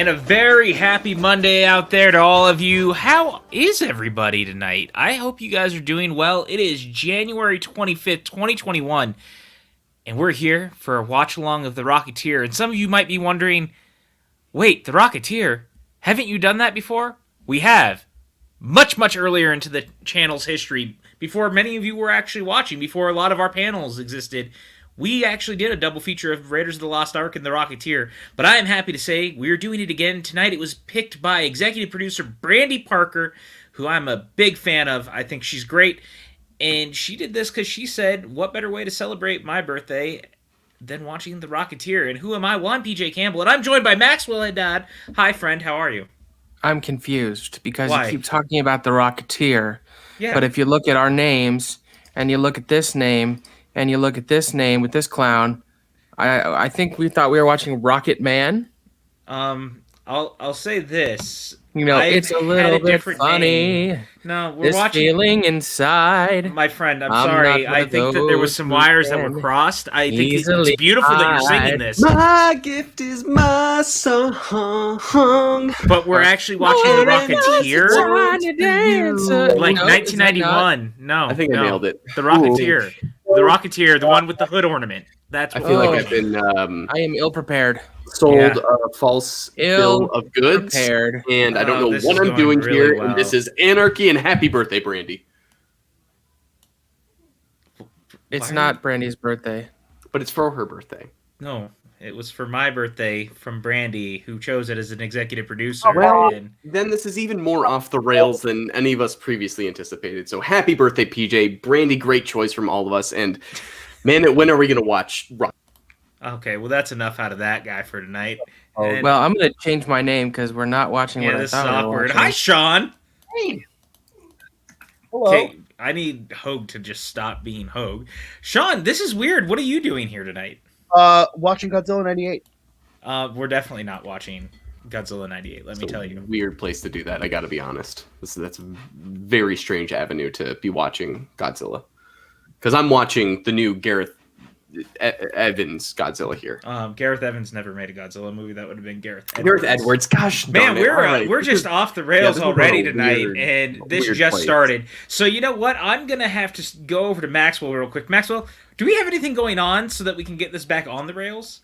And a very happy Monday out there to all of you. How is everybody tonight? I hope you guys are doing well. It is January 25th, 2021, and we're here for a watch-along of The Rocketeer. And some of you might be wondering, wait, The Rocketeer? Haven't you done that before? We have. Much, much earlier into the channel's history, before many of you were actually watching, before a lot of our panels existed, we actually did a double feature of Raiders of the Lost Ark and The Rocketeer, but I am happy to say we're doing it again tonight. It was picked by executive producer Brandy Parker, who I'm a big fan of. I think she's great, and she did this because she said, what better way to celebrate my birthday than watching The Rocketeer? And who am I? Well, I'm PJ Campbell, and I'm joined by Maxwell Haddad. Hi, friend. How are you? I'm confused because Why? you keep talking about The Rocketeer, Yeah. but if you look at our names, and you look at this name, and you look at this name with this clown, I think we thought we were watching Rocket Man. I'll say this. You know, it's a little bit funny. Name. No, we're this watching. Feeling inside. My friend, I'm sorry. I think that there was some wires that were crossed. I think it's beautiful that you're singing this. My gift is my song. But we're actually watching The Rocketeer. Like 1991. No. I think I nailed it. The Rocketeer. The Rocketeer, the one with the hood ornament. That's I what feel we're like I've watching. been I am ill-prepared. sold a false bill of goods, Prepared. and I don't know this what is I'm going doing really here, well. and this is anarchy, and happy birthday, Brandy. It's not Brandy's birthday. But it's for her birthday. No, it was for my birthday from Brandy, who chose it as an executive producer. Well, and then this is even more off the rails than any of us previously anticipated. So happy birthday, PJ. Brandy, great choice from all of us. And man, when are we going to watch Rock? okay, well, that's enough out of that guy for tonight. Oh, And- Well, I'm going to change my name because we're not watching yeah, what I this is thought we were awkward. watching. Hi, Sean. Hey. Okay, I need Hogue to just stop being Hogue. Sean, this is weird. What are you doing here tonight? Watching Godzilla 98. We're definitely not watching Godzilla 98, let me tell you. Weird place to do that, I gotta be honest. That's a very strange avenue to be watching Godzilla. Because I'm watching the new Gareth Evans Godzilla here. Gareth Evans never made a Godzilla movie. That would have been Gareth Edwards. Gareth Edwards, gosh Man, darn it. All right. we're just off the rails this is already a tonight, weird- and this weird just place. started. So you know what? I'm gonna have to go over to Maxwell real quick. Maxwell, do we have anything going on so that we can get this back on the rails?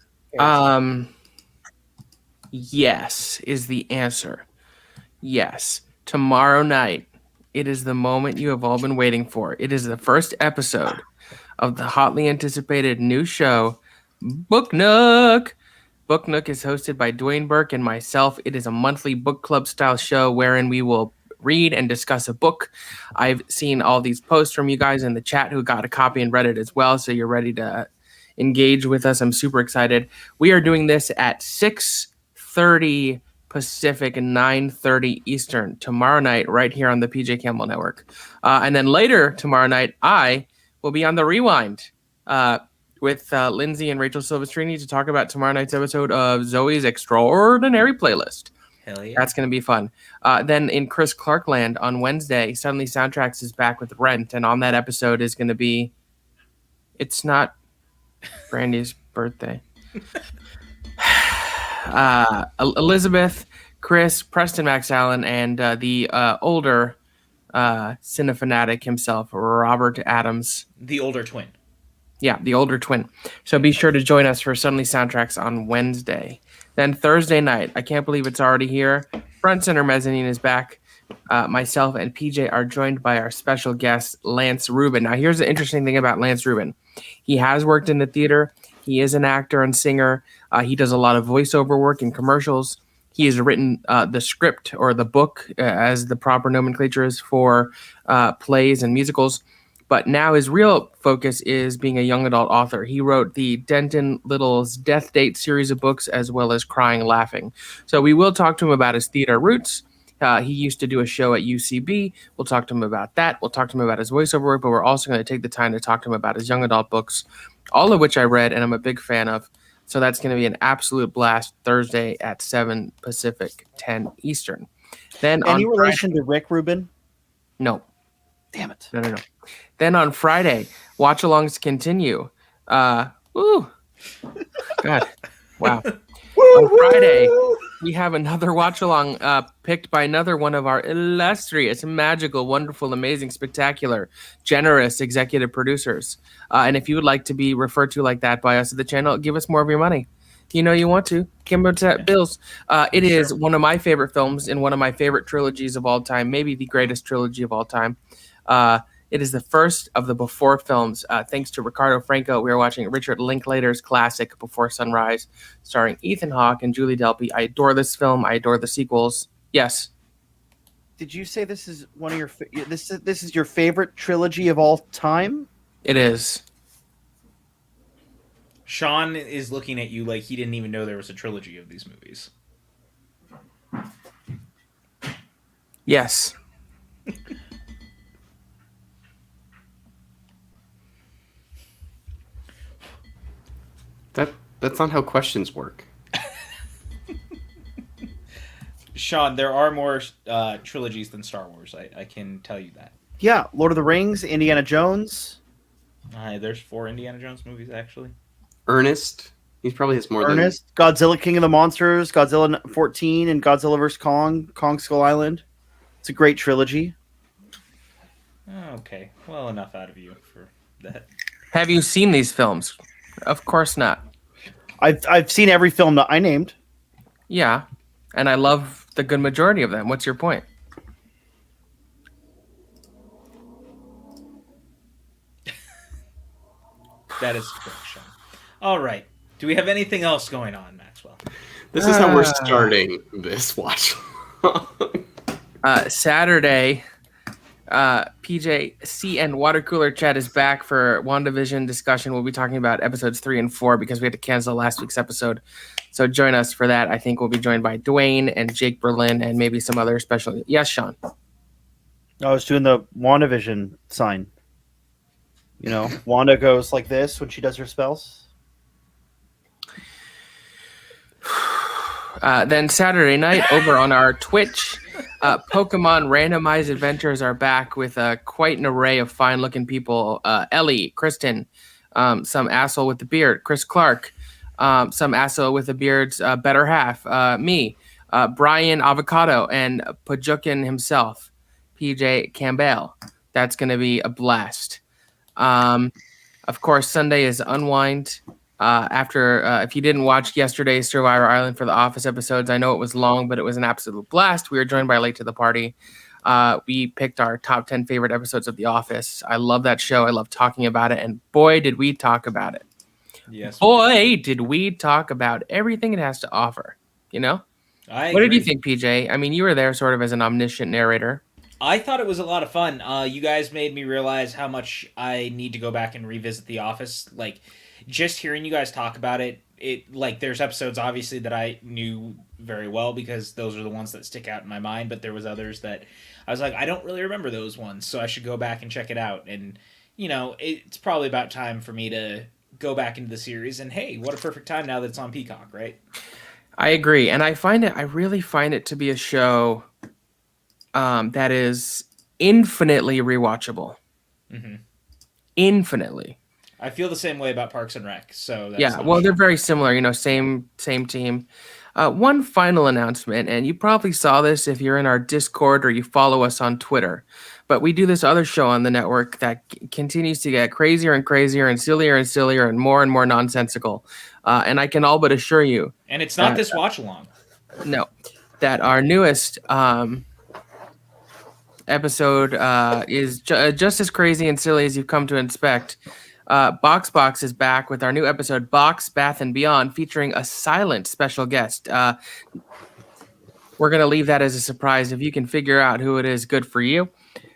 Yes is the answer. Yes. Tomorrow night, it is the moment you have all been waiting for. It is the first episode of the hotly anticipated new show, Book Nook. Book Nook is hosted by Dwayne Burke and myself. It is a monthly book club style show wherein we will read and discuss a book. I've seen all these posts from you guys in the chat who got a copy and read it as well, so you're ready to engage with us. I'm super excited. We are doing this at 6:30 Pacific and 9:30 Eastern tomorrow night right here on the PJ Campbell Network. And then later tomorrow night, I will be on the Rewind with Lindsay and Rachel Silvestrini to talk about tomorrow night's episode of Zoe's Extraordinary Playlist. Hell yeah. That's going to be fun. Then in Chris Clark Land on Wednesday, Suddenly Soundtracks is back with Rent. And on that episode is going to be, it's not Brandy's birthday. Elizabeth, Chris, Preston Max Allen, and the older cinefanatic himself, Robert Adams. The older twin. Yeah, the older twin. So be sure to join us for Suddenly Soundtracks on Wednesday. Then Thursday night, I can't believe it's already here. Front Center Mezzanine is back. Myself and PJ are joined by our special guest, Lance Rubin. Now, here's the interesting thing about Lance Rubin. He has worked in the theater. He is an actor and singer. He does a lot of voiceover work in commercials. He has written the script or the book, as the proper nomenclature is, for plays and musicals. But now his real focus is being a young adult author. He wrote the Denton Little's Death Date series of books, as well as Crying Laughing. So we will talk to him about his theater roots. He used to do a show at UCB. We'll talk to him about that. We'll talk to him about his voiceover work, but we're also going to take the time to talk to him about his young adult books, all of which I read and I'm a big fan of. So that's going to be an absolute blast Thursday at 7 Pacific, 10 Eastern. Then Any on relation to Rick Rubin? No. Damn it. No. Then on Friday, watch-alongs continue. Ooh. God. Wow. On Friday, we have another watch along picked by another one of our illustrious, magical, wonderful, amazing, spectacular, generous executive producers. And if you would like to be referred to like that by us at the channel, give us more of your money. You know you want to. Kimbo Bills. It is one of my favorite films in one of my favorite trilogies of all time, maybe the greatest trilogy of all time. It is the first of the Before films. Thanks to Ricardo Franco, we are watching Richard Linklater's classic Before Sunrise, starring Ethan Hawke and Julie Delpy. I adore this film. I adore the sequels. Yes. Did you say this is one of your this is your favorite trilogy of all time? It is. Sean is looking at you like he didn't even know there was a trilogy of these movies. Yes. That's not how questions work. Sean, there are more trilogies than Star Wars. I can tell you that. Yeah, Lord of the Rings, Indiana Jones. There's 4 Indiana Jones movies, actually. Ernest. He probably has more Ernest, Godzilla, King of the Monsters, Godzilla 14, and Godzilla vs. Kong, Kong Skull Island. It's a great trilogy. Okay, well, enough out of you for that. Have you seen these films? Of course not. I've seen every film that I named. Yeah, and I love the good majority of them. What's your point? That is correct, Sean. All right. Do we have anything else going on, Maxwell? This is how we're starting this watch. Saturday, PJCN Water Cooler Chat is back for WandaVision discussion. We'll be talking about episodes 3 and 4 because we had to cancel last week's episode. So join us for that. I think we'll be joined by Dwayne and Jake Berlin and maybe some other special. Yes, Sean. I was doing the WandaVision sign. You know, Wanda goes like this when she does her spells. Then Saturday night over on our Twitch, Pokemon Randomized Adventures are back with quite an array of fine-looking people. Ellie, Kristen, some asshole with the beard, Chris Clark, some asshole with the beard's better half, me, Brian Avocado, and Pajukin himself, PJ Campbell. That's going to be a blast. Of course, Sunday is Unwind. After, if you didn't watch yesterday's Survivor Island for the Office episodes, I know it was long, but it was an absolute blast. We were joined by Late to the Party. We picked our top 10 favorite episodes of The Office. I love that show. I love talking about it. And boy, did we talk about it. Yes. Boy, did we talk about everything it has to offer. You know? What did you think, PJ? I mean, you were there sort of as an omniscient narrator. I thought it was a lot of fun. You guys made me realize how much I need to go back and revisit The Office. Like, just hearing you guys talk about it, there's episodes obviously that I knew very well because those are the ones that stick out in my mind, but there was others that I was like, I don't really remember those ones, so I should go back and check it out. And, you know, it's probably about time for me to go back into the series, and hey, what a perfect time now that it's on Peacock, right? I agree, and I really find it to be a show that is infinitely rewatchable. Mm-hmm. Infinitely. I feel the same way about Parks and Rec. So that's they're very similar. You know, same team. One final announcement, and you probably saw this if you're in our Discord or you follow us on Twitter. But we do this other show on the network that continues to get crazier and crazier and sillier and more nonsensical. And I can all but assure you, and it's not this watch along. No, that our newest episode is just as crazy and silly as you've come to expect. Box is back with our new episode, Box, Bath, and Beyond, featuring a silent special guest. We're going to leave that as a surprise. If you can figure out who it is, good for you.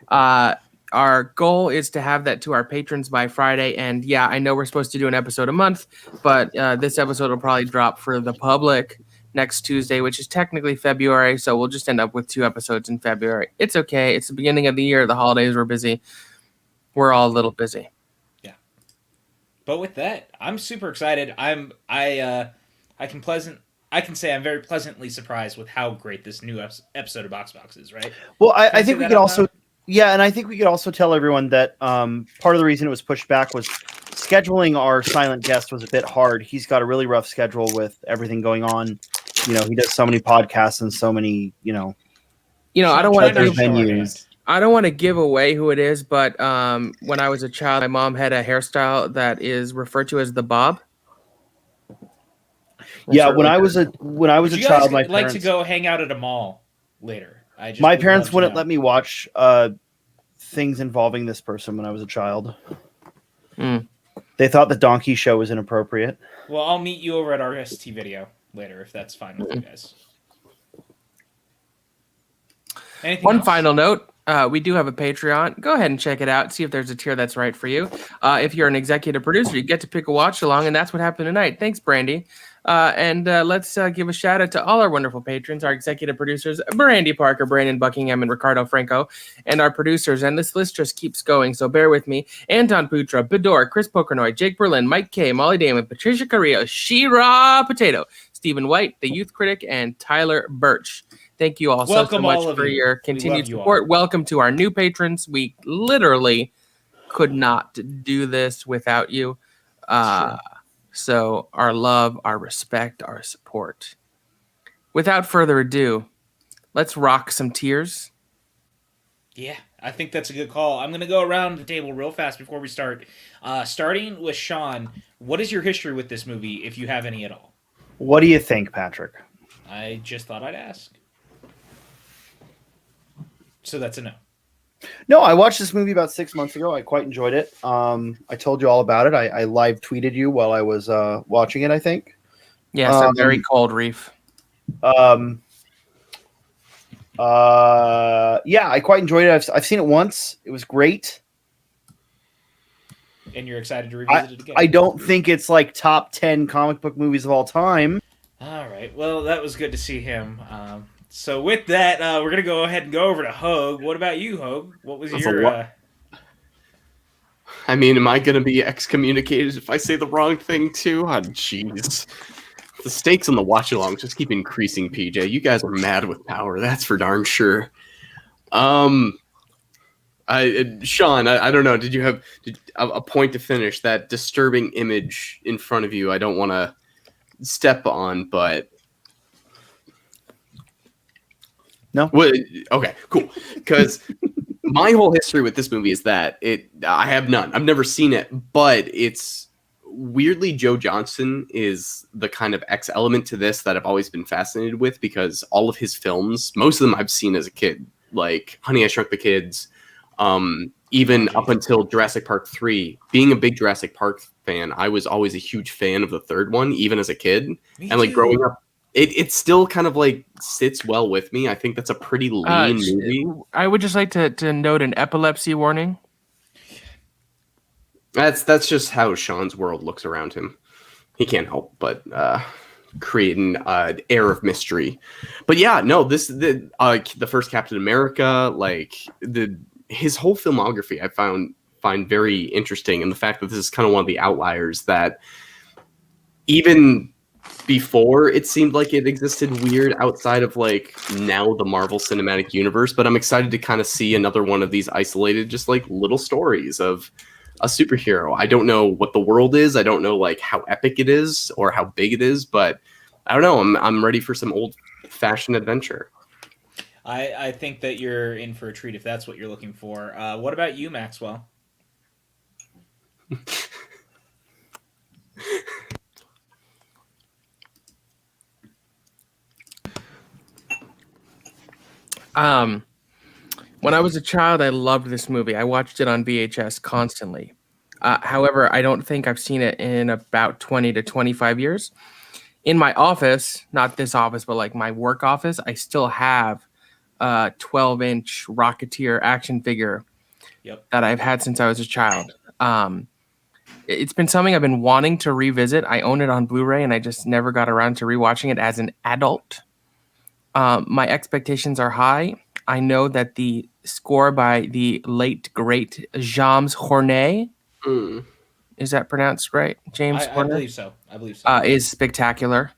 Our goal is to have that to our patrons by Friday. And yeah, I know we're supposed to do an episode a month, but this episode will probably drop for the public next Tuesday, which is technically February. So we'll just end up with 2 episodes in February. It's okay. It's the beginning of the year. The holidays were busy. We're all a little busy. But with that, I'm super excited. I can say I'm very pleasantly surprised with how great this new episode of Box is, right? Well, I think we could also, and I think we could also tell everyone that part of the reason it was pushed back was scheduling our silent guest was a bit hard. He's got a really rough schedule with everything going on he does so many podcasts and so many, I don't Sean, want try to not to show our venues. hand. I don't want to give away who it is, but when I was a child, my mom had a hairstyle that is referred to as the bob. Yeah, It's when I really was a Would you guys child, my like parents to go hang out at a mall later? I just my would parents love to wouldn't know. let me watch things involving this person when I was a child. Mm. They thought the donkey show was inappropriate. Well, I'll meet you over at RST Video later if that's fine with you guys. Anything One else? final note. We do have a Patreon. Go ahead and check it out. See if there's a tier that's right for you. If you're an executive producer, you get to pick a watch along, and that's what happened tonight. Thanks, Brandy. And let's give a shout out to all our wonderful patrons, our executive producers, Brandy Parker, Brandon Buckingham, and Ricardo Franco, and our producers. And this list just keeps going, so bear with me. Anton Putra, Bedor, Chris Pokernoy, Jake Berlin, Mike K, Molly Damon, Patricia Carrillo, She-Ra Potato, Stephen White, the Youth Critic, and Tyler Birch. Thank you all Welcome so much all of for you. your We continued love you support. all. Welcome to our new patrons. We literally could not do this without you. So our love, our respect, our support. Without further ado, let's rock some tears. Yeah, I think that's a good call. I'm going to go around the table real fast before we start. Starting with Sean, what is your history with this movie, if you have any at all? What do you think, Patrick? I just thought I'd ask. So that's a no. No, I watched this movie about 6 months ago. I quite enjoyed it. I told you all about it. I live tweeted you while I was watching it, I think. Yes, a very cold reef. Yeah, I quite enjoyed it. I've seen it once. It was great. And you're excited to revisit it again? I don't think it's like top 10 comic book movies of all time. All right. Well, that was good to see him. So with that, we're going to go ahead and go over to Hogue. What about you, Hogue? What was That's your... I mean, am I going to be excommunicated if I say the wrong thing too? Oh, jeez. The stakes on the watch-along just keep increasing, PJ. You guys are mad with power. That's for darn sure. Sean, I don't know. Did you have a point to finish? That disturbing image in front of you, I don't want to step on, but... No. Well, okay, cool. Because my whole history with this movie is that I have none. I've never seen it, but it's weirdly Joe Johnston is the kind of X element to this that I've always been fascinated with, because all of his films, most of them I've seen as a kid, like Honey, I Shrunk the Kids, even up until Jurassic Park 3. Being a big Jurassic Park fan, I was always a huge fan of the third one, even as a kid. Me and like too. growing up, it still kind of like sits well with me. I think that's a pretty lean movie. I would just like to note an epilepsy warning. That's just how Sean's world looks around him. He can't help but create an air of mystery. But yeah, no, the first Captain America, like his whole filmography, I find very interesting, and the fact that this is kind of one of the outliers that even before it seemed like it existed weird outside of like now the Marvel Cinematic Universe. But I'm excited to kind of see another one of these isolated, just like little stories of a superhero. I don't know what the world is. I don't know like how epic it is or how big it is, but I don't know. I'm ready for some old fashioned adventure. I think that you're in for a treat if that's what you're looking for. What about you, Maxwell? When I was a child, I loved this movie. I watched it on VHS constantly. However, I don't think I've seen it in about 20 to 25 years. In my office, not this office, but like my work office, I still have a 12-inch Rocketeer action figure that I've had since I was a child. It's been something I've been wanting to revisit. I own it on Blu-ray, and I just never got around to rewatching it as an adult. My expectations are high. I know that the score by the late, great James Horner, is that pronounced right? James I Horner? believe so. Is spectacular.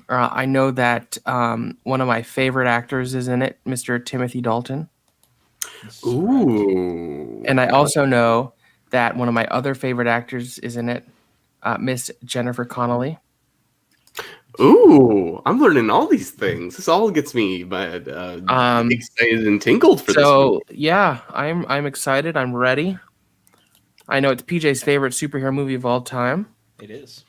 I know that one of my favorite actors is in it, Mr. Timothy Dalton. Ooh. And I also know that one of my other favorite actors is in it, Miss Jennifer Connelly. Ooh, I'm learning all these things. This all gets me excited and tingled for this movie. So yeah, I'm excited. I'm ready. I know it's PJ's favorite superhero movie of all time. It is.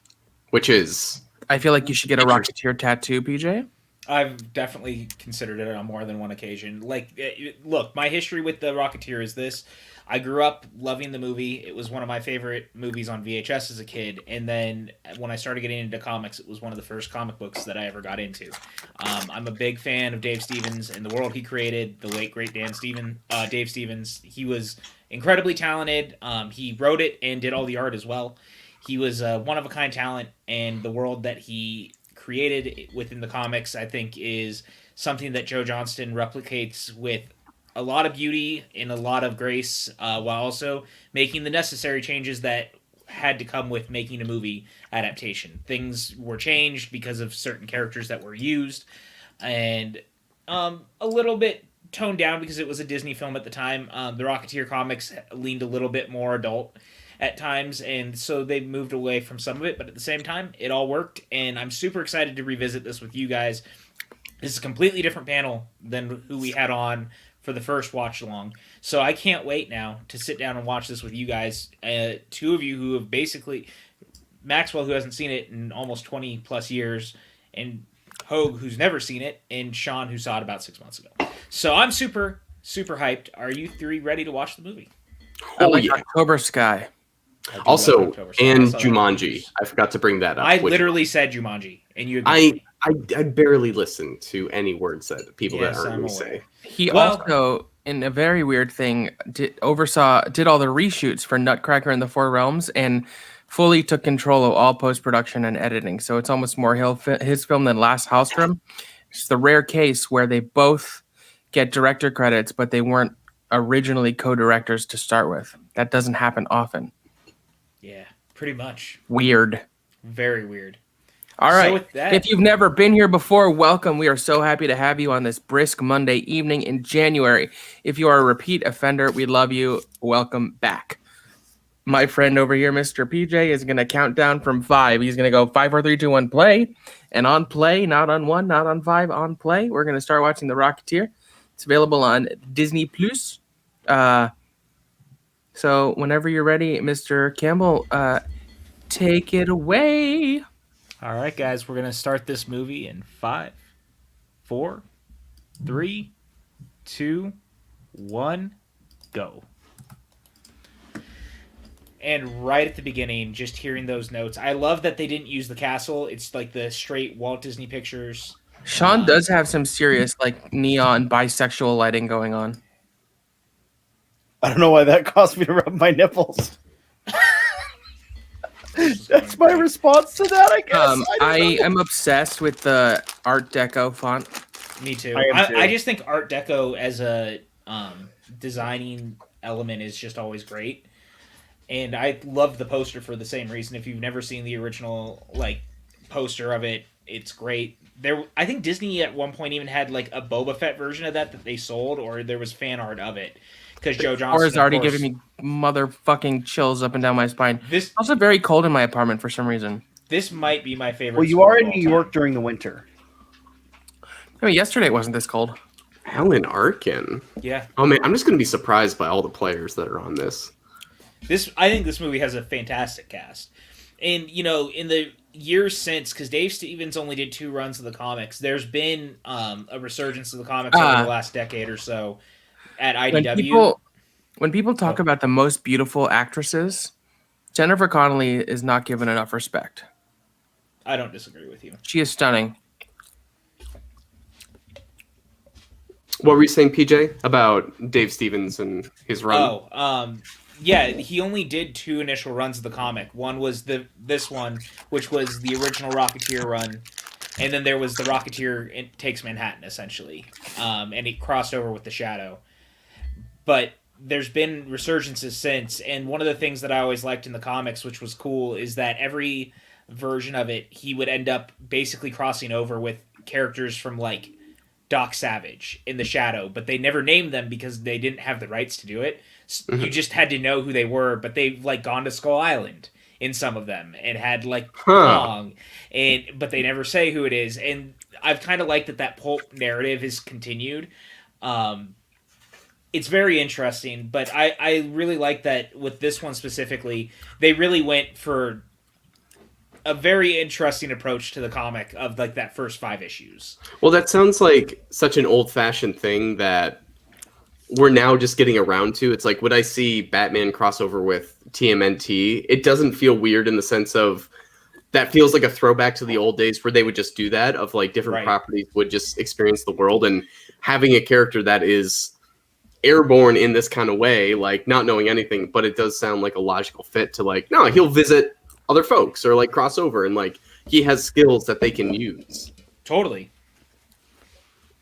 Which is I feel like you should get a Rocketeer tattoo, PJ. I've definitely considered it on more than one occasion. Look, my history with the Rocketeer is this. I grew up loving the movie. It was one of my favorite movies on VHS as a kid. And then when I started getting into comics, it was one of the first comic books that I ever got into. I'm a big fan of Dave Stevens and the world he created, the late, great Dave Stevens. He was incredibly talented. He wrote it and did all the art as well. He was a one-of-a-kind talent, and the world that he created within the comics, I think, is something that Joe Johnston replicates with a lot of beauty and a lot of grace, while also making the necessary changes that had to come with making a movie adaptation. Things were changed because of certain characters that were used, and a little bit toned down because it was a Disney film at the time. The Rocketeer comics leaned a little bit more adult at times, and so they moved away from some of it, but at the same time, it all worked, and I'm super excited to revisit this with you guys. This is a completely different panel than who we had on for the first watch-along, so I can't wait now to sit down and watch this with you guys. Two of you who have basically... Maxwell, who hasn't seen it in almost 20-plus years, and Hogue, who's never seen it, and Sean, who saw it about 6 months ago. So I'm super, super hyped. Are you three ready to watch the movie? I like October Sky. Also, and Jumanji. I forgot to bring that up. I literally said Jumanji, and you agreed. I barely listen to any words that people that aren't me say. He also, in a very weird thing, did all the reshoots for Nutcracker and the Four Realms, and fully took control of all post-production and editing. So it's almost more his film than Last Hallstrom. It's the rare case where they both get director credits, but they weren't originally co-directors to start with. That doesn't happen often. Yeah, pretty much. Weird. Very weird. All right. So with that, if you've never been here before, welcome. We are so happy to have you on this brisk Monday evening in January. If you are a repeat offender, we love you. Welcome back. My friend over here, Mr. PJ, is going to count down from 5. He's going to go 5, 4, 3, 2, 1, play. And on play, not on 1, not on 5, on play, we're going to start watching The Rocketeer. It's available on Disney Plus. So whenever you're ready, Mr. Campbell, take it away. All right, guys, we're going to start this movie in 5, 4, 3, 2, 1, go. And right at the beginning, just hearing those notes, I love that they didn't use the castle. It's like the straight Walt Disney Pictures. Sean does have some serious, like, neon bisexual lighting going on. I don't know why that caused me to rub my nipples. That's my response to that, I guess. I am obsessed with the Art Deco font. Me too. I just think Art Deco as a designing element is just always great. And I love the poster for the same reason. If you've never seen the original poster of it, it's great. I think Disney at one point even had like a Boba Fett version of that they sold, or there was fan art of it. Because Joe Johnston is already giving me motherfucking chills up and down my spine. It's also very cold in my apartment for some reason. This might be my favorite. Well, you are in New York during the winter. I mean, yesterday it wasn't this cold. Alan Arkin. Yeah. Oh man, I'm just gonna be surprised by all the players that are on this. I think this movie has a fantastic cast, and in the years since, because Dave Stevens only did 2 runs of the comics, there's been a resurgence of the comics over the last decade or so. At IDW. When people talk about the most beautiful actresses, Jennifer Connelly is not given enough respect. I don't disagree with you. She is stunning. What were you saying, PJ, about Dave Stevens and his run? Yeah, he only did 2 initial runs of the comic. One was this one, which was the original Rocketeer run, and then there was the Rocketeer Takes Manhattan, essentially, and he crossed over with the Shadow. But there's been resurgences since, and one of the things that I always liked in the comics, which was cool, is that every version of it, he would end up basically crossing over with characters from, like, Doc Savage in the Shadow, but they never named them because they didn't have the rights to do it. Mm-hmm. You just had to know who they were, but they've, like, gone to Skull Island in some of them and had like Huh. Kong, but they never say who it is. And I've kind of liked that pulp narrative is continued. It's very interesting, but I really like that with this one specifically, they really went for a very interesting approach to the comic of like that first 5 issues. Well, that sounds like such an old-fashioned thing that we're now just getting around to. It's like when I see Batman crossover with TMNT, it doesn't feel weird in the sense of that feels like a throwback to the old days where they would just do that, of like different Right. properties would just experience the world, and having a character that is airborne in this kind of way, like not knowing anything, but it does sound like a logical fit to like, no, he'll visit other folks or like cross over, and like he has skills that they can use. Totally.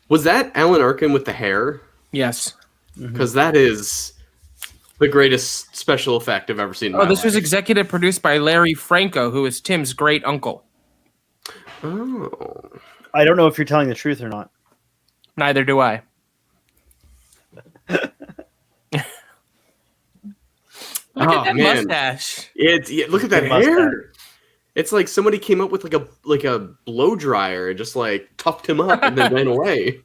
Was that Alan Arkin with the hair? Yes. Because that is the greatest special effect I've ever seen. In Oh, my this was life. executive produced by Larry Franco, who is Tim's great uncle. Oh. I don't know if you're telling the truth or not. Neither do I. Look at that mustache. Look at that Good mustache. hair. It's like somebody came up with like a blow dryer and just like tufted him up and then ran away.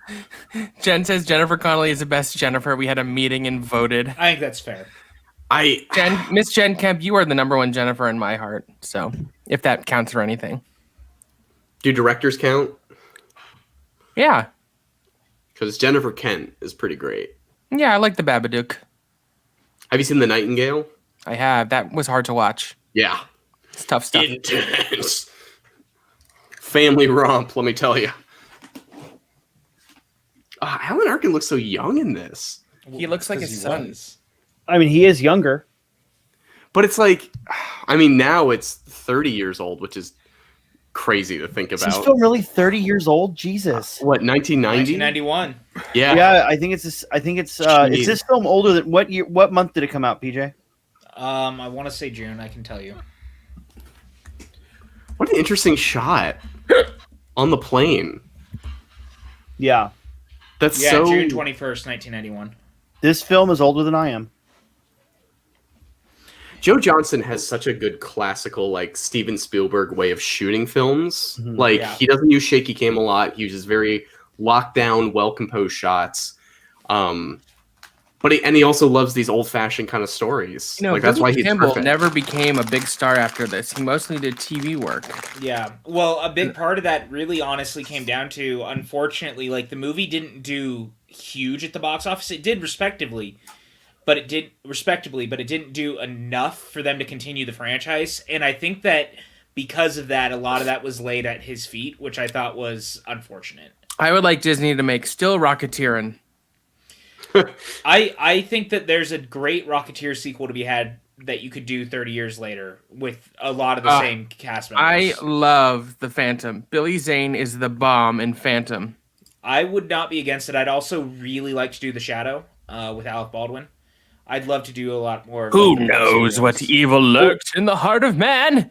Jen says Jennifer Connelly is the best Jennifer. We had a meeting and voted. I think that's fair. Miss Jen Kemp, you are the number one Jennifer in my heart. So if that counts for anything. Do directors count? Yeah. Because Jennifer Kent is pretty great. Yeah, I like the Babadook. Have you seen The Nightingale? I have. That was hard to watch. Yeah. It's tough stuff. Intense. Family romp, let me tell you. Alan Arkin looks so young in this. He looks like his son. Was. I mean, he is younger. But it's like, I mean, now it's 30 years old, which is crazy to think Is about. he still really 30 years old? Jesus. What, 1990? 1991. Yeah. Yeah, I think it's. Is this film older than what year? What month did it come out, PJ? I want to say June. I can tell you. What an interesting shot on the plane. Yeah, That's Yeah, so. June 21st, 1991. this film is older than I am. Joe Johnston has such a good classical, like Steven Spielberg way of shooting films. Mhm. Like Yeah. he doesn't use shaky cam a lot. He uses very locked down, well composed shots. But he also loves these old fashioned kind of stories. You know, like that's why he's Campbell perfect. never became a big star after this. He mostly did TV work. Yeah. Well, a big part of that really honestly came down to, unfortunately, like the movie didn't do huge at the box office. It did respectively, but it didn't do enough for them to continue the franchise. And I think that because of that, a lot of that was laid at his feet, which I thought was unfortunate. I would like Disney to make still Rocketeerin'. I think that there's a great Rocketeer sequel to be had that you could do 30 years later with a lot of the same cast members. I love the Phantom. Billy Zane is the bomb in Phantom. I would not be against it. I'd also really like to do The Shadow with Alec Baldwin. I'd love to do a lot more. Who knows what evil lurks in the heart of man?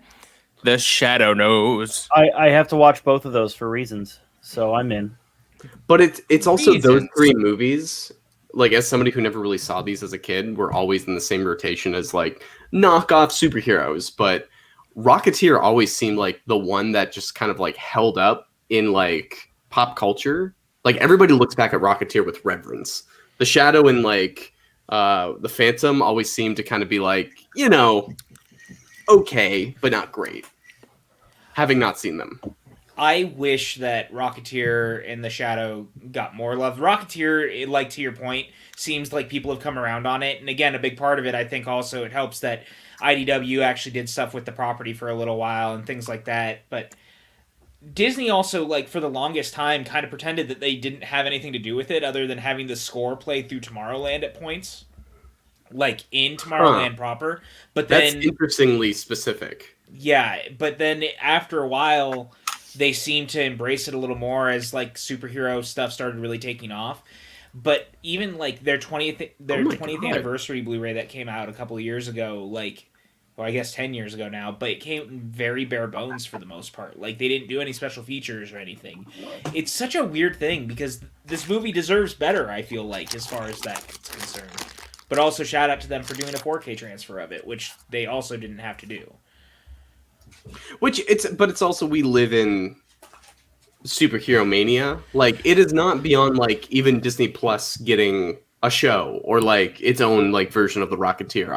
The Shadow knows. I have to watch both of those for reasons, so I'm in. But it's also those Reasons. three movies. Like as somebody who never really saw these as a kid, were always in the same rotation as like knockoff superheroes. But Rocketeer always seemed like the one that just kind of like held up in like pop culture. Like everybody looks back at Rocketeer with reverence. The Shadow and like the Phantom always seemed to kind of be like, you know, okay, but not great. Having not seen them. I wish that Rocketeer and The Shadow got more love. Rocketeer, like to your point, seems like people have come around on it. And again, a big part of it, I think also it helps that IDW actually did stuff with the property for a little while and things like that. But Disney also, like, for the longest time, kind of pretended that they didn't have anything to do with it other than having the score play through Tomorrowland at points. Like, in Tomorrowland proper. But then... That's interestingly specific. Yeah, but then after a while... they seem to embrace it a little more as like superhero stuff started really taking off. But even like their 20th anniversary Blu-ray that came out a couple of years ago, like, well, I guess 10 years ago now, but it came very bare bones for the most part. Like they didn't do any special features or anything. It's such a weird thing because this movie deserves better, I feel like, as far as that's concerned. But also shout out to them for doing a 4K transfer of it, which they also didn't have to do. But it's also we live in superhero mania. Like it is not beyond like even Disney Plus getting a show or like its own like version of the Rocketeer.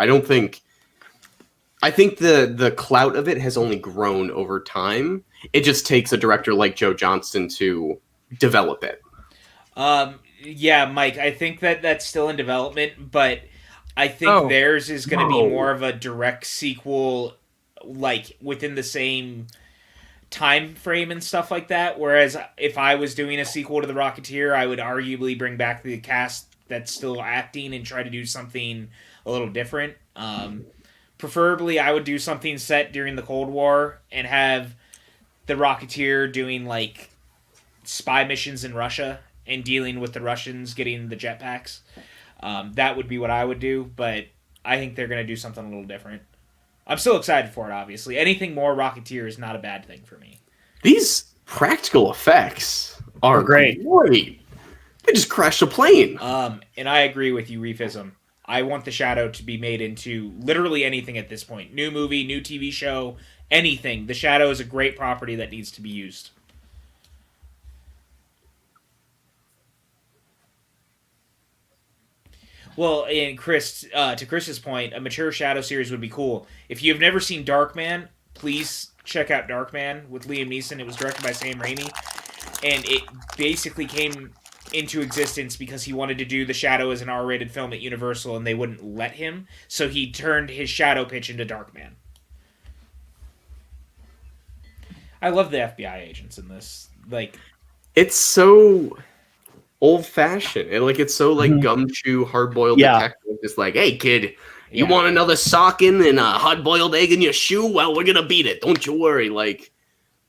I think the clout of it has only grown over time. It just takes a director like Joe Johnston to develop it. Yeah, Mike, I think that that's still in development, but I think theirs is going to be more of a direct sequel, like within the same time frame and stuff like that. Whereas if I was doing a sequel to The Rocketeer, I would arguably bring back the cast that's still acting and try to do something a little different. Preferably, I would do something set during the Cold War and have the Rocketeer doing like spy missions in Russia and dealing with the Russians getting the jetpacks. That would be what I would do, but I think they're going to do something a little different. I'm still excited for it, obviously. Anything more Rocketeer is not a bad thing for me. These practical effects are great. They just crashed a plane. And I agree with you, Reefism. I want the Shadow to be made into literally anything at this point. New movie, new TV show, anything. The Shadow is a great property that needs to be used. Well, and Chris, to Chris's point, a mature Shadow series would be cool. If you've never seen Darkman, please check out Darkman with Liam Neeson. It was directed by Sam Raimi, and it basically came into existence because he wanted to do The Shadow as an R-rated film at Universal, and they wouldn't let him, so he turned his Shadow pitch into Darkman. I love the FBI agents in this. Like, it's so old-fashioned. It's so like gumshoe, hard-boiled detective. Just like, hey kid, you want another sockin and a hard-boiled egg in your shoe? Well, we're gonna beat it. Don't you worry. Like,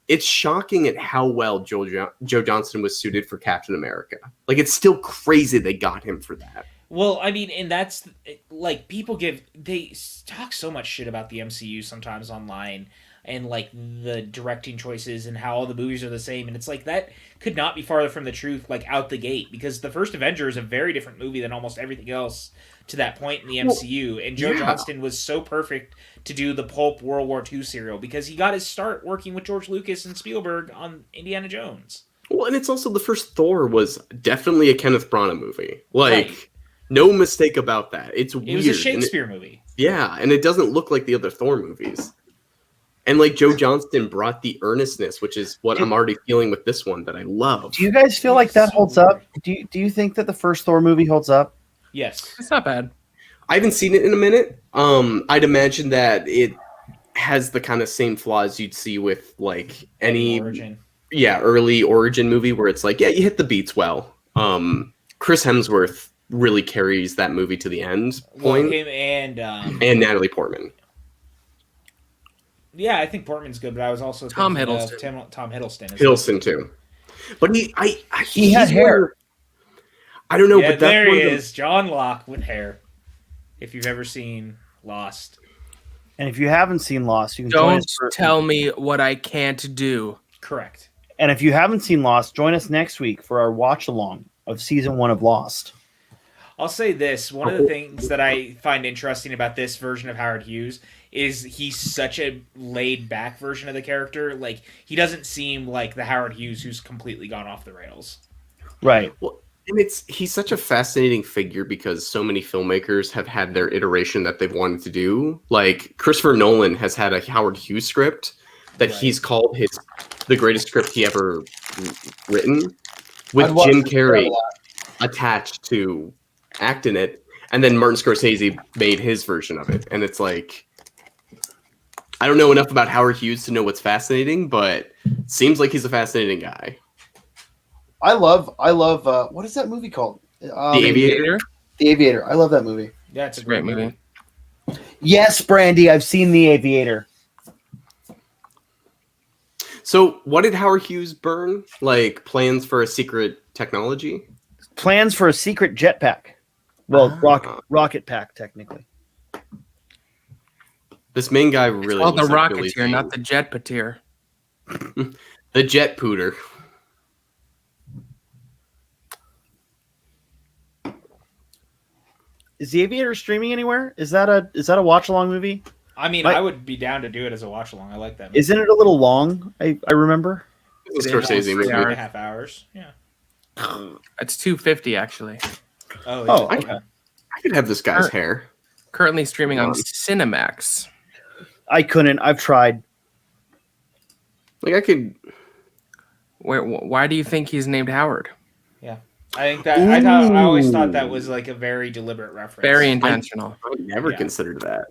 it's shocking at how well Joe Johnston was suited for Captain America. Like, it's still crazy they got him for that. Well, I mean, and that's like they talk so much shit about the MCU sometimes online. And like the directing choices and how all the movies are the same, and it's like that could not be farther from the truth. Like out the gate, because the first Avenger is a very different movie than almost everything else to that point in the MCU. And Joe Johnston was so perfect to do the pulp World War II serial because he got his start working with George Lucas and Spielberg on Indiana Jones. Well, and it's also the first Thor was definitely a Kenneth Branagh movie. Like, no mistake about that. It was a Shakespeare movie. Yeah, and it doesn't look like the other Thor movies. And like Joe Johnston brought the earnestness, which is what I'm already feeling with this one that I love. Do you guys feel like that holds up? Do you think that the first Thor movie holds up? Yes. It's not bad. I haven't seen it in a minute. I'd imagine that it has the kind of same flaws you'd see with like any early origin movie where it's like, you hit the beats well. Chris Hemsworth really carries that movie to the end point. Him and Natalie Portman. Yeah, I think Portman's good, but I was also Tom Hiddleston. Tom Hiddleston. Hiddleston too, but he had hair. I don't know, yeah, but that's there he is, John Locke with hair. If you've ever seen Lost, and if you haven't seen Lost, you can don't tell me what I can't do. Correct. And if you haven't seen Lost, join us next week for our watch along of season 1 of Lost. I'll say this: one of the things that I find interesting about this version of Howard Hughes is he's such a laid-back version of the character. Like, he doesn't seem like the Howard Hughes who's completely gone off the rails. Right. Well, and he's such a fascinating figure because so many filmmakers have had their iteration that they've wanted to do. Like, Christopher Nolan has had a Howard Hughes script that he's called the greatest script he ever written, with Jim Carrey attached to act in it. And then Martin Scorsese made his version of it. And it's like, I don't know enough about Howard Hughes to know what's fascinating, but it seems like he's a fascinating guy. I love. What is that movie called? The Aviator. The Aviator. I love that movie. Yeah, it's a great movie. Yes, Brandy, I've seen The Aviator. So, what did Howard Hughes burn? Like plans for a secret technology? Plans for a secret jetpack. Well, rocket pack, technically. This main guy really. It's called the Rocketeer, not the Jetpateer. The Jet Pooter. Is The Aviator streaming anywhere? Is that a watch along movie? I mean, I would be down to do it as a watch along. I like that movie. Isn't it a little long? I remember. It's a Scorsese movie. 3.5 hours. Yeah. It's 250 actually. Oh, okay. I could have this guy's hair. Currently streaming on Cinemax. I couldn't. I've tried. Like I could. Why do you think he's named Howard? Yeah. I think that I always thought that was like a very deliberate reference. Very intentional. I never considered that.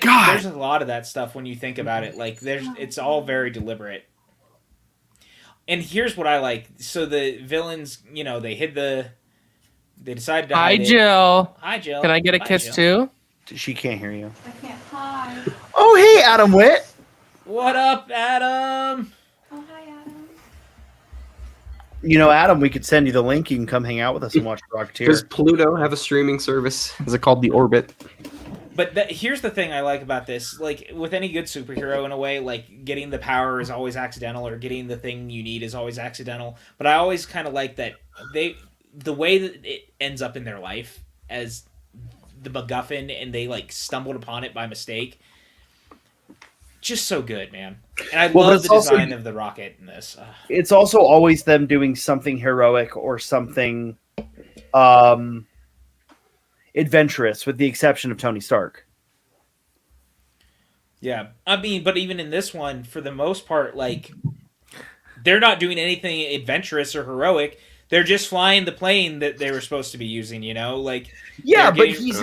There's a lot of that stuff when you think about it. Like it's all very deliberate. And here's what I like. So the villains, they decided to hide Hi, Jill. Hi, Jill. Can I get a kiss too? She can't hear you. I can't. Hi. Oh, hey, Adam Witt. What up, Adam? Oh, hi, Adam. Adam, we could send you the link. You can come hang out with us and watch Rocketeer. Does Pluto have a streaming service? Is it called The Orbit? But here's the thing I like about this. Like, with any good superhero, in a way, like, getting the power is always accidental, or getting the thing you need is always accidental. But I always kind of like that the way that it ends up in their life as the MacGuffin, and they, like, stumbled upon it by mistake. Just so good, man. And I love the design of the rocket in this. It's also always them doing something heroic or something adventurous, with the exception of Tony Stark. Yeah. I mean, but even in this one, for the most part, like, they're not doing anything adventurous or heroic. They're just flying the plane that they were supposed to be using, Like, yeah, but he's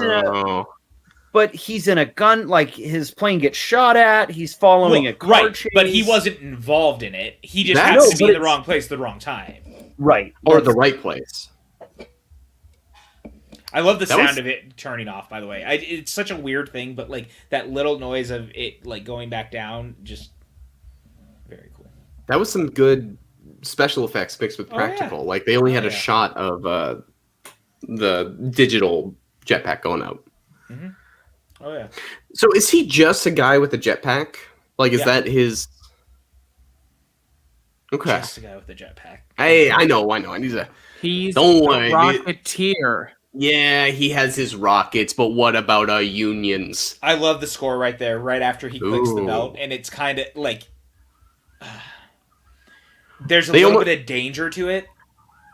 in a gun. Like, his plane gets shot at. He's following a car chase. But he wasn't involved in it. He just happens to be in the wrong place at the wrong time. Right. Or the right place. I love the sound of it turning off, by the way. It's such a weird thing, but, like, that little noise of it, like, going back down, just very cool. That was some good special effects mixed with practical. Like, they only had a shot of the digital jetpack going out. Mm-hmm. Oh, yeah. So is he just a guy with a jetpack? Like, is that his... Okay. Just a guy with a jetpack. I know. He's Don't a worry. Rocketeer. Yeah, he has his rockets, but what about our unions? I love the score right there, right after he clicks the belt, and it's kind of like... there's a little bit of danger to it.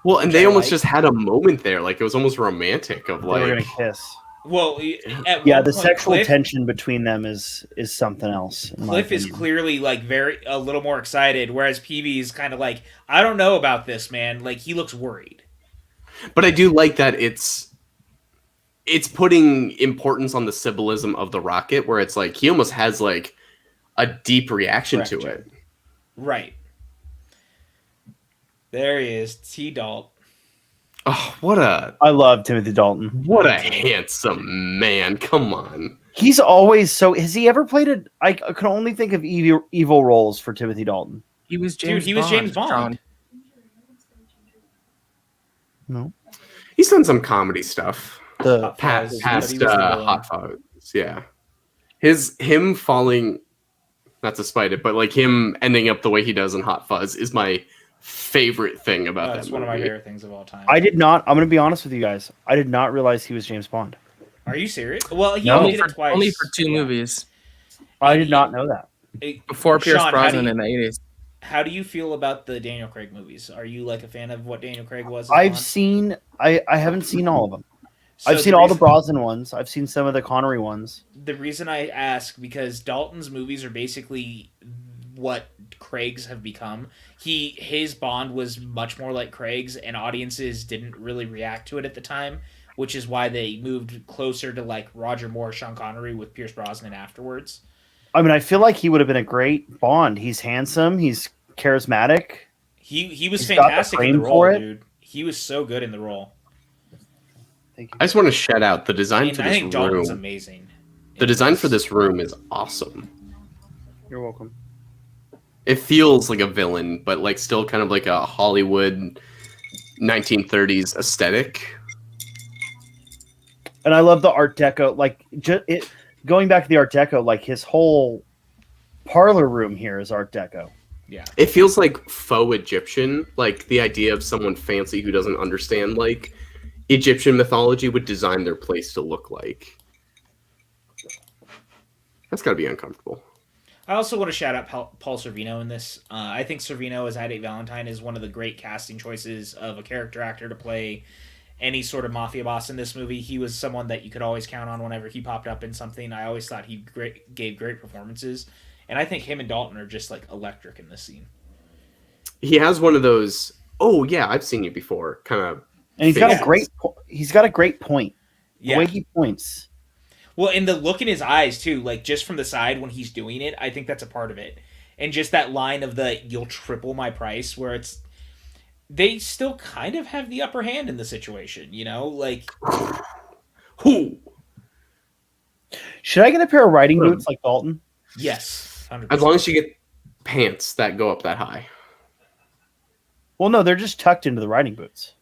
Well, and they almost just had a moment there. Like, it was almost romantic of, like... They were going to kiss. Well, the sexual tension between them is something else. Cliff is clearly, like, a little more excited, whereas Peavy is kind of like, I don't know about this, man. Like, he looks worried. But I do like that it's putting importance on the symbolism of the rocket, where it's like he almost has like a deep reaction to it. Right. There he is, T-Dalt. Oh, I love Timothy Dalton. What a handsome man. Come on. He's always so... Has he ever played I can only think of evil roles for Timothy Dalton. He was James Bond. was James Bond. John. No. He's done some comedy stuff. The past Hot Fuzz. Yeah. Him falling, not to spite it, but like him ending up the way he does in Hot Fuzz is my favorite thing about that movie. That's one of my favorite things of all time. I'm going to be honest with you guys. I did not realize he was James Bond. Are you serious? Well, he only did it twice. Only for two movies. I did not know that. Before Pierce Brosnan in the 80s. How do you feel about the Daniel Craig movies? Are you like a fan of what Daniel Craig was? I haven't seen all of them. So I've seen all the Brosnan ones. I've seen some of the Connery ones. The reason I ask, because Dalton's movies are basically what Craig's have become. His Bond was much more like Craig's, and audiences didn't really react to it at the time, which is why they moved closer to like Roger Moore, Sean Connery with Pierce Brosnan afterwards. I mean, I feel like he would have been a great Bond. He's handsome. He's charismatic. He was fantastic in the role, dude. He was so good in the role. Thank you. I just want to shout out the design for this room. I think Dalton's amazing. The design for this room is awesome. You're welcome. It feels like a villain, but like still kind of like a Hollywood 1930s aesthetic. And I love the Art Deco. Like going back to the Art Deco, like his whole parlor room here is Art Deco. Yeah. It feels like faux Egyptian, like the idea of someone fancy who doesn't understand like Egyptian mythology would design their place to look like. That's got to be uncomfortable. I also want to shout out Paul Sorvino in this. I think Sorvino as Ade Valentine is one of the great casting choices of a character actor to play any sort of mafia boss in this movie. He was someone that you could always count on whenever he popped up in something. I always thought he gave great performances, and I think him and Dalton are just like electric in this scene. He has one of those. Oh yeah, I've seen you before. Kind of, And he's got a great. He's got a great point. The way he points. Well, and the look in his eyes too, like just from the side when he's doing it, I think that's a part of it. And just that line of the "you'll triple my price," where it's they still kind of have the upper hand in the situation, you know, like. Who? Should I get a pair of riding boots like Dalton? Yes, 100%. As long as you get pants that go up that high. Well, no, they're just tucked into the riding boots.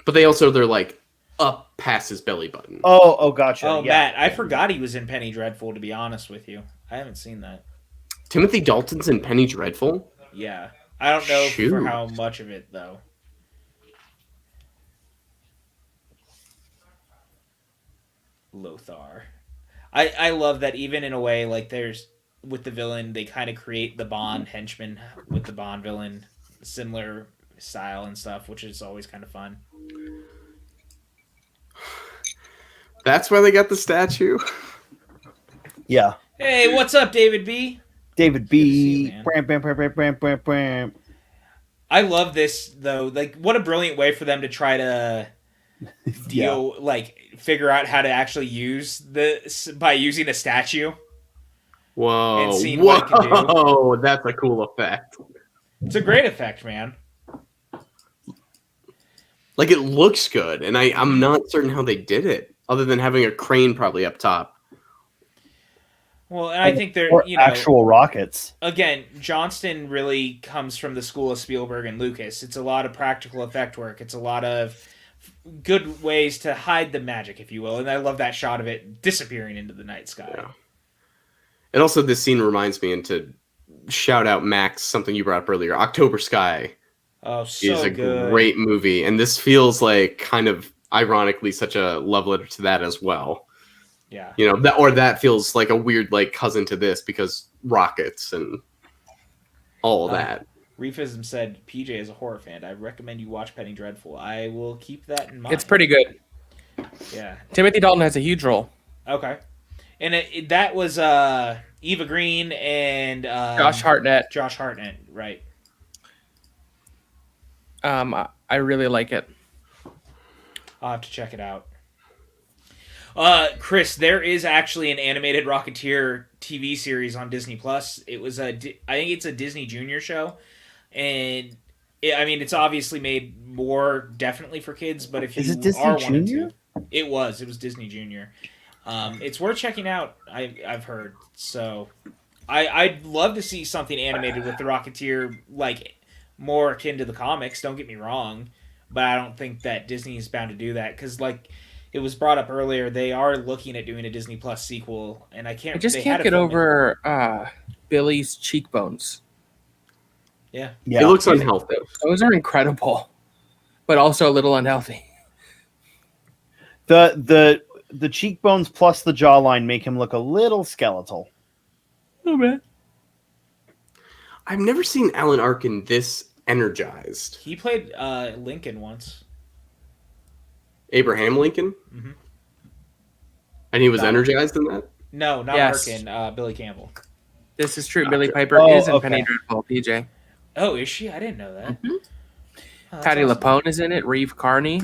But they're like up past his belly button. Oh, gotcha. Oh, yeah. Matt, I forgot he was in Penny Dreadful, to be honest with you. I haven't seen that. Timothy Dalton's in Penny Dreadful? Yeah. I don't know Shoot. for how much of it, though. Lothar. I love that even in a way, like, there's, with the villain, they kind of create the Bond henchman with the Bond villain, similar style and stuff, which is always kind of fun. That's why they got the statue? Yeah. Hey, what's up, David B? David see B. you, Bram, bram, bram, bram, bram, bram, bram. I love this, though. Like, what a brilliant way for them to try to figure out how to actually use this by using a statue. Whoa. And seeing what it can do. Whoa, that's a cool effect. It's a great effect, man. Like, it looks good, and I'm not certain how they did it, other than having a crane probably up top. Well, and I think they're, Or actual rockets. Again, Johnston really comes from the school of Spielberg and Lucas. It's a lot of practical effect work. It's a lot of good ways to hide the magic, if you will. And I love that shot of it disappearing into the night sky. Yeah. And also, this scene reminds me, and to shout out Max, something you brought up earlier, October Sky Oh, so is a good. great movie. And this feels like kind of ironically such a love letter to that as well. Yeah. You know, that feels like a weird like cousin to this because rockets and all of that. Reefism said, PJ is a horror fan. I recommend you watch Penny Dreadful. I will keep that in mind. It's pretty good. Yeah. Timothy Dalton has a huge role. Okay. And that was Eva Green and Josh Hartnett. Josh Hartnett, right. I really like it. I'll have to check it out. Chris, there is actually an animated Rocketeer TV series on Disney Plus. It was I think it's a Disney Junior show, and it's obviously made more definitely for kids. But if you Is it Disney are Junior? wanting to, it was Disney Junior. It's worth checking out. I've heard so. I'd love to see something animated with the Rocketeer, like more akin to the comics. Don't get me wrong, but I don't think that Disney is bound to do that because like. It was brought up earlier. They are looking at doing a Disney Plus sequel, and I can't get over Billy's cheekbones. Yeah. It looks unhealthy. Those are incredible, but also a little unhealthy. The cheekbones plus the jawline make him look a little skeletal. A little bit. I've never seen Alan Arkin this energized. He played Lincoln once. Abraham Lincoln? Mm-hmm. And he was energized in that? No, not Arkin. Billy Campbell. This is true. Gotcha. Billy Piper is in Penny Dreadful, PJ. Oh, is she? I didn't know that. Mm-hmm. Oh, Patti awesome. LuPone is in it. Reeve Carney.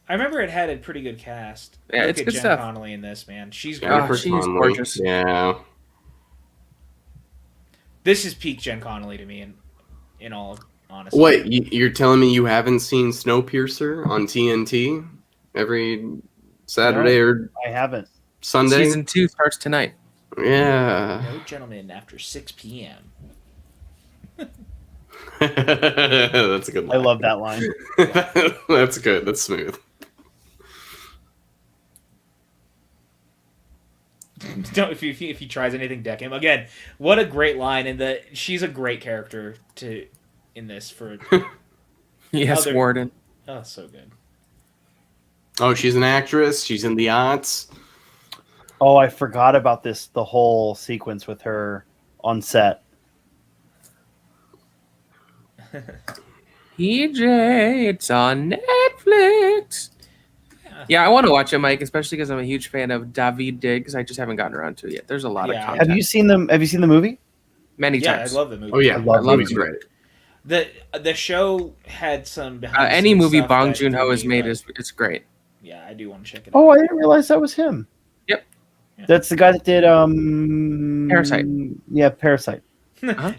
I remember it had a pretty good cast. Yeah, Look it's at good Jen stuff. Connolly in this, man. She's great. Jennifer she's Connelly. gorgeous. Yeah. This is peak Jen Connolly to me, in all honesty. What, you're telling me you haven't seen Snowpiercer on TNT every Saturday or I haven't. Sunday? Season 2 starts tonight. Yeah. No gentlemen after 6 p.m. That's a good line. I love that line. That's good. That's smooth. Don't if he tries anything, deck him again. What a great line, and she's a great character in this for. Yes, Warden. Oh, so good. Oh, she's an actress. She's in the aughts. Oh, I forgot about this. The whole sequence with her on set. PJ, it's on Netflix. Yeah, I want to watch it, Mike, especially because I'm a huge fan of David Diggs. I just haven't gotten around to it yet. There's a lot of Yeah. content. Have you seen them? Have you seen the movie? Many Yeah, times. I love the movie. Oh yeah, I love that the movie's movie. great. The show had some behind Any movie stuff Bong that Joon Ho threw has me, made but is great. yeah, I do want to check it Oh, out. I didn't realize that was him. Yep. That's the guy that did Parasite. Yeah, Parasite.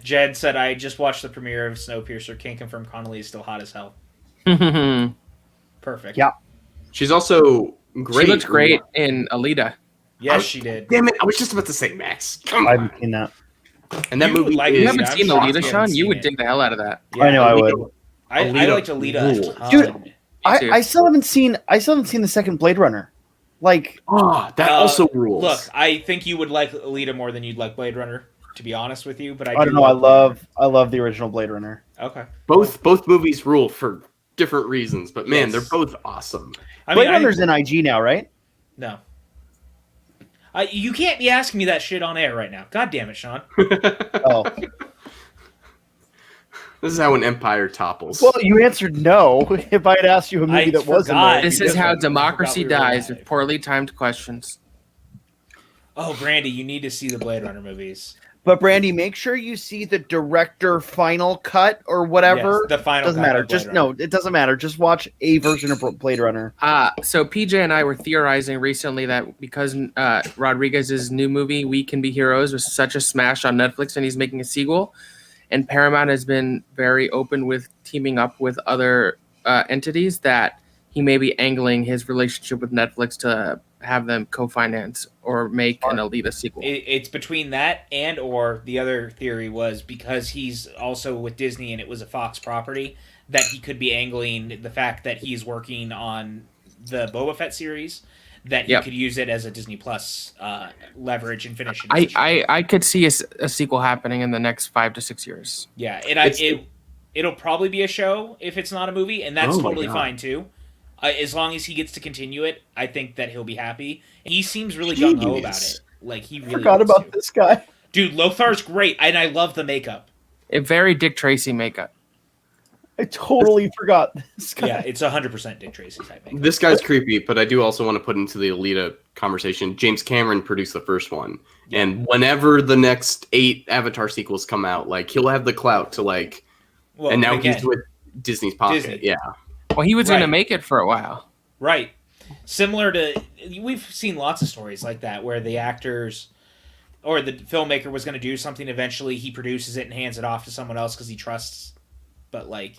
Jed said, I just watched the premiere of Snowpiercer. Can't confirm Connolly is still hot as hell. Perfect. Yeah. She's also great. She looks great in Alita. Yes, she did. Damn it! I was just about to say Max. Come I on. haven't seen that. And that You would movie like is You it. haven't I'm seen shocked Alita, you haven't Sean? You seen would it. dig the hell out of that. Yeah, I know I would. I Alita liked Alita. rules. A ton. Dude, too. I still haven't seen the second Blade Runner. Like, That also rules. Look, I think you would like Alita more than you'd like Blade Runner, to be honest with you. But I don't know. like Blade I love the original Blade Runner. Runner. Okay. both movies rule for different reasons, but man, Yes. they're both awesome. I Blade mean, Runner's in IG now, right? No. You can't be asking me that shit on air right now. God damn it, Sean. Oh, This is how an empire topples. well, you answered no. If I had asked you a movie I that wasn't forgot. there, This it'd be is how different. democracy I forgot we were dies live. with poorly timed questions. Oh, Brandy, you need to see the Blade Runner movies. But Brandy, make sure you see the director final cut or whatever. Yes, the final doesn't cut matter. of Blade Just Runner. no, it doesn't matter. Just watch a version of Blade Runner. So PJ and I were theorizing recently that because Rodriguez's new movie "We Can Be Heroes" was such a smash on Netflix, and he's making a sequel, and Paramount has been very open with teaming up with other entities, that he may be angling his relationship with Netflix to have them co-finance or make an Alita sequel. It's between that and or the other theory was because he's also with Disney and it was a Fox property, that he could be angling the fact that he's working on the Boba Fett series, that he Yep. could use it as a Disney Plus leverage and finish it. I could see a sequel happening in the next 5 to 6 years. Yeah, it'll probably be a show if it's not a movie, and that's Oh my totally God. fine too. As long as he gets to continue it, I think that he'll be happy. He seems really gung ho about Jeez. it. Like he I really forgot wants about to. this guy. Dude, Lothar's great, and I love the makeup. A very Dick Tracy makeup. I totally forgot this guy. Yeah, it's 100% Dick Tracy type makeup. This guy's creepy, but I do also want to put into the Alita conversation. James Cameron produced the first one, and whenever the next 8 Avatar sequels come out, like he'll have the clout to like. Well, and now again, he's with Disney's pocket. Disney. Yeah, Well, he was going to Right. make it for a while. right. Similar to we've seen lots of stories like that where the actors or the filmmaker was going to do something. Eventually, he produces it and hands it off to someone else because he trusts. But like,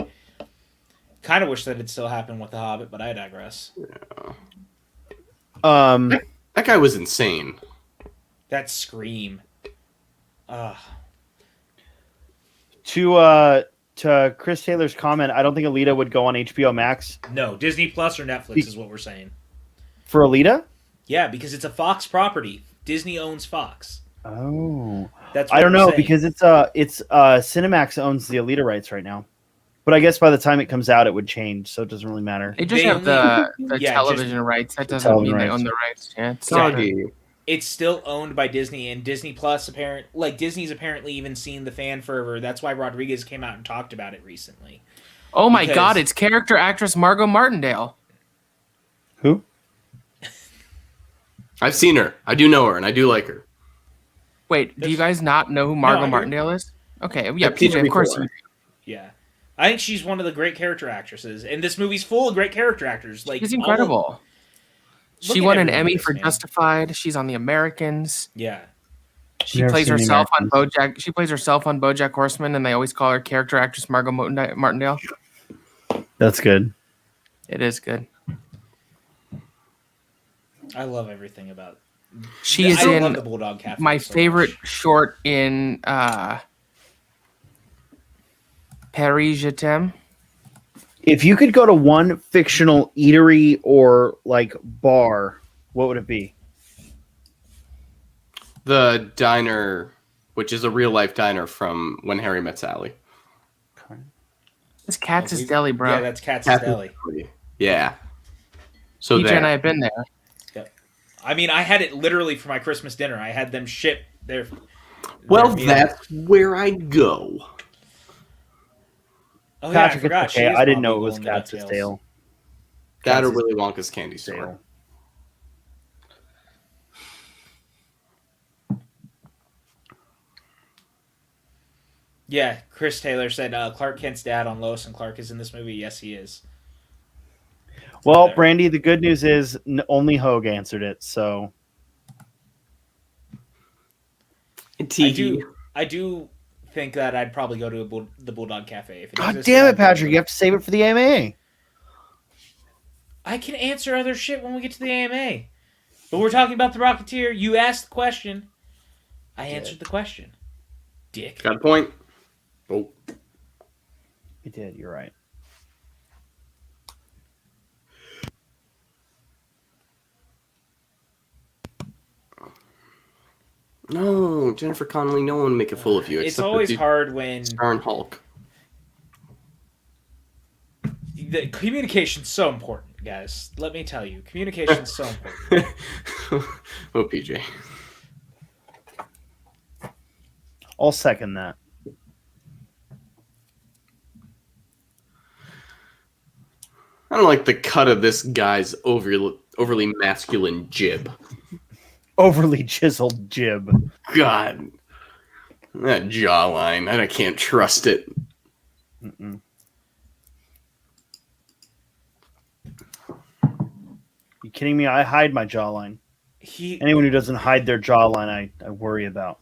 kind of wish that it still happened with The Hobbit, but I digress. that guy was insane. That Scream. To Chris Taylor's comment, I don't think Alita would go on HBO Max No, Disney Plus or Netflix is what we're saying. for Alita. Yeah, because it's a Fox property. Disney owns Fox. Oh, That's what I don't we're know saying. because it's Cinemax owns the Alita rights right now, but I guess by the time it comes out, it would change, so it doesn't really matter. They just They have the yeah, television rights. That doesn't television mean they rights. own the rights. Yeah, it's Soggy. It's still owned by Disney, and Disney Plus Disney's apparently even seen the fan fervor. That's why Rodriguez came out and talked about it recently. Oh my Because- God! It's character actress Margo Martindale. Who? I've seen her. I do know her, and I do like her. Wait, do you guys not know who Margo I do. Martindale is? Okay, yeah, I've seen PJ, her of course. before. Yeah, I think she's one of the great character actresses, and this movie's full of great character actors. Like She's incredible. Look She at won an everyone Emmy in this, for man. Justified. She's on The Americans. Yeah, She Never plays seen The herself on Americans. BoJack. She plays herself on BoJack Horseman, and they always call her character actress Margo Martindale. That's good. It is good. I love everything about. She is I in love the Bulldog Cafe my so favorite much. short in Paris Je t'aime. If you could go to one fictional eatery or like bar, what would it be? The diner, which is a real life diner from When Harry Met Sally. It's Katz's We- Deli, bro. Yeah, that's Katz's Deli. Yeah. So PJ and I there. have been there. I mean, I had it literally for my Christmas dinner. I had them ship their. Well, meal. that's where I go. Oh yeah, Patrick, I forgot. it's okay. She is I didn't Bob know it Eagle was in the Katz's DuckTales. Tale. That or Katz's Willy Wonka's candy store. Tale. Yeah, Chris Taylor said Clark Kent's dad on Lois and Clark is in this movie. Yes, he is. Well, There. Brandy, the good news is only Hogue answered it. So I do think that I'd probably go to the Bulldog Cafe. If it God existed, damn I'd it, Patrick! go. You have to save it for the AMA. I can answer other shit when we get to the AMA. But we're talking about the Rocketeer. You asked the question. I answered the question. Dick. Got a point. Oh. You did. You're right. No, Jennifer Connelly, no one make a fool of you. It's except always the hard when Star and Hulk. the communication's so important, guys. Let me tell you, communication's so important. Oh, PJ. I'll second that. I don't like the cut of this guy's overly masculine jib. Overly chiseled jib. God. That jawline. I can't trust it. Mm-mm. You kidding me? I hide my jawline. Anyone who doesn't hide their jawline, I worry about.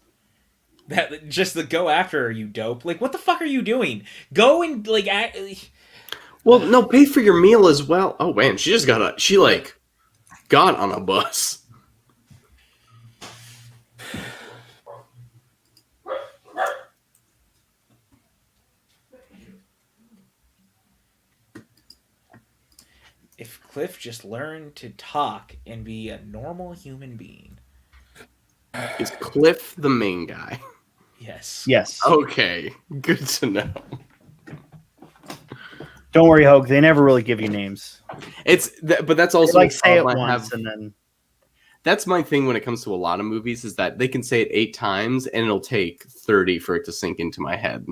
That just the go after her, you dope. Like, what the fuck are you doing? Go and like act. Well, no, pay for your meal as well. Oh man, she got on a bus. If Cliff just learned to talk and be a normal human being. Is Cliff the main guy? Yes. Yes. Okay, good to know. Don't worry, Hogue. They never really give you names. But that's also They like say it I once have. and then. That's my thing when it comes to a lot of movies is that they can say it 8 times and it'll take 30 for it to sink into my head.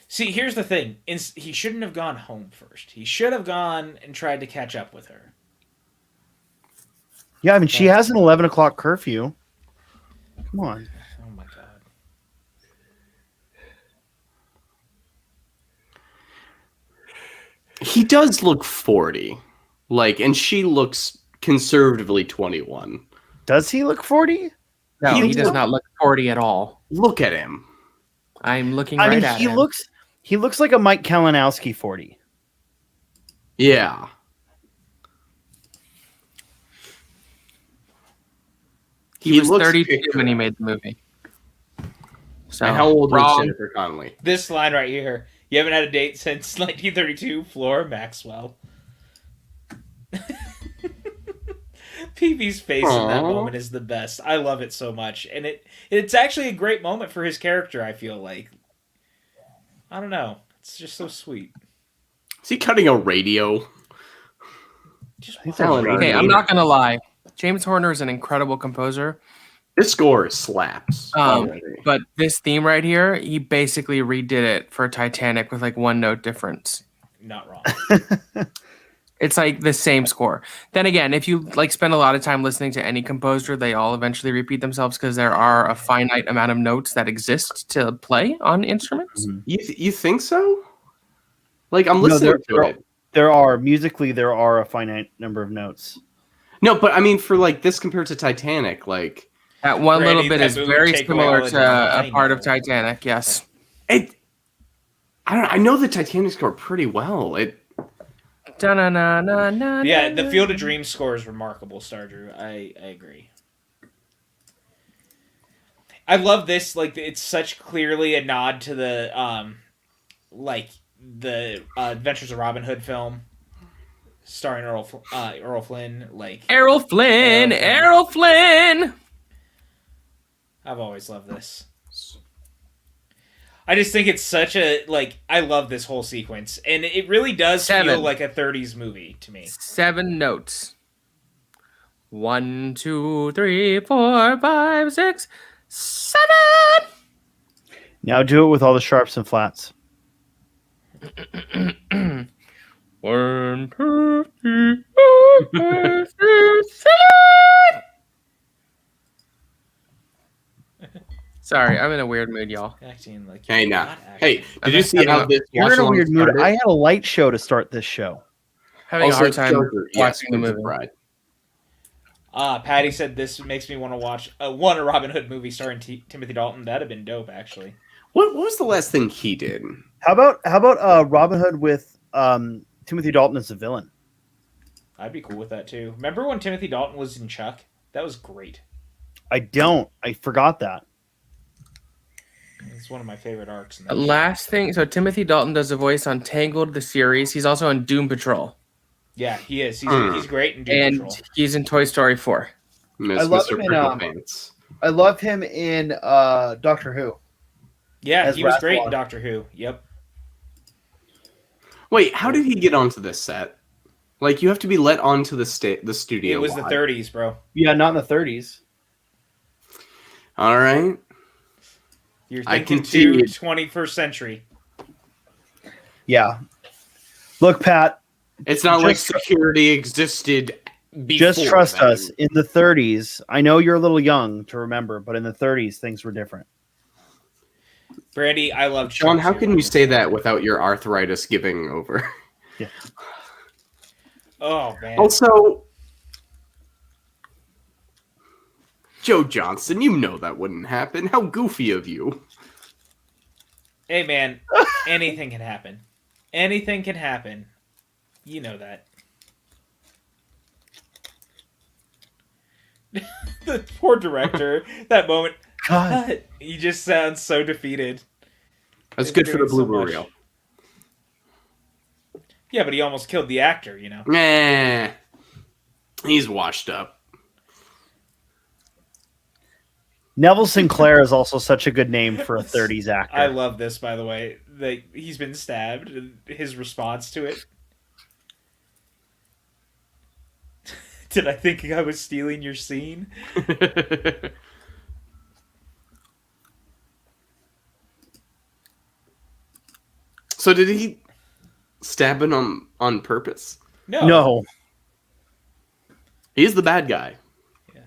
See, here's the thing. He shouldn't have gone home first. He should have gone and tried to catch up with her. Yeah, I mean, she has an 11 o'clock curfew. Come on. Oh my god. He does look 40. And she looks conservatively 21. Does he look 40? No, he does not look 40 at all. Look at him. I'm looking I mean, at he him. He looks like a Mike Kalinowski 40. Yeah. He was looks 32 picture- when he made the movie. So And how old was wrong. Jennifer Connelly? This line right here. You haven't had a date since 1932, Flora Maxwell. PB's face in that Aww. moment is the best. I love it so much. And it's actually a great moment for his character, I feel like. I don't know. It's just so sweet. Is he cutting a radio? Okay, I'm not gonna lie. James Horner is an incredible composer. This score slaps. already. But this theme right here, he basically redid it for Titanic with like one note difference. Not wrong. It's like the same score. Then again, if you like spend a lot of time listening to any composer, they all eventually repeat themselves because there are a finite amount of notes that exist to play on instruments. Mm-hmm. You think so? I'm listening to it. There are a finite number of notes. No, but I mean for this compared to Titanic, That one Granny, little bit that is movie very take away similar all the to time. a part of Titanic. Yes. I know the Titanic score pretty well. Yeah, the Field of Dreams score is remarkable, Stardrew. I agree. I love this. It's such clearly a nod to the the Adventures of Robin Hood film, starring Errol Flynn. Errol Flynn. Errol Flynn. I've always loved this. I just think it's such a I love this whole sequence, and it really does feel like a 30s movie to me. 7 notes. 1, 2, 3, 4, 5, 6, 7. Now do it with all the sharps and flats. 1, 2, 3, 4, 5, 6, 7. Sorry, I'm in a weird mood, y'all. Acting like Hey, you're now. not acting. Hey, did you I'm see having how a- this You're in a watch-along weird mood. started? I had a light show to start this show. Having a hard time Joker, yes, watching the Prince of movie. Pride. Patty said this makes me want to watch a Robin Hood movie starring Timothy Dalton. That'd have been dope, actually. What was the last thing he did? How about Robin Hood with Timothy Dalton as the villain? I'd be cool with that too. Remember when Timothy Dalton was in Chuck? That was great. I forgot that. It's one of my favorite arcs. In that Last thing, so Timothy Dalton does a voice on Tangled, the series. He's also on Doom Patrol. Yeah, he is. He's great in Doom And Patrol. he's in Toy Story 4. I love Mr. him in, Prickle Pants. I love him in Doctor Who. Yeah, as he was great in Rasputin. Doctor Who. Yep. Wait, how did he get onto this set? Like, you have to be let onto the studio. It was the live. 30s, bro. Yeah, not in the 30s. All right. You're I thinking can see too it. 21st century. Yeah. Look, Pat, It's not like Just- security existed before. just trust then. us. In the 30s, I know you're a little young to remember, but in the 30s, things were different. Brandy, I love Sean, Chuck how too. can you say that without your arthritis giving over? Oh man. Also, Joe Johnston, you know that wouldn't happen. How goofy of you. Hey man, anything can happen. Anything can happen. You know that. The poor director, that moment, God. he just sounds so defeated. That's He's good for the doing so blooper much. reel. Yeah, but he almost killed the actor, you know. Nah. He's washed up. Neville Sinclair is also such a good name for a 30s actor. I love this, by the way. That he's been stabbed. And his response to it. Did I think I was stealing your scene? So did he stab him on purpose? No. He's the bad guy. Yeah.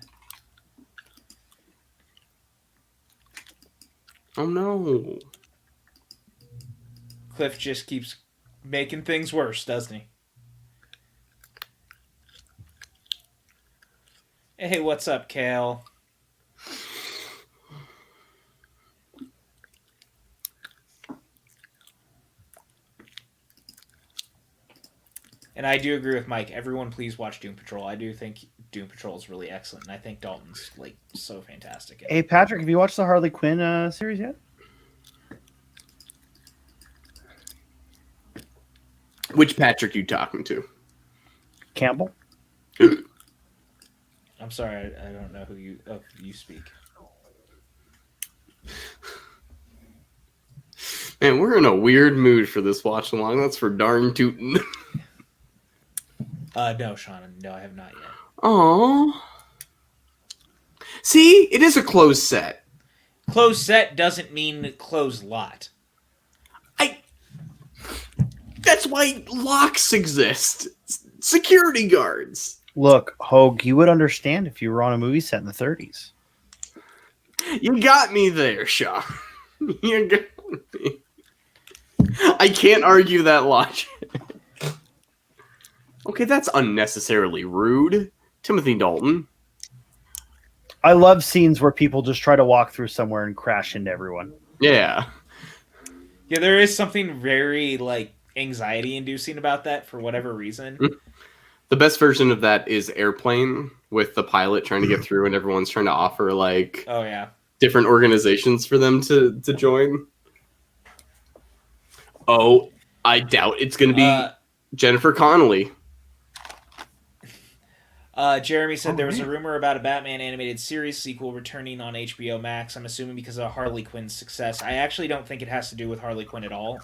Oh no. Cliff just keeps making things worse, doesn't he? Hey, what's up, Kale? And I do agree with Mike. Everyone, please watch Doom Patrol. I do think Doom Patrol is really excellent, and I think Dalton's like so fantastic. in it. Hey, Patrick, have you watched the Harley Quinn series yet? Which Patrick you talking to? Campbell? I'm sorry, I don't know who you speak. Man, we're in a weird mood for this watch along. That's for darn tootin'. No, Sean, no, I have not yet. Aww. See, it is a closed set. Closed set doesn't mean closed lot. That's why locks exist. Security guards. Look, Hogue, you would understand if you were on a movie set in the 30s. You got me there, Shaw. You got me. I can't argue that logic. Okay, that's unnecessarily rude. Timothy Dalton. I love scenes where people just try to walk through somewhere and crash into everyone. Yeah. Yeah, there is something very like anxiety inducing about that for whatever reason. The best version of that is Airplane with the pilot trying to get through and everyone's trying to offer like Oh yeah. different organizations for them to join. Oh, I doubt it's going to be Jennifer Connelly. Jeremy said there was a man. rumor about a Batman animated series sequel returning on HBO Max. I'm assuming because of Harley Quinn's success. I actually don't think it has to do with Harley Quinn at all.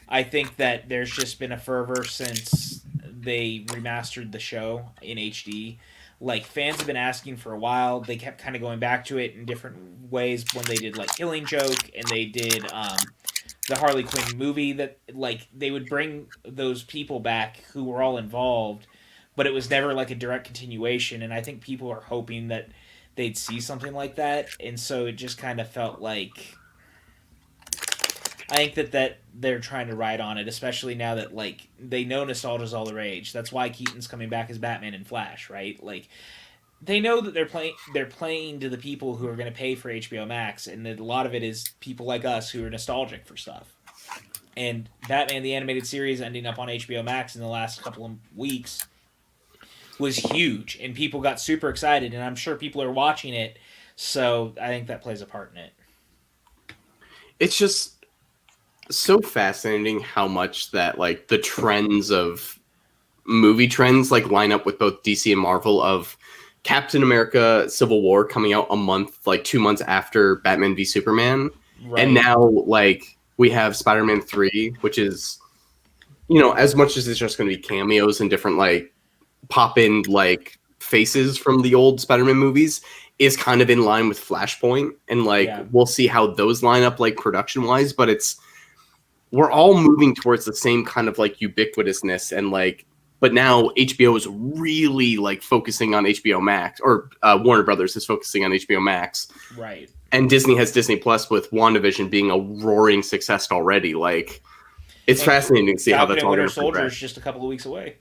I think that there's just been a fervor since they remastered the show in HD. like fans have been asking for a while. They kept kind of going back to it in different ways when they did like Killing Joke and they did the Harley Quinn movie. That like they would bring those people back who were all involved, but it was never like a direct continuation. And I think people are hoping that they'd see something like that, and so it just kind of felt like. I think that they're trying to ride on it, especially now that like they know nostalgia's all the rage. That's why Keaton's coming back as Batman and Flash, right? Like they know that they're playing to the people who are going to pay for HBO Max, and that a lot of it is people like us who are nostalgic for stuff. And Batman the Animated Series ending up on HBO Max in the last couple of weeks was huge, and people got super excited, and I'm sure people are watching it. So I think that plays a part in it. It's just so fascinating how much that like the trends of movie trends like line up with both DC and Marvel, of Captain America Civil War coming out a month, like 2 months after Batman v Superman. Right. And now like we have Spider-Man 3, which is, as much as it's just going to be cameos and different like pop-in like faces from the old Spider-Man movies, is kind of in line with Flashpoint, and like we'll see how those line up like production-wise, but we're all moving towards the same kind of like ubiquitousness, and like, but now HBO is really like focusing on HBO Max, or Warner Brothers is focusing on HBO Max. Right. And Disney has Disney Plus, with WandaVision being a roaring success already. Like, it's fascinating to see how that's all going to progress. Soldier is just a couple of weeks away.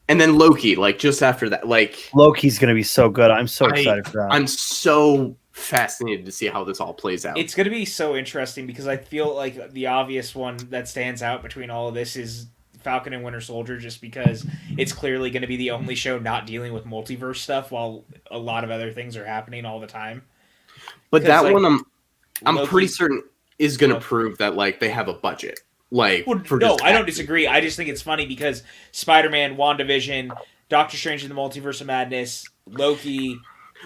And then Loki, like just after that, like Loki's going to be so good. I'm so excited for that. I'm so fascinated to see how this all plays out. It's going to be so interesting because I feel like the obvious one that stands out between all of this is Falcon and Winter Soldier, just because it's clearly going to be the only show not dealing with multiverse stuff while a lot of other things are happening all the time. But that like, one I'm pretty certain is going to prove that like they have a budget. Like, no, I don't disagree. I just think it's funny because Spider-Man, WandaVision, Doctor Strange in the Multiverse of Madness, Loki,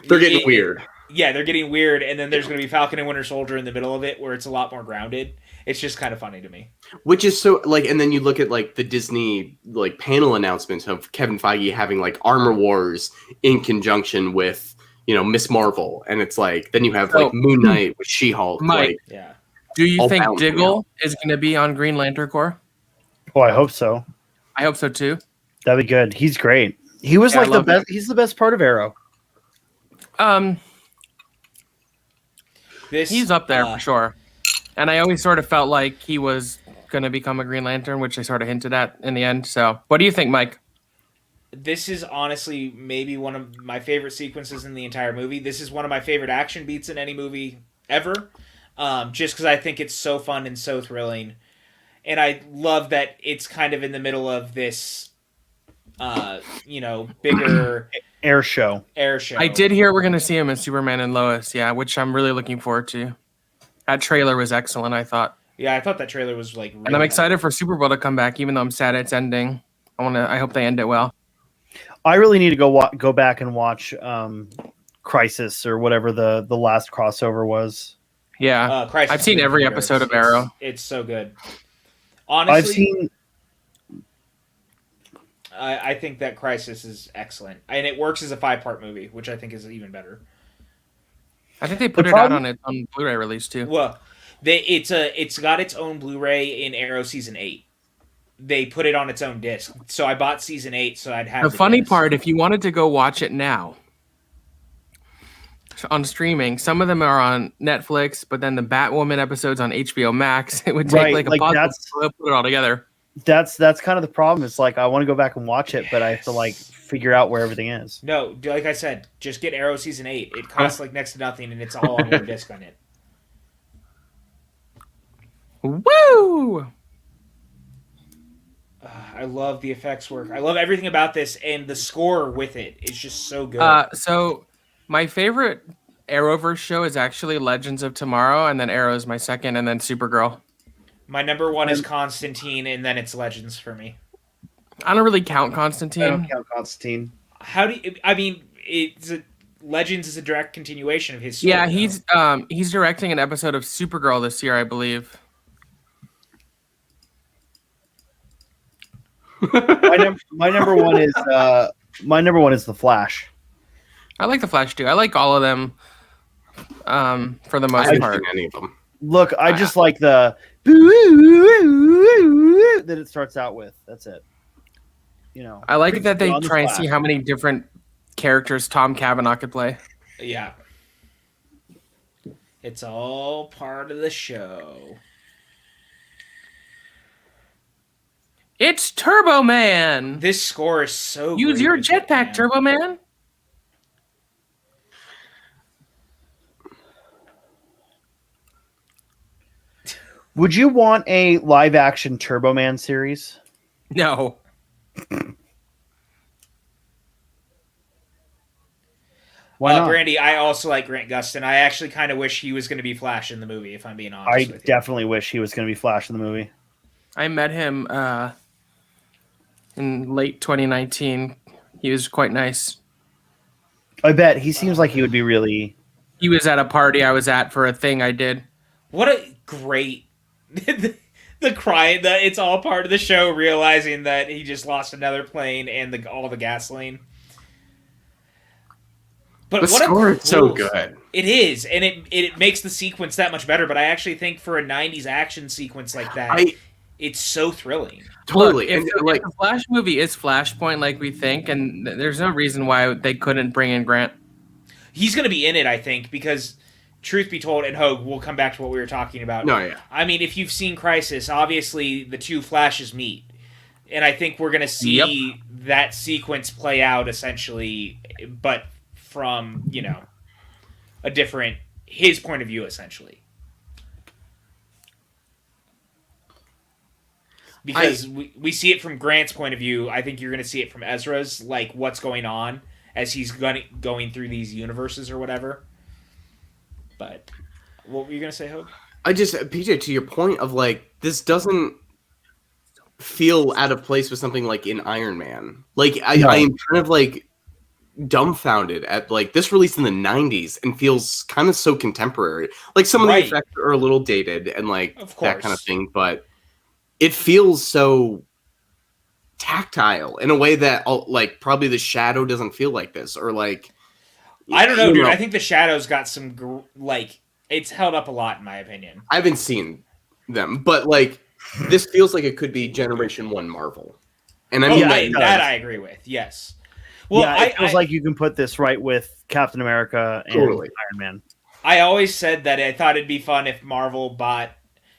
they're getting weird. Yeah, they're getting weird, and then there's going to be Falcon and Winter Soldier in the middle of it, where it's a lot more grounded. It's just kind of funny to me. Which is so like, and then you look at like the Disney like panel announcements of Kevin Feige having like Armor Wars in conjunction with Miss Marvel, and it's like then you have like Moon Knight with She-Hulk. Mike, like, yeah. Do you think Diggle is going to be on Green Lantern Corps? Oh, I hope so. I hope so too. That'd be good. He's great. He was like the best. He's the best part of Arrow. He's up there for sure. And I always sort of felt like he was going to become a Green Lantern, which they sort of hinted at in the end. So, what do you think, Mike? This is honestly maybe one of my favorite sequences in the entire movie. This is one of my favorite action beats in any movie ever. Just because I think it's so fun and so thrilling. And I love that it's kind of in the middle of this, bigger... Air show. I did hear we're going to see him in Superman and Lois, which I'm really looking forward to. That trailer was excellent, I thought. Yeah, I thought that trailer was like... And I'm excited for Super Bowl to come back, even though I'm sad it's ending. I hope they end it well. I really need to go back and watch Crisis, or whatever the last crossover was. Yeah, I've seen every episode of Arrow. It's so good. Honestly, I think that Crisis is excellent, and it works as a 5-part movie, which I think is even better. I think they put it out on its own Blu-ray release too. Well, it's got its own Blu-ray in Arrow season 8. They put it on its own disc, so I bought season 8, so I'd have the funny part. If you wanted to go watch it now on streaming, some of them are on Netflix, but then the Batwoman episodes on HBO Max. It would take like a puzzle to put it all together. That's kind of the problem. It's like I want to go back and watch it, but I have to like figure out where everything is. No, like I said, just get Arrow season 8. It costs like next to nothing, and it's all on one disc on it. Woo! I love the effects work. I love everything about this, and the score with it is just so good. So my favorite Arrowverse show is actually Legends of Tomorrow, and then Arrow is my second, and then Supergirl. My number one is Constantine, and then it's Legends for me. I don't really count Constantine. I don't count Constantine. How do you, I mean, Legends is a direct continuation of his story. Yeah, he's directing an episode of Supergirl this year, I believe. My number one is My number one is The Flash. I like the Flash too. I like all of them. For the I most haven't part. seen any of them. Look, I just like the that it starts out with. That's it. You know, I like that they On the try and Flash. see how many different characters Tom Cavanaugh could play. Yeah. It's all part of the show. It's Turbo Man. This score is so Use great your with it, jetpack, man. Turbo Man. Would you want a live action Turbo Man series? No. Why not? Brandy, I also like Grant Gustin. I actually kind of wish he was going to be Flash in the movie, if I'm being honest I with you. definitely wish he was going to be Flash in the movie. I met him in late 2019. He was quite nice. I bet he seems like he would be really. He was at a party I was at for a thing I did. What a great... the crying, it's all part of the show, realizing that he just lost another plane and all the gasoline. But The what score a is so good. It is, and it makes the sequence that much better. But I actually think for a '90s action sequence like that, it's so thrilling. Totally. Look, And, if the Flash movie is Flashpoint like we think, and there's no reason why they couldn't bring in Grant. He's going to be in it, I think, because truth be told, and Hogue, we'll come back to what we were talking about. No, yeah. I mean, if you've seen Crisis, obviously the two Flashes meet. And I think we're going to see that sequence play out, essentially, but from, a different, his point of view, essentially. Because we see it from Grant's point of view. I think you're going to see it from Ezra's, like, what's going on as he's going through these universes or whatever. But what were you going to say, Hope? PJ, to your point of, like, this doesn't feel out of place with something like in Iron Man. Like, I am kind of, like, dumbfounded at, like, this released in the 90s and feels kind of so contemporary. Like, some of the effects are a little dated and, like, that kind of thing, but it feels so tactile in a way that, like, probably the Shadow doesn't feel like this, or, like... I don't know, dude. I think the Shadow's got some, it's held up a lot, in my opinion. I haven't seen them, but, like, this feels like it could be Generation 1 Marvel. And I mean, that I agree with, yes. Well, yeah, it feels like you can put this right with Captain America and Iron Man. I always said that I thought it'd be fun if Marvel bought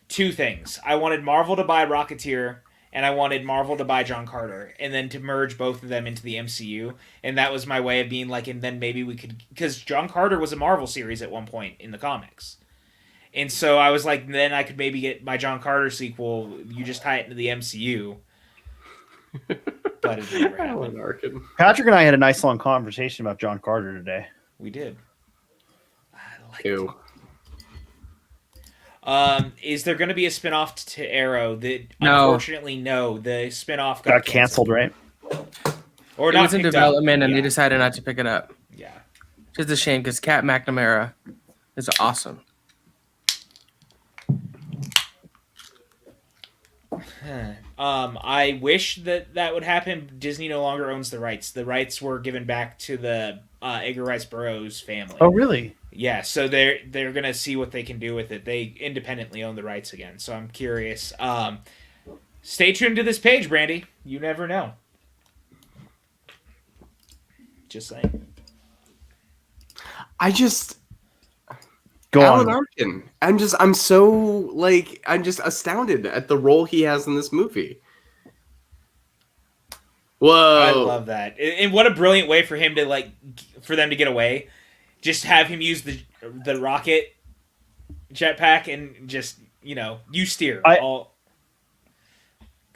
two things. I wanted Marvel to buy Rocketeer, and I wanted Marvel to buy John Carter, and then to merge both of them into the MCU. And that was my way of being like, and then maybe we could... Because John Carter was a Marvel series at one point in the comics. And so I was like, then I could maybe get my John Carter sequel. You just tie it into the MCU. But it never happened. Patrick and I had a nice long conversation about John Carter today. We did. I like Ew. Is there going to be a spinoff to Arrow? Unfortunately, no. The spinoff got canceled, right? Or it was in development, and they decided not to pick it up. Yeah, which is a shame because Cat McNamara is awesome. I wish that would happen. Disney no longer owns the rights. The rights were given back to the Edgar Rice Burroughs family. Oh, really? Yeah, so they're gonna see what they can do with it. They independently own the rights again, so I'm curious. Stay tuned to this page, Brandy. You never know. Just saying. Go Alan on. Arkin. I'm just astounded at the role he has in this movie. Whoa. I love that. And what a brilliant way for them to get away. Just have him use the rocket jetpack and just, you steer. Go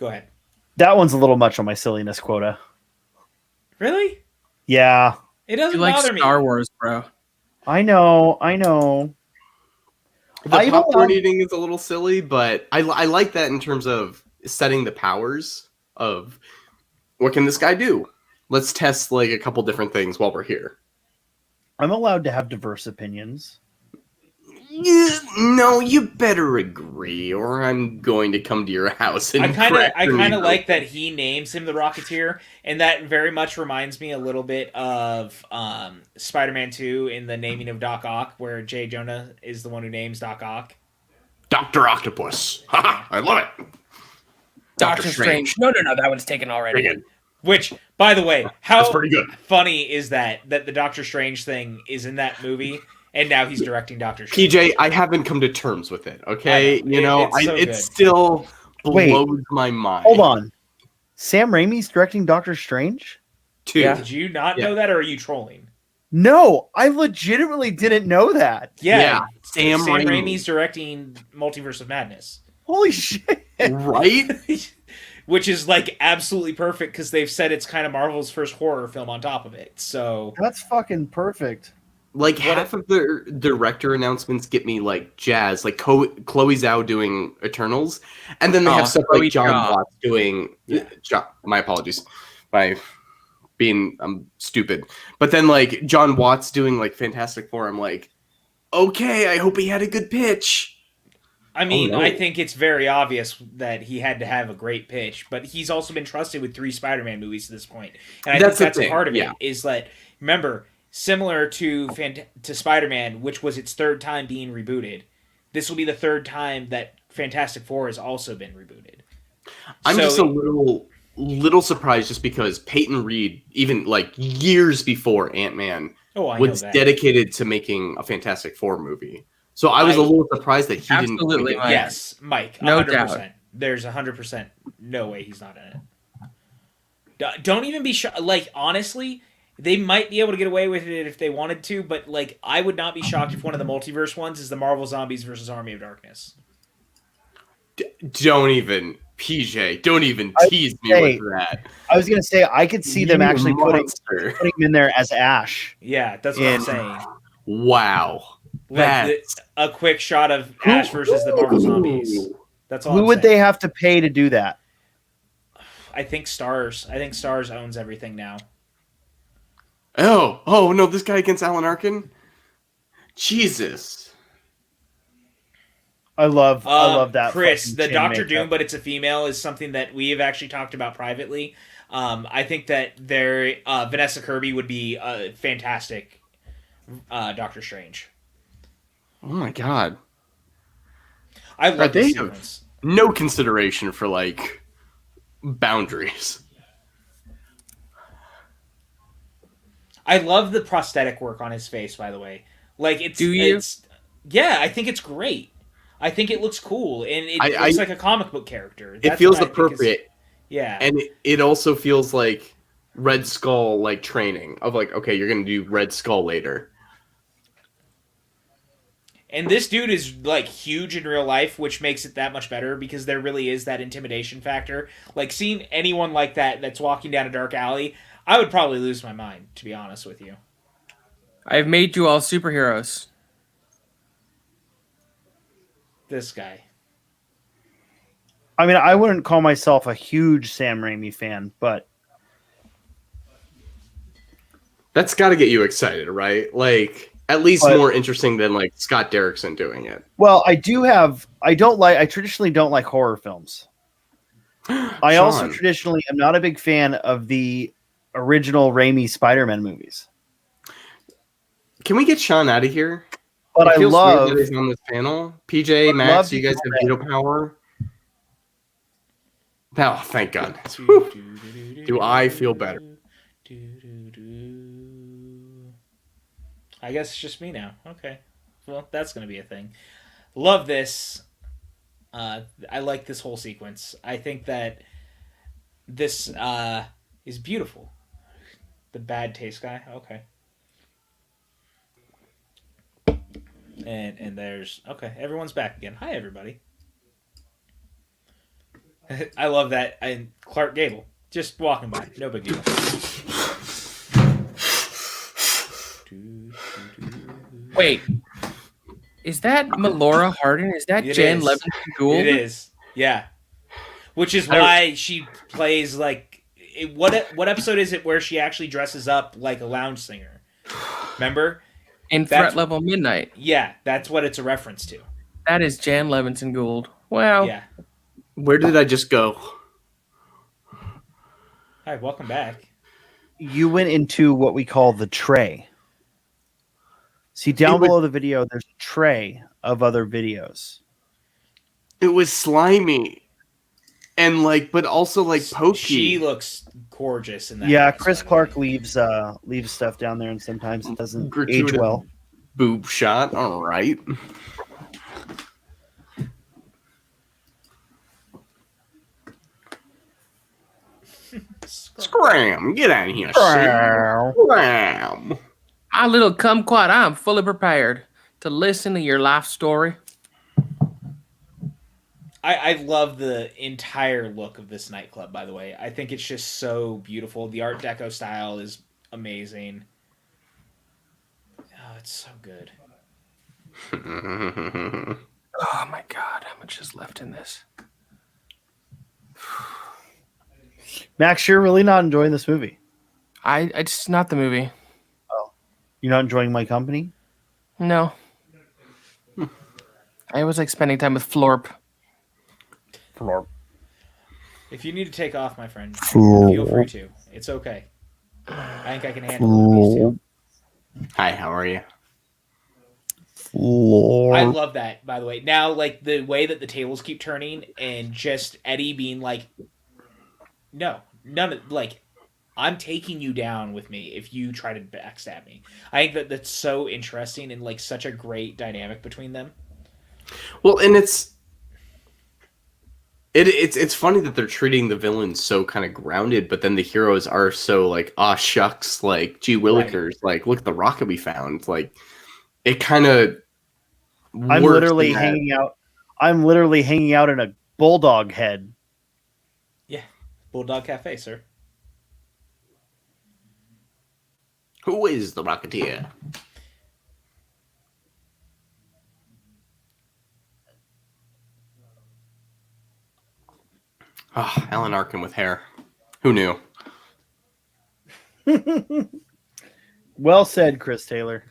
ahead. That one's a little much on my silliness quota. Really? Yeah. It doesn't You like bother me. Star Wars, bro. I know. The popcorn eating is a little silly, but I like that in terms of setting the powers of what can this guy do? Let's test like a couple different things while we're here. I'm allowed to have diverse opinions. Yeah, No, you better agree, or I'm going to come to your house and I fracture kind you. of like that he names him the Rocketeer, and that very much reminds me a little bit of Spider-Man 2 in the naming of Doc Ock, where Jay Jonah is the one who names Doc Ock. Dr. Octopus. Haha, I love it. Doctor Strange. No, that one's taken already. Pretty good. Which, by the way, That's how pretty good. funny is that the Doctor Strange thing is in that movie, and now he's directing Doctor Strange. PJ, I haven't come to terms with it, okay? It still blows my mind. Hold on. Sam Raimi's directing Doctor Strange? Two. Yeah. Did you not know that, or are you trolling? No, I legitimately didn't know that. Yeah, Sam Raimi. Raimi's directing Multiverse of Madness. Holy shit. Right? Which is like absolutely perfect because they've said it's kind of Marvel's first horror film on top of it. So That's fucking perfect. Like half of the director announcements get me like jazz, like Chloe Zhao doing Eternals, and then they have stuff like John Watts doing. My apologies, by being stupid. But then like John Watts doing like Fantastic Four. I'm like, okay, I hope he had a good pitch. I mean, Oh, no. I think it's very obvious that he had to have a great pitch, but he's also been trusted with 3 Spider-Man movies to this point, and I think that's a part of it. Is that remember. Similar to Spider-Man, which was its 3rd time being rebooted, this will be the 3rd time that Fantastic Four has also been rebooted. I'm just a little surprised just because Peyton Reed, even like years before Ant-Man, was dedicated to making a Fantastic Four movie. So I was a little surprised that he didn't. Absolutely, Mike. Yes, Mike. No 100%. doubt. There's 100% no way he's not in it. Don't even be shocked. Like, honestly, they might be able to get away with it if they wanted to, but like, I would not be shocked if one of the multiverse ones is the Marvel Zombies versus Army of Darkness. Don't even, PJ. Don't even tease me with that. I was gonna say I could see them actually putting him in there as Ash. Yeah, that's what I'm saying. Wow. Like a quick shot of Ash versus the Marvel Zombies. That's all. Who would they have to pay to do that? I think Stars. I think Stars owns everything now. Oh no! This guy against Alan Arkin. Jesus. I love that. Chris, the Doctor Doom, but it's a female, is something that we have actually talked about privately. I think that Vanessa Kirby would be a fantastic Doctor Strange. Oh my god. I love this sequence. No consideration for like boundaries. I love the prosthetic work on his face, by the way. Like yeah, I think it's great. I think it looks cool, and it looks like a comic book character. It feels appropriate. Yeah. And it also feels like Red Skull like training of like, okay, you're gonna do Red Skull later. And this dude is like huge in real life, which makes it that much better because there really is that intimidation factor. Like seeing anyone like that's walking down a dark alley, I would probably lose my mind, to be honest with you. I've made you all superheroes. This guy. I mean, I wouldn't call myself a huge Sam Raimi fan, but that's got to get you excited, right? Like at least more interesting than like Scott Derrickson doing it. Well, I traditionally don't like horror films. I also traditionally am not a big fan of the original Raimi Spider-Man movies. Can we get Sean out of here? But I love that he's on this panel. PJ, Max, you guys have veto power. Oh, thank God. Do I feel better? I guess it's just me now. Okay. Well, that's going to be a thing. Love this. I like this whole sequence. I think that this is beautiful. The bad taste guy. Okay. And there's... Okay, everyone's back again. Hi, everybody. I love that. And Clark Gable. Just walking by. No big deal. Wait. Is that Melora Hardin? Is that Jan Levinson Gould? It is. Yeah. Which is why she plays like... What episode is it where she actually dresses up like a lounge singer? Remember? In Threat Level Midnight. Yeah, that's what it's a reference to. That is Jan Levinson Gould. Wow. Yeah. Where did I just go? Hi, welcome back. You went into what we call the tray. See, down below the video, there's a tray of other videos. It was slimy. And but also pokey. She looks gorgeous in that. Yeah, dress, Chris by the Clark way. leaves stuff down there, and sometimes it doesn't age Gratuitous well. Boob shot. All right. Scram! Get out of here, Scram! My little kumquat, I am fully prepared to listen to your life story. I love the entire look of this nightclub, by the way. I think it's just so beautiful. The Art Deco style is amazing. Oh, it's so good. Oh my god, how much is left in this? Max, you're really not enjoying this movie. It's not the movie. You're not enjoying my company? No. I always like spending time with Florp. If you need to take off, my friend, feel free to. It's okay. I think I can handle it. Hi, how are you? I love that, by the way. Now, the way that the tables keep turning and just Eddie being like, no, none of, I'm taking you down with me if you try to backstab me. I think that's so interesting and, such a great dynamic between them. Well, and it's funny that they're treating the villains so kind of grounded, but then the heroes are so aw shucks, gee willikers, Right. Look at the rocket we found. It kind of. I'm literally hanging out. I'm literally hanging out in a bulldog head. Yeah, Bulldog Cafe, sir. Who is the Rocketeer? Oh, Alan Arkin with hair. Who knew? Well said, Chris Taylor.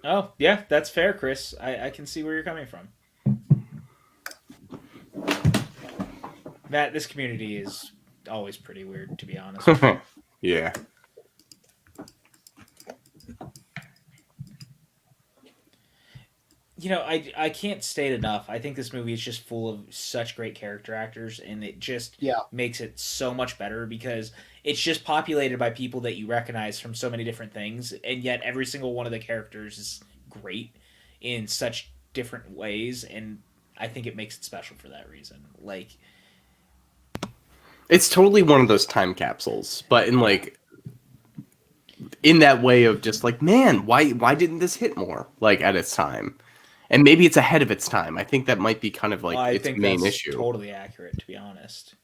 Oh, yeah, that's fair, Chris. I can see where you're coming from. Matt, this community is always pretty weird, to be honest. Yeah. I can't state enough. I think this movie is just full of such great character actors, and it just makes it so much better because it's just populated by people that you recognize from so many different things, and yet every single one of the characters is great in such different ways, and I think it makes it special for that reason. It's totally one of those time capsules, but in that way of just man, why didn't this hit more at its time? And maybe it's ahead of its time. I think that might be kind of I its think main that's issue. Totally accurate, to be honest.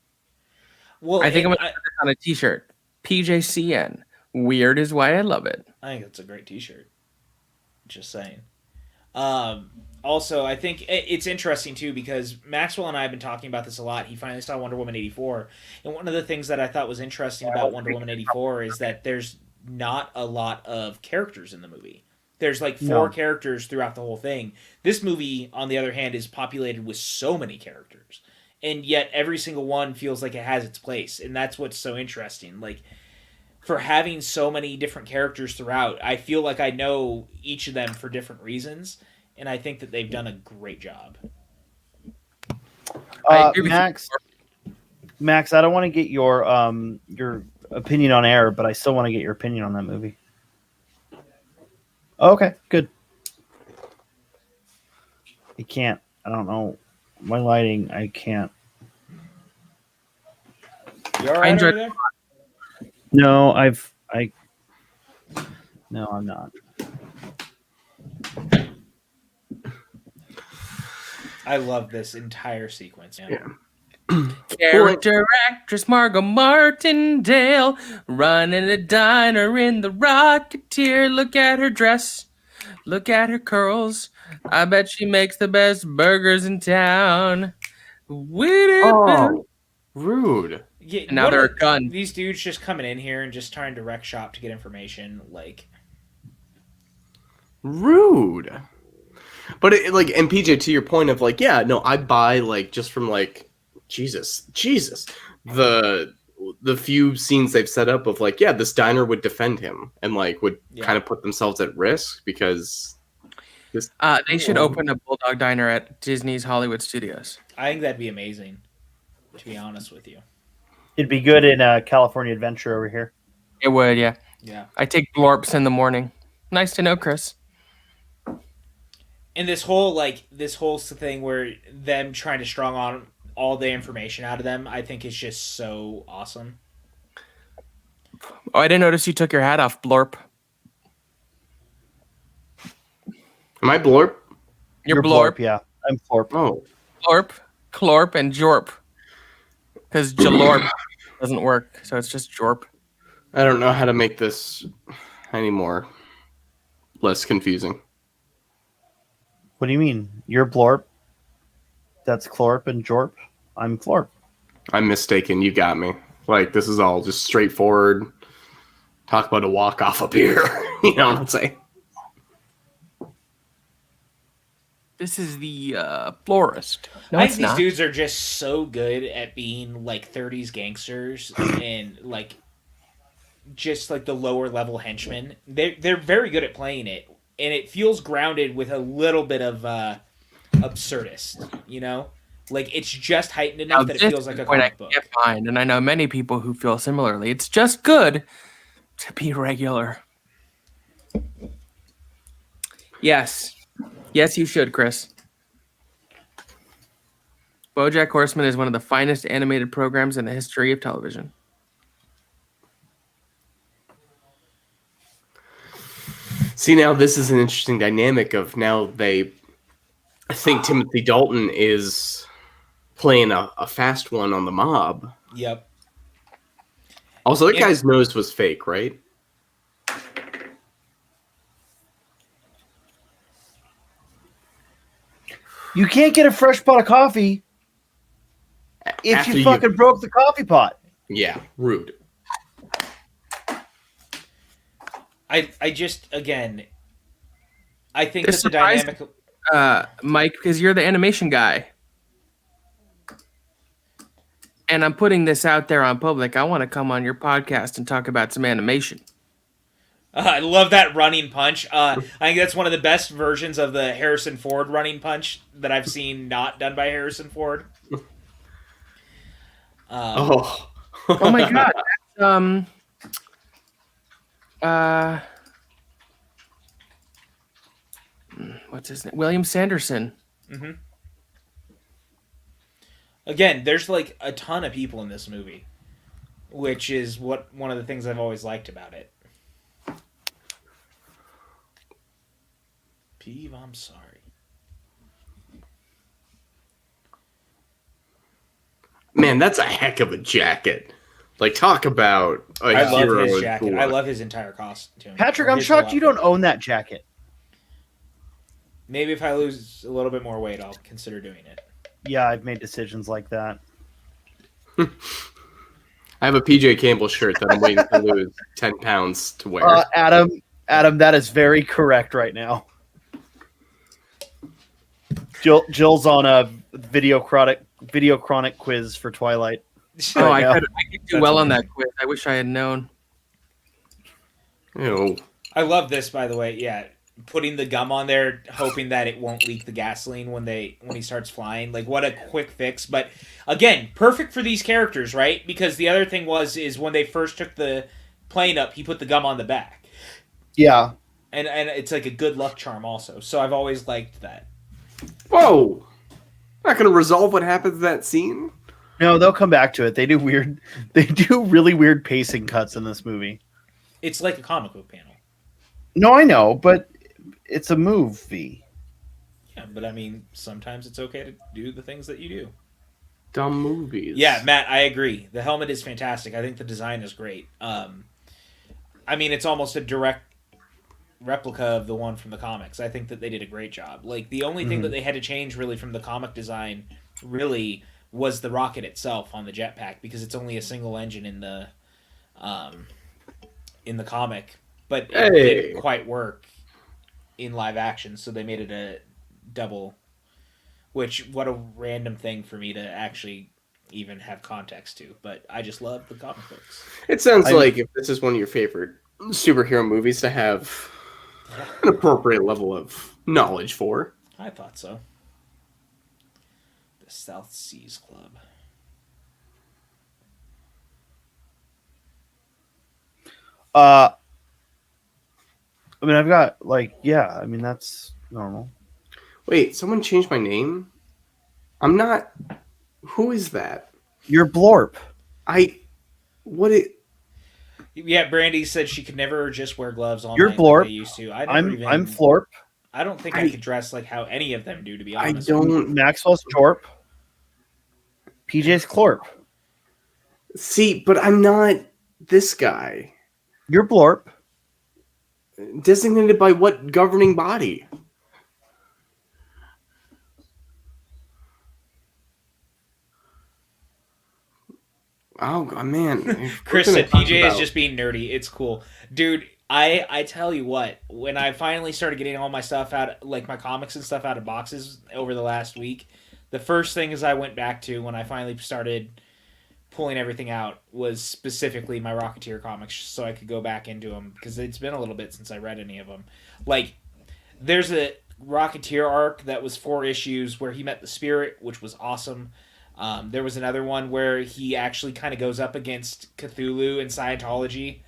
Well, I think I'm going to put this on a t-shirt. PJCN. Weird is why I love it. I think that's a great t-shirt. Just saying. Also, I think it's interesting, too, because Maxwell and I have been talking about this a lot. He finally saw Wonder Woman 84. And one of the things that I thought was interesting about Wonder Woman 84 is that there's not a lot of characters in the movie. There's four characters throughout the whole thing. This movie, on the other hand, is populated with so many characters. And yet every single one feels like it has its place. And that's what's so interesting. For having so many different characters throughout, I feel like I know each of them for different reasons. And I think that they've done a great job. Max, I don't want to get your opinion on air, but I still want to get your opinion on that movie. Okay, good. I can't. I don't know. My lighting, I can't. You all right over there? No, No, I'm not. I love this entire sequence. Yeah. Character actress Margo Martindale running a diner in the Rocketeer. Look at her dress. Look at her curls. I bet she makes the best burgers in town. Oh, rude. Yeah, And now what they're are a gun. These dudes just coming in here and just trying to wreck shop to get information. Like, Rude. But like, and PJ, to your point of like, yeah, no, I buy like just from like Jesus, the few scenes they've set up of like, yeah, this diner would defend him and like would kind of put themselves at risk because this. They should open a Bulldog Diner at Disney's Hollywood Studios. I think that'd be amazing. To be honest with you, It'd be good in California Adventure over here. It would, yeah. yeah. I take blorps in the morning. Nice to know, Chris. And this whole thing where them trying to strong on all the information out of them, I think is just so awesome. Oh, I didn't notice you took your hat off, blorp. Am I blorp? You're blorp. Yeah, I'm Florp. Oh, Blorp, clorp, and jorp. Because jalorp doesn't work, so it's just jorp. I don't know how to make this any more less confusing. What do you mean? You're Blorp. That's Clorp and Jorp. I'm Florp. I'm mistaken. You got me. Like, this is all just straightforward. Talk about a walk off up here. You know what I'm saying? This is the florist. No, I it's think these not. dudes are just so good at being like 30s gangsters and like just like the lower level henchmen. They're very good at playing it, and it feels grounded with a little bit of absurdist, you know? Like it's just heightened enough that it feels like a comic book. Can't find, and I know many people who feel similarly. It's just good to be regular. Yes. Yes, you should, Chris. BoJack Horseman is one of the finest animated programs in the history of television. See, now this is an interesting dynamic of now I think Timothy Dalton is playing a fast one on the mob. Yep. Also, that guy's nose was fake, right? You can't get a fresh pot of coffee if After you fucking broke the coffee pot. Yeah, rude. I just again I think It's that the dynamic Mike, because you're the animation guy. And I'm putting this out there on public. I want to come on your podcast and talk about some animation. I love that running punch. I think that's one of the best versions of the Harrison Ford running punch that I've seen not done by Harrison Ford. Oh my god. That's, what's his name? William Sanderson. Mm-hmm. Again, there's like a ton of people in this movie, which is one of the things I've always liked about it. Peeve, I'm sorry. Man, that's a heck of a jacket. Like, talk about a I love hero. his jacket. I love his entire costume. Patrick, I'm shocked you don't own that jacket. Maybe if I lose a little bit more weight, I'll consider doing it. Yeah, I've made decisions like that. I have a PJ Campbell shirt that I'm waiting to lose 10 pounds to wear. Adam, that is very correct right now. Jill's on a video chronic quiz for Twilight. Oh, right I could do well on that quiz. I wish I had known. Ew. I love this, by the way. Yeah, putting the gum on there, hoping that it won't leak the gasoline when he starts flying. Like, what a quick fix! But again, perfect for these characters, right? Because the other thing is when they first took the plane up, he put the gum on the back. Yeah, and it's like a good luck charm, also. So I've always liked that. Whoa! Not gonna resolve what happens in that scene? No, they'll come back to it. They do really weird pacing cuts in this movie. It's like a comic book panel. No, I know, but it's a movie. Yeah, but I mean, sometimes it's okay to do the things that you do. Dumb movies. Yeah, Matt, I agree. The helmet is fantastic. I think the design is great. I mean, it's almost a direct replica of the one from the comics. I think that they did a great job. Like, the only thing that they had to change really from the comic design really was the rocket itself on the jetpack, because it's only a single engine in the comic, but it didn't quite work in live action, so they made it a double. Which, what a random thing for me to actually even have context to, but I just love the comic books. It sounds like if this is one of your favorite superhero movies to have an appropriate level of knowledge for. I thought so. The South Seas Club. I mean, I've got I mean, that's normal. Wait, someone changed my name? I'm not. Who is that? You're Blorp. Yeah, Brandy said she could never just wear gloves all You're night Blorp. like I used to. I'm Florp. I don't think I could dress like how any of them do, to be honest. Maxwell's Jorp. PJ's Clorp. See, but I'm not this guy. You're Blorp. Designated by what governing body? Oh man. Chris said PJ is just being nerdy. It's cool. Dude, I tell you what, when I finally started getting all my stuff out, like my comics and stuff, out of boxes over the last week, the first things I went back to when I finally started pulling everything out was specifically my Rocketeer comics, so I could go back into them, because it's been a little bit since I read any of them. Like, there's a Rocketeer arc that was 4 issues where he met the Spirit, which was awesome. There was another one where he actually kind of goes up against Cthulhu and Scientology,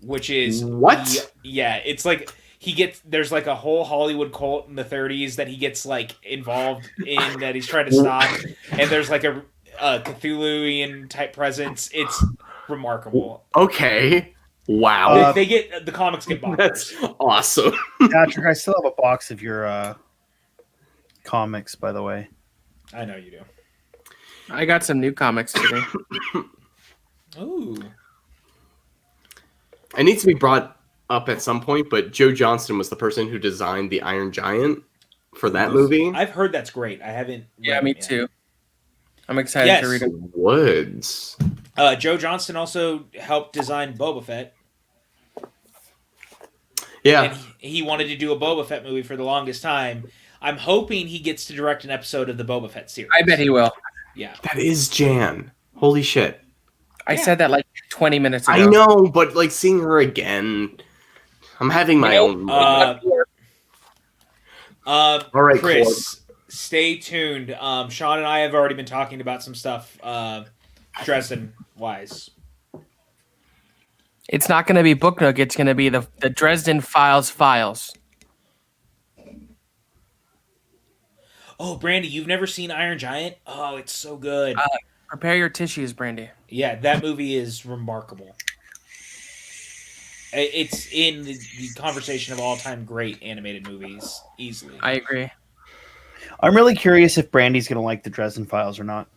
which is what? Yeah, it's like there's like a whole Hollywood cult in the 30s that he gets like involved in, that he's trying to stop, and there's like a Cthulhuian type presence. It's remarkable. Okay, wow. They get the comics get bonkers. That's awesome. Patrick, I still have a box of your comics, by the way. I know you do. I got some new comics today. Ooh. It needs to be brought up at some point, but Joe Johnston was the person who designed the Iron Giant for that movie. I've heard that's great. I haven't. Yeah, me too. I'm excited to read it. Woods. Joe Johnston also helped design Boba Fett. Yeah. And he wanted to do a Boba Fett movie for the longest time. I'm hoping he gets to direct an episode of the Boba Fett series. I bet he will. Yeah. That is Jan. Holy shit. I said that like 20 minutes ago. I know, but like seeing her again, I'm having my own. All right, Clark. Chris, stay tuned. Sean and I have already been talking about some stuff, Dresden-wise. It's not going to be Book Nook. It's going to be the Dresden Files. Oh, Brandy, you've never seen Iron Giant? Oh, it's so good. Prepare your tissues, Brandy. Yeah, that movie is remarkable. It's in the conversation of all-time great animated movies, easily. I agree. I'm really curious if Brandy's going to like the Dresden Files or not.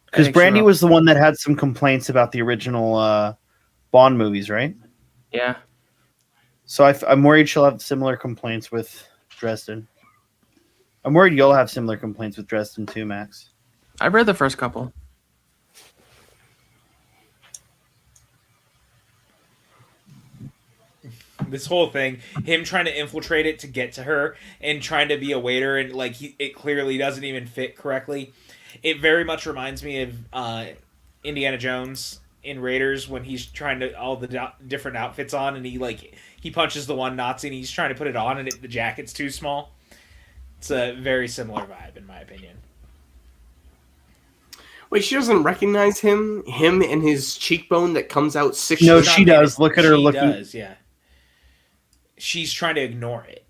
Because Brandy was the one that had some complaints about the original Bond movies, right? Yeah. So I'm worried she'll have similar complaints with Dresden. I'm worried you'll have similar complaints with Dresden too, Max. I've read the first couple. This whole thing, him trying to infiltrate it to get to her and trying to be a waiter, and like it clearly doesn't even fit correctly. It very much reminds me of Indiana Jones in Raiders when he's trying to all the different outfits on, and he punches the one Nazi and he's trying to put it on, and the jacket's too small. It's a very similar vibe, in my opinion. Wait, she doesn't recognize him and his cheekbone that comes out 6 No, years. she does. Look at her looking. She does, yeah. She's trying to ignore it.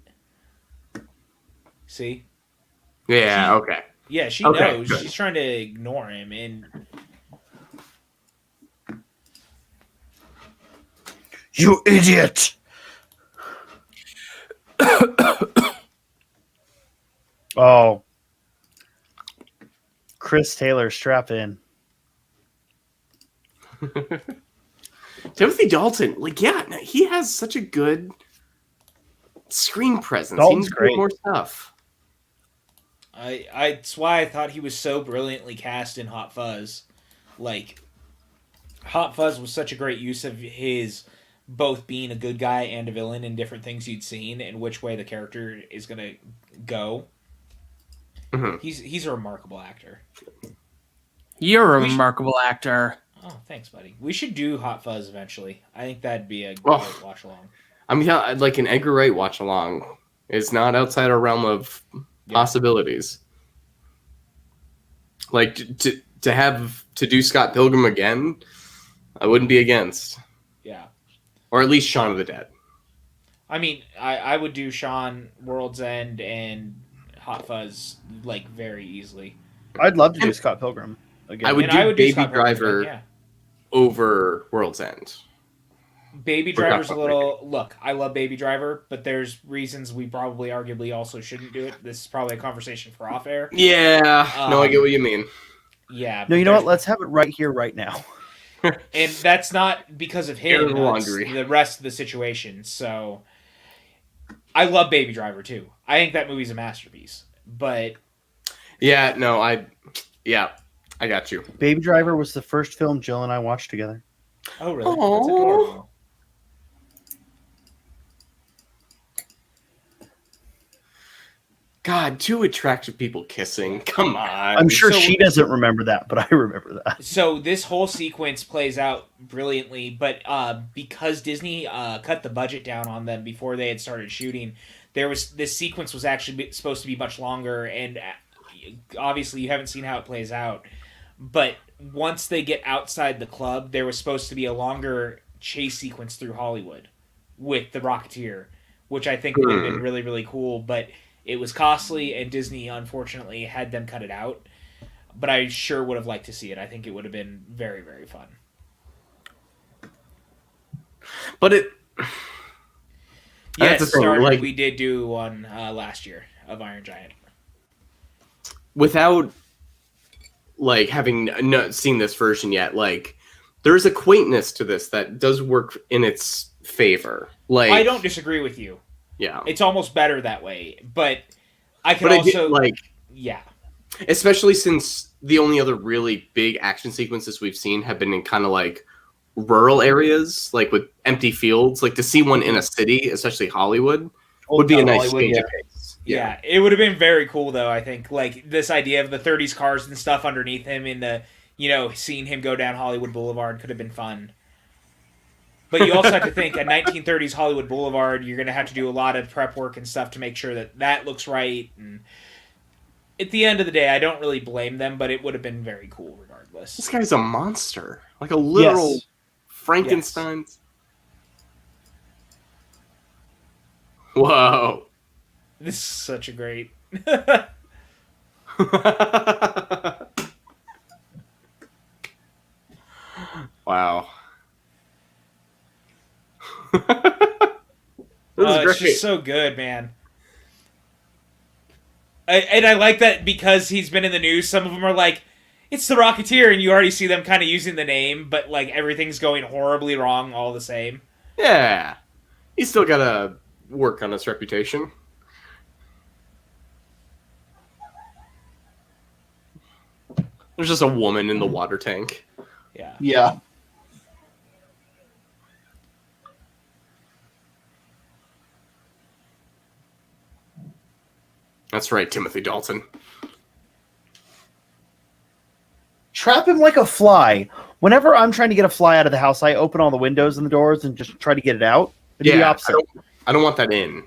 See? Yeah, okay. Yeah, she Okay, knows. good. She's trying to ignore him, and You idiot! Oh. Chris Taylor, strap in. Timothy Dalton, he has such a good screen presence. Dalton's He needs to do great. more stuff. It's why I thought he was so brilliantly cast in Hot Fuzz. Like, Hot Fuzz was such a great use of his both being a good guy and a villain in different things you'd seen and which way the character is gonna go. Mhm. He's a remarkable actor. You're a We should- remarkable actor. Oh, thanks, buddy. We should do Hot Fuzz eventually. I think that'd be a Oh. great watch along. I mean, yeah, like an Edgar Wright watch along is not outside our realm of possibilities. Like to do Scott Pilgrim again, I wouldn't be against, Yeah. or at least Shaun of the Dead. I mean, I would do Sean, World's End, and Hot Fuzz like very easily. I'd love to do Scott Pilgrim again. I would And do Baby Scott Pilgrim Driver again, over World's End. Baby We're Driver's a not little... Look, I love Baby Driver, but there's reasons we probably arguably also shouldn't do it. This is probably a conversation for off-air. Yeah, no, I get what you mean. Yeah. No, but you know what? there's- Let's have it right here, right now. And that's not because of Air him. the That's laundry. the rest of the situation. So, I love Baby Driver, too. I think that movie's a masterpiece. But, Yeah, no, I got you. Baby Driver was the first film Jill and I watched together. oh, really? That's Aw. adorable. God, two attractive people kissing. Come on. I'm sure so- she doesn't remember that, but I remember that. So this whole sequence plays out brilliantly, but because Disney cut the budget down on them before they had started shooting, this sequence was actually supposed to be much longer, and obviously you haven't seen how it plays out. But once they get outside the club, there was supposed to be a longer chase sequence through Hollywood with the Rocketeer, which I think would have been really, really cool, but it was costly, and Disney, unfortunately, had them cut it out. But I sure would have liked to see it. I think it would have been very, very fun. But it. Yes, That's the thing, Star like- we did do one last year of Iron Giant. Without like having not seen this version yet, like there's a quaintness to this that does work in its favor. Like I don't disagree with you. yeah, It's almost better that way, but I can but I also get, like yeah. especially since the only other really big action sequences we've seen have been in kind of like rural areas, like with empty fields. Like to see one in a city, especially Hollywood, would be a Old nice Hollywood, change yeah. of pace. Yeah, it would have been very cool though, I think. Like this idea of the 30s cars and stuff underneath him in the, seeing him go down Hollywood Boulevard could have been fun. But you also have to think, a 1930s Hollywood Boulevard, you're going to have to do a lot of prep work and stuff to make sure that that looks right. And at the end of the day, I don't really blame them, but it would have been very cool This regardless. guy's a monster, like a literal Yes. Frankenstein. Whoa. This is such a great... Wow. This is It's great. just so good, man. I like that because he's been in the news. Some of them are like, it's the Rocketeer, and you already see them kind of using the name, but like everything's going horribly wrong all the same. Yeah. He's still got to work on his reputation. There's just a woman in the water tank. Yeah. Yeah. That's right, Timothy Dalton. Trap him like a fly. Whenever I'm trying to get a fly out of the house, I open all the windows and the doors and just try to get it out. I do the opposite. I don't want that in.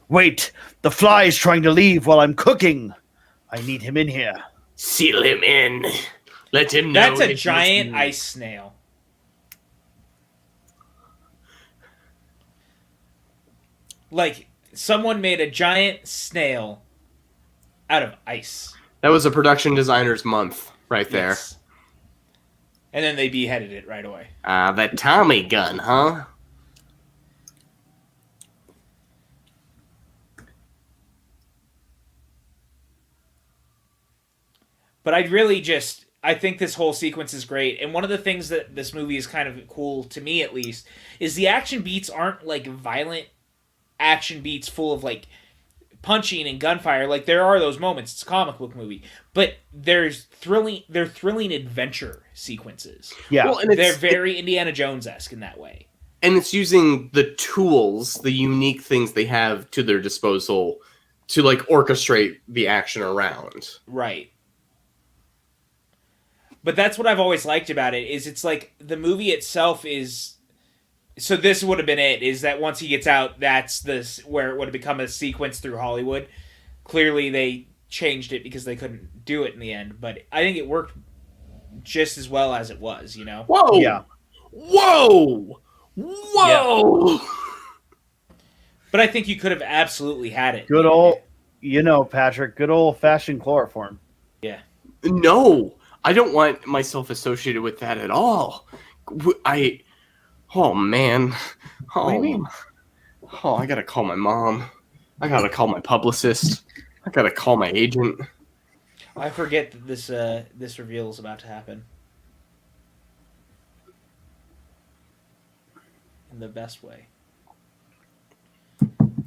Wait, the fly is trying to leave while I'm cooking. I need him in here. Seal him in. Let him know. That's a it is giant you. ice snail. Like, someone made a giant snail out of ice. That was a production designer's month right there. Yes. And then they beheaded it right away. That Tommy gun, huh? But I think this whole sequence is great. And one of the things that this movie is kind of cool, to me at least, is the action beats aren't like violent action beats full of like punching and gunfire. Like there are those moments. It's a comic book movie, but they're thrilling adventure sequences. Yeah, Well, and They're very Indiana Jones-esque in that way. and it's using the tools, the unique things they have to their disposal to like orchestrate the action around. Right. But that's what I've always liked about it, is it's like the movie itself is... So this would have been it, is that once he gets out, that's where it would have become a sequence through Hollywood. Clearly they changed it because they couldn't do it in the end, but I think it worked just as well as it was, you know? Whoa! Yeah. Whoa! Whoa! But I think you could have absolutely had it. Good old, Patrick, good old fashioned chloroform. Yeah. No, I don't want myself associated with that at all. Oh man. Oh, What do you mean? Oh, I gotta call my mom. I gotta call my publicist. I gotta call my agent. I forget that this reveal is about to happen. In the best way.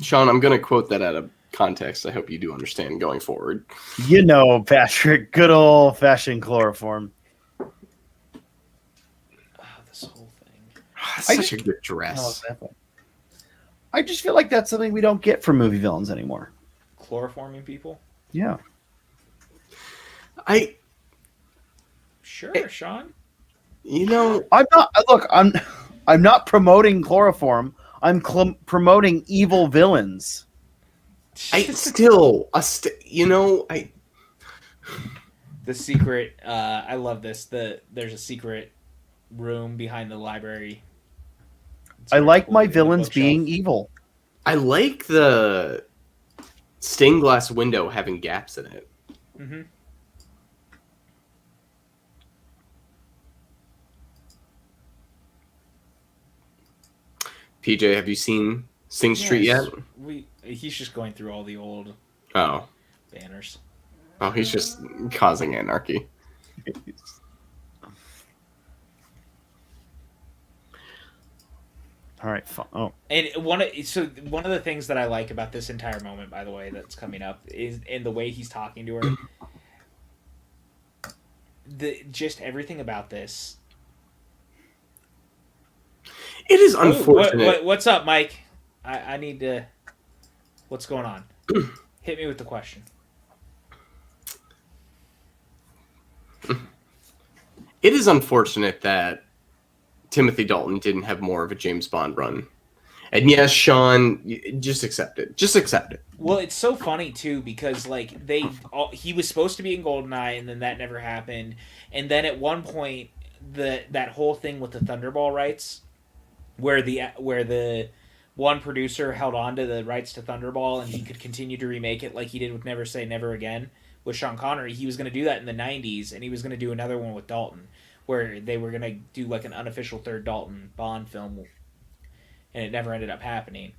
Sean, I'm gonna quote that out of context. I hope you do understand going forward. Patrick, good old fashioned chloroform. Oh, this whole thing. Such a good dress. I just feel like that's something we don't get from movie villains anymore. Chloroforming people? Yeah. Sure, Sean. I'm not promoting chloroform. I'm promoting evil villains. The secret. I love this. There's a secret room behind the library. It's I very like cool, my in the villains bookshelf. being evil. I like the stained glass window having gaps in it. Mm-hmm. PJ, have you seen Sing Street yet? He's just going through all the old Oh. banners. Oh, he's just causing anarchy. All right. Oh, And one of the things that I like about this entire moment, by the way, that's coming up, is in the way he's talking to her. Just everything about this. It is unfortunate. What's up, Mike? I need to. What's going on? Hit me with the question. It is unfortunate that Timothy Dalton didn't have more of a James Bond run. And yes, Sean, just accept it. Just accept it. Well, it's so funny too because like he was supposed to be in GoldenEye and then that never happened. And then at one point that whole thing with the Thunderball rights where the one producer held on to the rights to Thunderball and he could continue to remake it like he did with Never Say Never Again with Sean Connery. He was going to do that in the 90s and he was going to do another one with Dalton where they were going to do like an unofficial third Dalton Bond film, and it never ended up happening.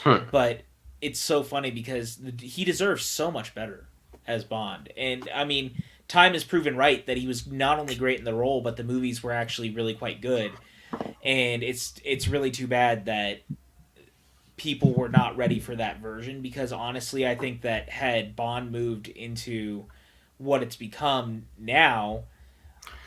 But it's so funny because he deserves so much better as Bond. And I mean, time has proven right that he was not only great in the role, but the movies were actually really quite good. And it's really too bad that people were not ready for that version because honestly, I think that had Bond moved into what it's become now,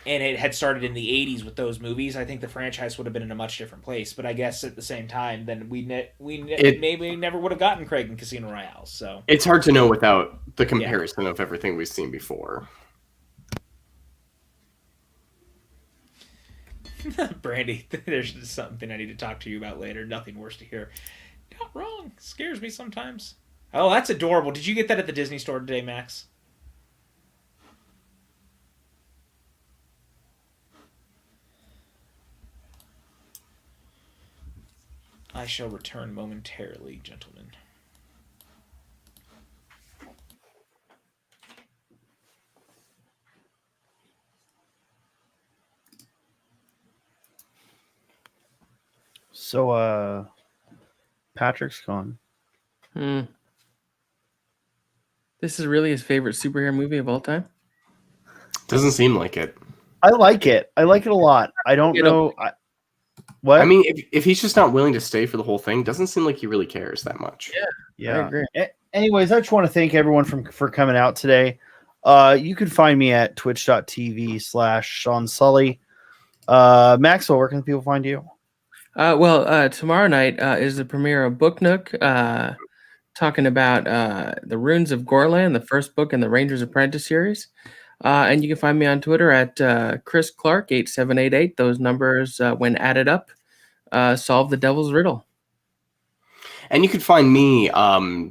and it had started in the 80s with those movies, I think the franchise would have been in a much different place. But I guess at the same time, then we maybe never would have gotten Craig in Casino Royale. So it's hard to know without the comparison of everything we've seen before. Brandy, there's something I need to talk to you about later. Nothing worse to hear. Not wrong. Scares me sometimes. Oh, that's adorable. Did you get that at the Disney store today, Max? I shall return momentarily, gentlemen. so Patrick's gone. This is really his favorite superhero movie of all time. Doesn't seem like it. I like it. I like it a lot. I don't know. What? I mean, if he's just not willing to stay for the whole thing, doesn't seem like he really cares that much. Yeah. I agree. Anyways, I just want to thank everyone for coming out today. You can find me at twitch.tv/Sean Sully. Maxwell, where can people find you? Tomorrow night is the premiere of Book Nook, talking about the Runes of Gorland, the first book in the Ranger's Apprentice series. And you can find me on Twitter at Chris Clark 8788. Those numbers, when added up, solve the Devil's Riddle. And you can find me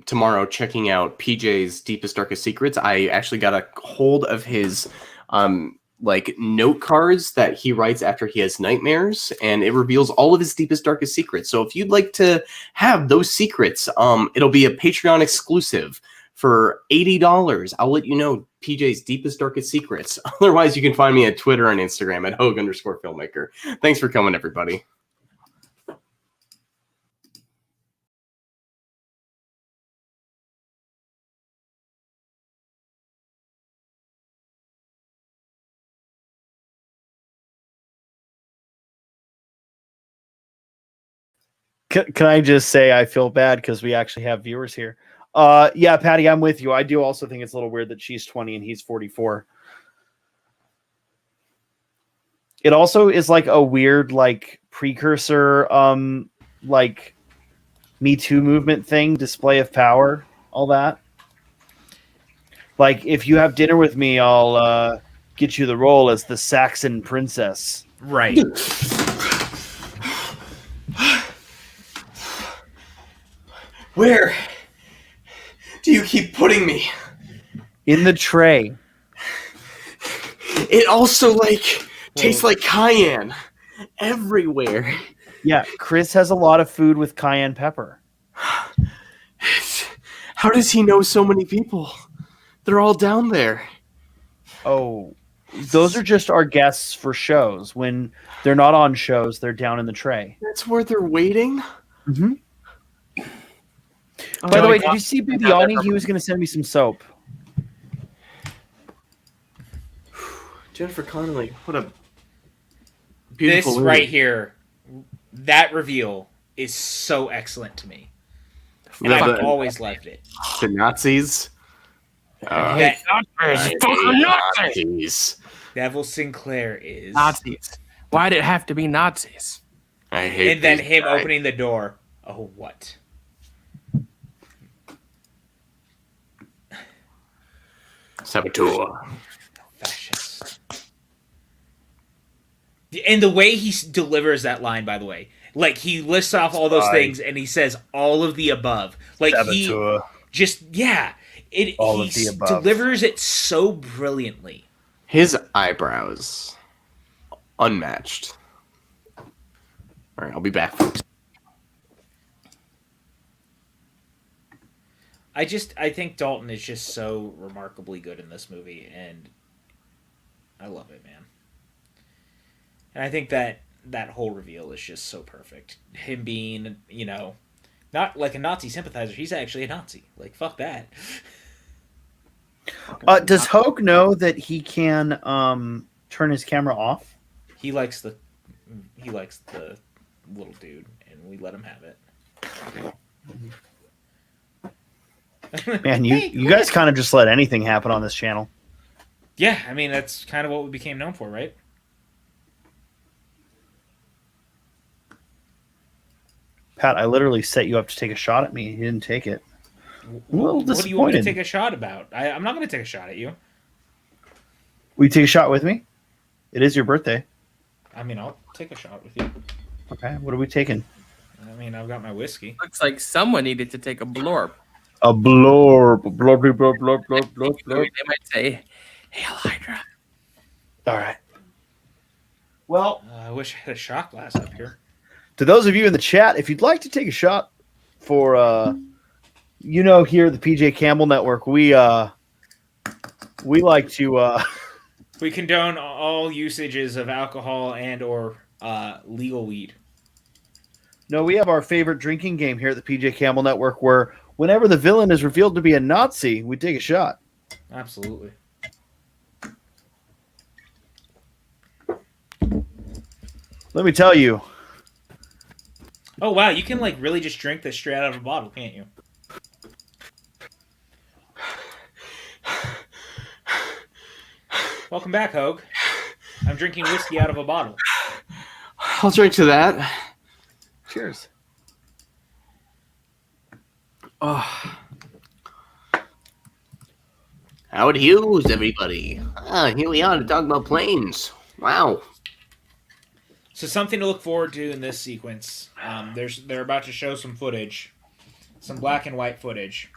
tomorrow checking out PJ's Deepest Darkest Secrets. I actually got a hold of his note cards that he writes after he has nightmares, and it reveals all of his deepest darkest secrets. So if you'd like to have those secrets, it'll be a Patreon exclusive for $80. I'll let you know PJ's Deepest Darkest Secrets. Otherwise, you can find me at Twitter and Instagram at Hogue_filmmaker. Thanks for coming, everybody. Can I just say I feel bad because we actually have viewers here. Yeah, Patty, I'm with you. I do also think it's a little weird that she's 20 and he's 44. It also is like a weird precursor like Me Too movement thing, display of power, all that. Like, if you have dinner with me, I'll get you the role as the Saxon princess. Right. Where do you keep putting me? In the tray. It also tastes like cayenne everywhere. Yeah, Chris has a lot of food with cayenne pepper. How does he know so many people? They're all down there. Oh, those are just our guests for shows. When they're not on shows, they're down in the tray. That's where they're waiting? Mm-hmm. By the way, did you see Bibiani? He was going to send me some soap. Jennifer Connelly, what a beautiful This lady. right here, that reveal is so excellent to me. And I've always liked it. The Nazis. That Nazis. Neville Sinclair is Nazis. Why'd it have to be Nazis? I hate and then these him guys. opening the door. Oh, what? Saboteur. Fascist. And the way he delivers that line, by the way, like he lists off all those things and he says all of the above. Like Saboteur. he just All of the above. delivers it so brilliantly. His eyebrows. Unmatched. Alright, I'll be back, folks. I think Dalton is just so remarkably good in this movie, and I love it, man. And I think that whole reveal is just so perfect. Him being, not like a Nazi sympathizer, he's actually a Nazi. Like, fuck that. Does Hogue know that he can turn his camera off? He likes the little dude, and we let him have it. Man, you guys kind of just let anything happen on this channel. Yeah, I mean, that's kind of what we became known for, right? Pat, I literally set you up to take a shot at me. You didn't take it. A little What do you want me to disappointed. take a shot about? I'm not going to take a shot at you. Will you take a shot with me? It is your birthday. I mean, I'll take a shot with you. Okay, what are we taking? I mean, I've got my whiskey. Looks like someone needed to take a blorb. A blorb. Blorb, blorb, blorb, blorb, blorb, blorb. They might say, Hail Hydra. All right. Well, I wish I had a shot glass up here. to those of you in the chat, if you'd like to take a shot for, here at the PJ Campbell Network, we like to. We condone all usages of alcohol and or legal weed. No, we have our favorite drinking game here at the PJ Campbell Network, where whenever the villain is revealed to be a Nazi, we take a shot. Absolutely. Let me tell you, Oh wow, you can like really just drink this straight out of a bottle, can't you? Welcome back, Hogue. I'm drinking whiskey out of a bottle. I'll drink to that. Cheers. Oh. Howard Hughes, everybody. Here we are to talk about planes. Wow. So something to look forward to in this sequence. They're about to show some footage, some black and white footage,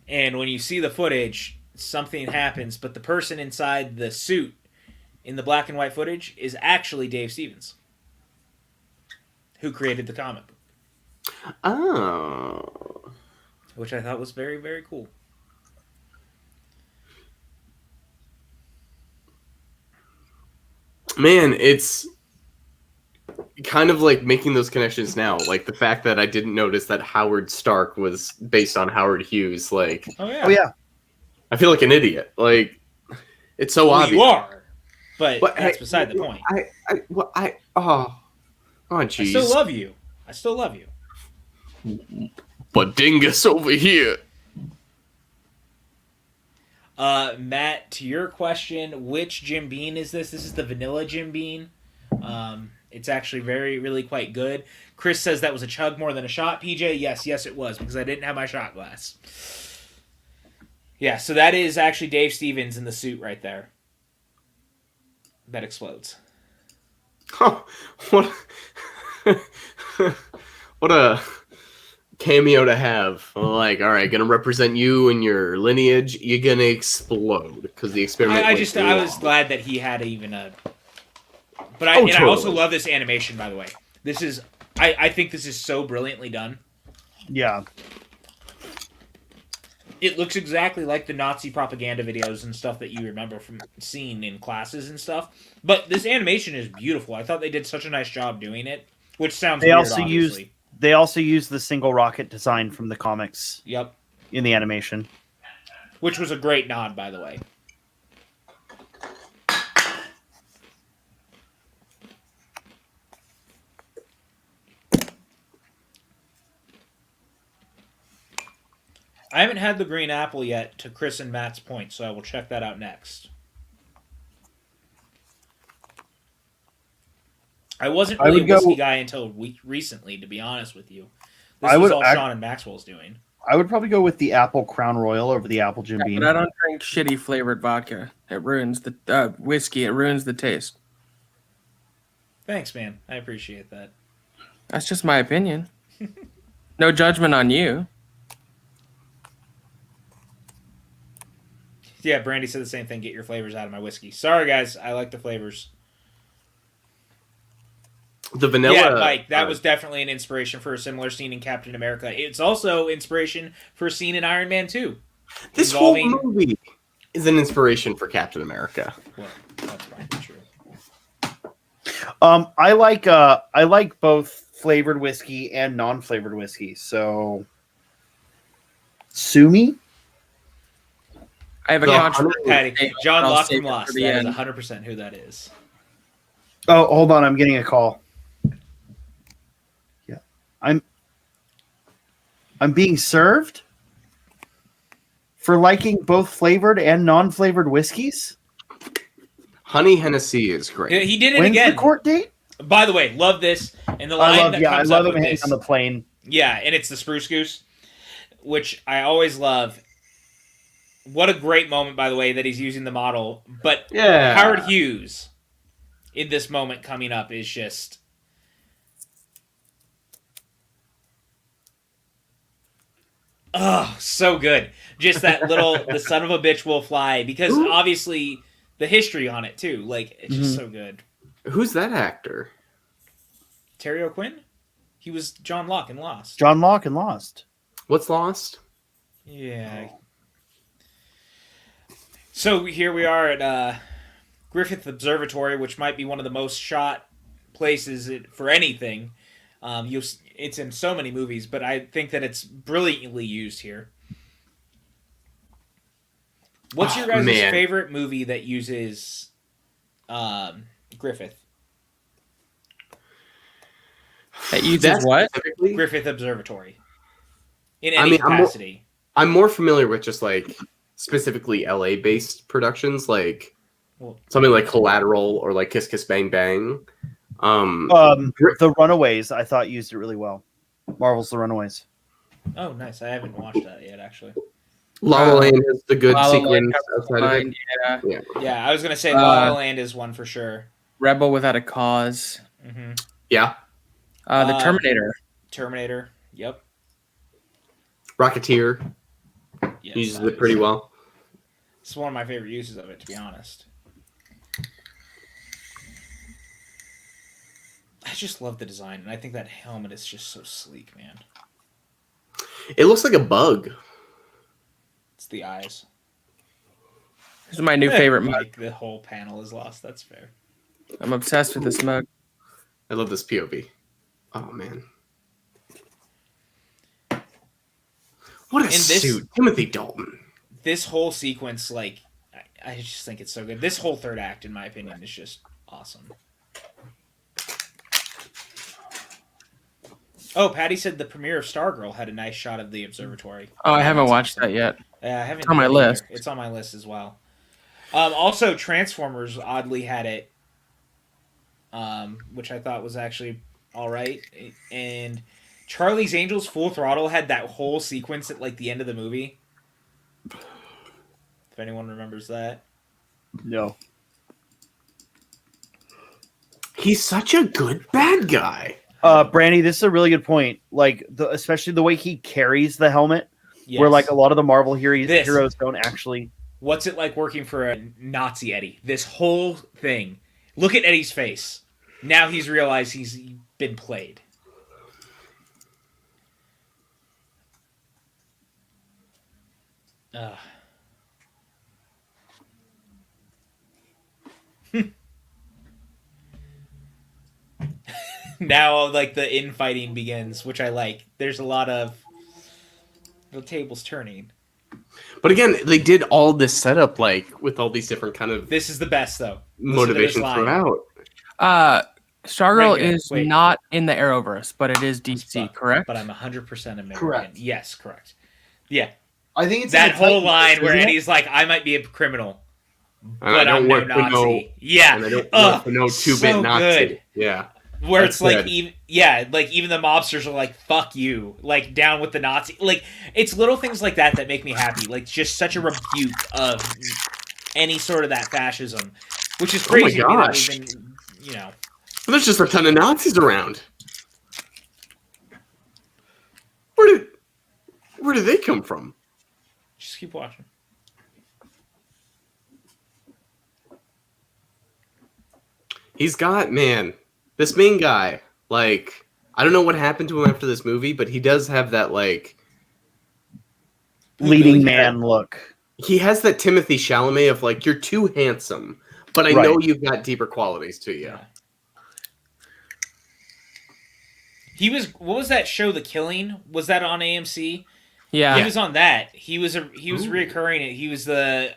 and when you see the footage, something happens. But the person inside the suit in the black and white footage is actually Dave Stevens, who created the comic book, Oh. which I thought was very, very cool. Man, it's kind of like making those connections now. Like the fact that I didn't notice that Howard Stark was based on Howard Hughes. Like, Oh yeah, Oh yeah. I feel like an idiot. Like, it's so well, obvious. you are, but But that's beside the point. Oh, I jeez. still love you. I still love you. But Dingus over here. Matt, to your question, which Jim Beam is this? This is the vanilla Jim Beam. It's actually really quite good. Chris says that was a chug more than a shot. PJ, yes, it was, because I didn't have my shot glass. Yeah, so that is actually Dave Stevens in the suit right there. That explodes. Oh, what? What a cameo to have. Like, all right, gonna represent you and your lineage. You're gonna explode because the experiment. I went was wrong. glad that he had even a. But I Totally. also love this animation, by the way. This is I think this is so brilliantly done. Yeah. It looks exactly like the Nazi propaganda videos and stuff that you remember from seeing in classes and stuff. But this animation is beautiful. I thought they did such a nice job doing it, which sounds They weird, also obviously. used the single rocket design from the comics Yep. in the animation. Which was a great nod, by the way. I haven't had the green apple yet, to Chris and Matt's point, so I will check that out next. I wasn't I really would a whiskey go- guy until recently, to be honest with you. I This was would all ac- Sean and Maxwell's doing. I would probably go with the Apple Crown Royal over the Apple Jim Beam. But I don't drink shitty flavored vodka. It ruins the whiskey. It ruins the taste. Thanks, man. I appreciate that. That's just my opinion. No judgment on you. Yeah, Brandy said the same thing. Get your flavors out of my whiskey. Sorry, guys. I like the flavors. The vanilla. Yeah, Mike, that was definitely an inspiration for a similar scene in Captain America. It's also inspiration for a scene in Iron Man 2. This involving- whole movie is an inspiration for Captain America. Well, that's probably true. I like both flavored whiskey and non-flavored whiskey. So, sue me. I have a The controversial Patty, statement, John I'll Locke save from it Lost. for the That is end. 100% who that is. Oh, hold on. I'm getting a call. Yeah. I'm being served for liking both flavored and non-flavored whiskeys. Honey Hennessy is great. He did it When's again. the court date? By the way, love this. And the line that I comes love up him with hanging this. on the plane. Yeah, and it's the Spruce Goose, which I always love. What a great moment, by the way, that he's using the model. But Yeah. Howard Hughes in this moment coming up is just... Oh, so good. Just that little, the son of a bitch will fly. Because obviously, the history on it, too. Like, it's just so good. Who's that actor? Terry O'Quinn? He was John Locke in Lost. John Locke and Lost. What's Lost? Yeah. So here we are at Griffith Observatory, which might be one of the most shot places for anything. It's in so many movies, but I think that it's brilliantly used here. What's your guys' man. favorite movie that uses Griffith? That uses what? specifically- Griffith Observatory. In I any mean, capacity. I'm more familiar with just like specifically LA based productions, like Well- something like Collateral or like Kiss Kiss Bang Bang. The Runaways, I thought used it really well. Marvel's The Runaways. Oh, nice. I haven't watched that yet, actually. La La Land is the good La La Land sequence comes to outside of it. mind, yeah. Yeah, I was going to say La La Land is one for sure. Rebel Without a Cause. Hmm Yeah. The Terminator. Terminator. Yep. Rocketeer Yes, uses that it pretty is- well. It's one of my favorite uses of it, to be honest. I just love the design, and I think that helmet is just so sleek, man. It looks like a bug. It's the eyes. This is my new favorite mug. Like, the whole panel is lost. That's fair. I'm obsessed with this mug. I love this POV. Oh man. What a In this- suit. Timothy Dalton. This whole sequence, like, I just think it's so good. This whole third act, in my opinion, is just awesome. Oh, Patty said the premiere of Stargirl had a nice shot of the observatory. Oh, I haven't That's watched awesome. that yet. Yeah, I haven't. It's on my either. list. It's on my list as well. Also, Transformers oddly had it, which I thought was actually all right. And Charlie's Angels Full Throttle had that whole sequence at like the end of the movie. If anyone remembers that. No. He's such a good bad guy. Brandy, this is a really good point. Like, especially the way he carries the helmet, Yes. where like a lot of the Marvel This. heroes don't actually. What's it like working for a Nazi Eddie? This whole thing. Look at Eddie's face. Now he's realized he's been played. Ugh. Now, like, the infighting begins, which I like. There's a lot of the tables turning. But again, they did all this setup like with all these different kind of This is the best, though. Listen to this motivations line. throughout. Stargirl Right here. is Wait. not in the Arrowverse, but it is DC, But- correct? But I'm 100% American. Correct. Yes, correct. Yeah, I think it's that in the whole title, line where isn't it? Eddie's like, "I might be a criminal, And but I I'm don't no want to Nazi." know. Yeah, And I don't Ugh, want to know two-bit so Nazi. good. Yeah. Where That's it's like, good. even the mobsters are like, "Fuck you," like down with the Nazi. Like, it's little things like that that make me happy. Like, just such a rebuke of any sort of that fascism, which is Oh my crazy to me that gosh. we've been, But there's just a ton of Nazis around. Where did they come from? just keep watching. He's got, man, this main guy, like, I don't know what happened to him after this movie, but he does have that, like, Leading man look. he has that Timothy Chalamet of, like, you're too handsome, but I Right. know you've got deeper qualities to you. Yeah. What was that show, The Killing? Was that on AMC? yeah. He was on that. He was reoccurring. He was the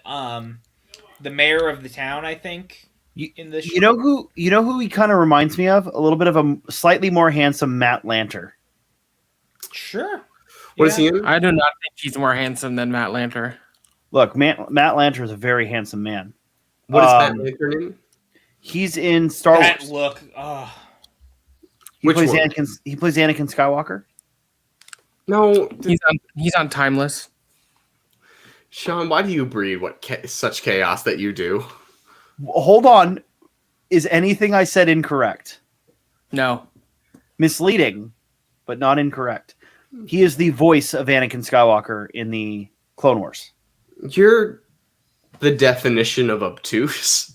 mayor of the town, I think. In the show. You know who he kind of reminds me of? A little bit of a slightly more handsome Matt Lanter. Sure. What is he in? I do not think he's more handsome than Matt Lanter. Look, Matt Lanter is a very handsome man. What is Matt Um, Lantern in? He's in Star That Wars. look. Oh, He Which plays one? He plays Anakin Skywalker. No, He's on Timeless. Sean, why do you breed such chaos that you do? Hold on. Is anything I said incorrect? No. Misleading, but not incorrect. He is the voice of Anakin Skywalker in the Clone Wars. You're the definition of obtuse.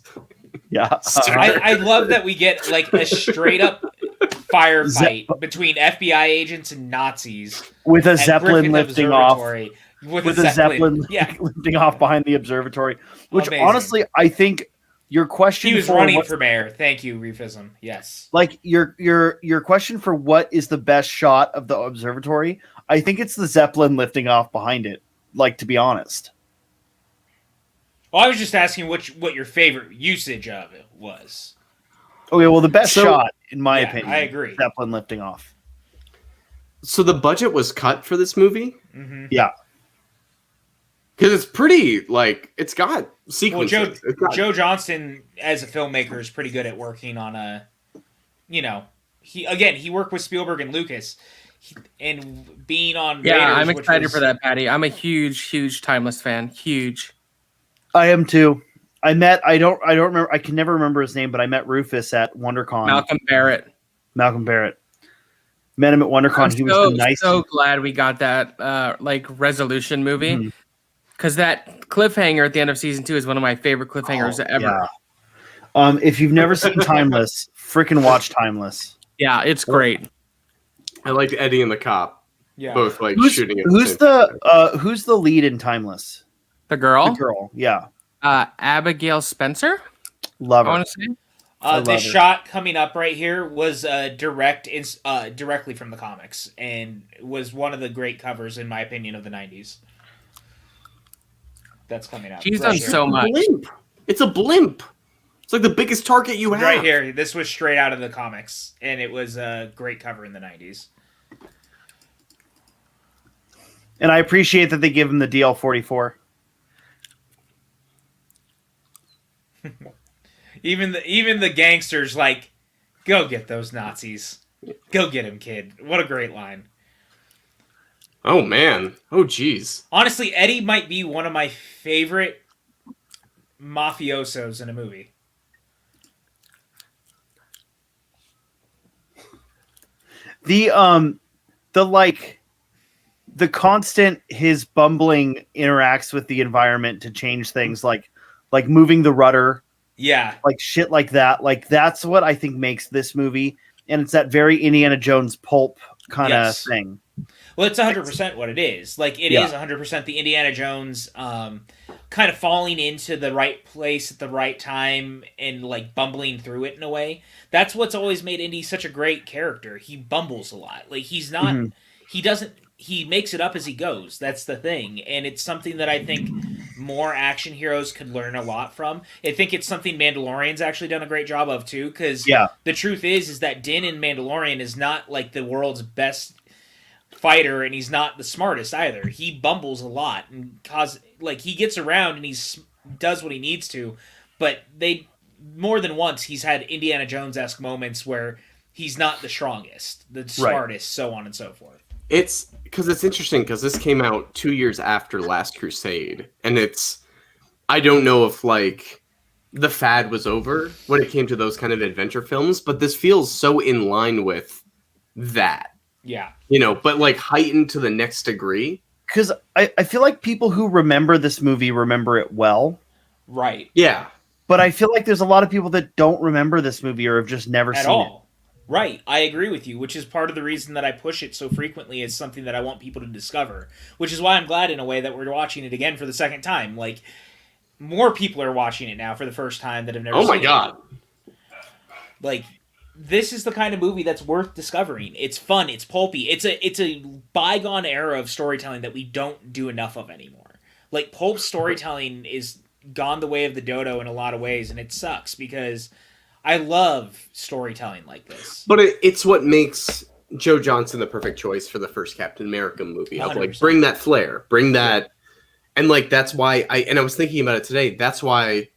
Yeah. I love that we get like a straight up firefight between FBI agents and Nazis With a at Zeppelin Griffith lifting off. Observatory. With A Zeppelin Yeah, lifting off behind the observatory. Which Amazing. honestly, I think your question he was for running what- for mayor. Thank you, Refism. Yes. like your question for what is the best shot of the observatory, I think it's the Zeppelin lifting off behind it, like, to be honest. Well, I was just asking what your favorite usage of it was. Okay, well, the best So- shot, in my Yeah, opinion, I agree. Zeppelin lifting off. So the budget was cut for this movie Mm-hmm. Yeah. because it's pretty like it's got Well, sequences. It's got- Joe Johnston as a filmmaker is pretty good at working on he worked with Spielberg and Lucas, and being on Yeah, Raiders, I'm which excited was- for that, Patty. I'm a huge Timeless fan. Huge. I am too. I don't remember. I can never remember his name, but I met Rufus at WonderCon. Malcolm Barrett. Malcolm Barrett. Met him at WonderCon. I'm He was the nicest. so glad we got that resolution movie Mhm. because that cliffhanger at the end of season 2 is one of my favorite cliffhangers ever. Yeah. If you've never seen Timeless, freaking watch Timeless. Yeah, it's great. I liked Eddie and the cop yeah. both like Who's, shooting. At who's who's the lead in Timeless? The girl, The girl. Yeah. Abigail Spencer. Love I her. want to say. I love This her. shot coming up right here was directly from the comics, and was one of the great covers, in my opinion, of the 90s. That's coming up. She's right done here. so much. Blimp. It's a blimp. It's like the biggest target you have. Right here. This was straight out of the comics, and it was a great cover in the 90s. And I appreciate that they give him the DL-44. Even the gangsters like, go get those Nazis. Go get him, kid. What a great line. Oh man. Oh geez. Honestly, Eddie might be one of my favorite mafiosos in a movie. The constant his bumbling interacts with the environment to change things, like moving the rudder, Yeah. like shit like that. Like that's what I think makes this movie, and it's that very Indiana Jones pulp kind of Yes. thing. Well, it's 100% what it is. Like, it is 100% the Indiana Jones kind of falling into the right place at the right time and, like, bumbling through it in a way. That's what's always made Indy such a great character. He bumbles a lot. Like, he's not... Mhm. He makes it up as he goes. That's the thing. And it's something that I think more action heroes could learn a lot from. I think it's something Mandalorian's actually done a great job of, too, because the truth is that Din in Mandalorian is not, like, the world's best fighter, and he's not the smartest either. He bumbles a lot and he gets around and does what he needs to, but more than once he's had Indiana Jones-esque moments where he's not the strongest, the smartest, so on and so forth. It's because it's interesting because this came out 2 years after Last Crusade, and I don't know if like the fad was over when it came to those kind of adventure films, but this feels so in line with that. Yeah. But like heightened to the next degree. Because I feel like people who remember this movie remember it well, Right. Yeah. but I feel like there's a lot of people that don't remember this movie or have just never At seen all. Right. I agree with you, which is part of the reason that I push it so frequently as something that I want people to discover, which is why I'm glad in a way that we're watching it again for the second time. Like, more people are watching it now for the first time that have never Oh seen my it. god. Like, this is the kind of movie that's worth discovering. It's fun. It's pulpy. It's a bygone era of storytelling that we don't do enough of anymore. Like, pulp storytelling is gone the way of the dodo in a lot of ways, and it sucks because I love storytelling like this. But it's what makes Joe Johnston the perfect choice for the first Captain America movie. Of like 100%. bring that flair, bring that, and like that's why I was thinking about it today. That's why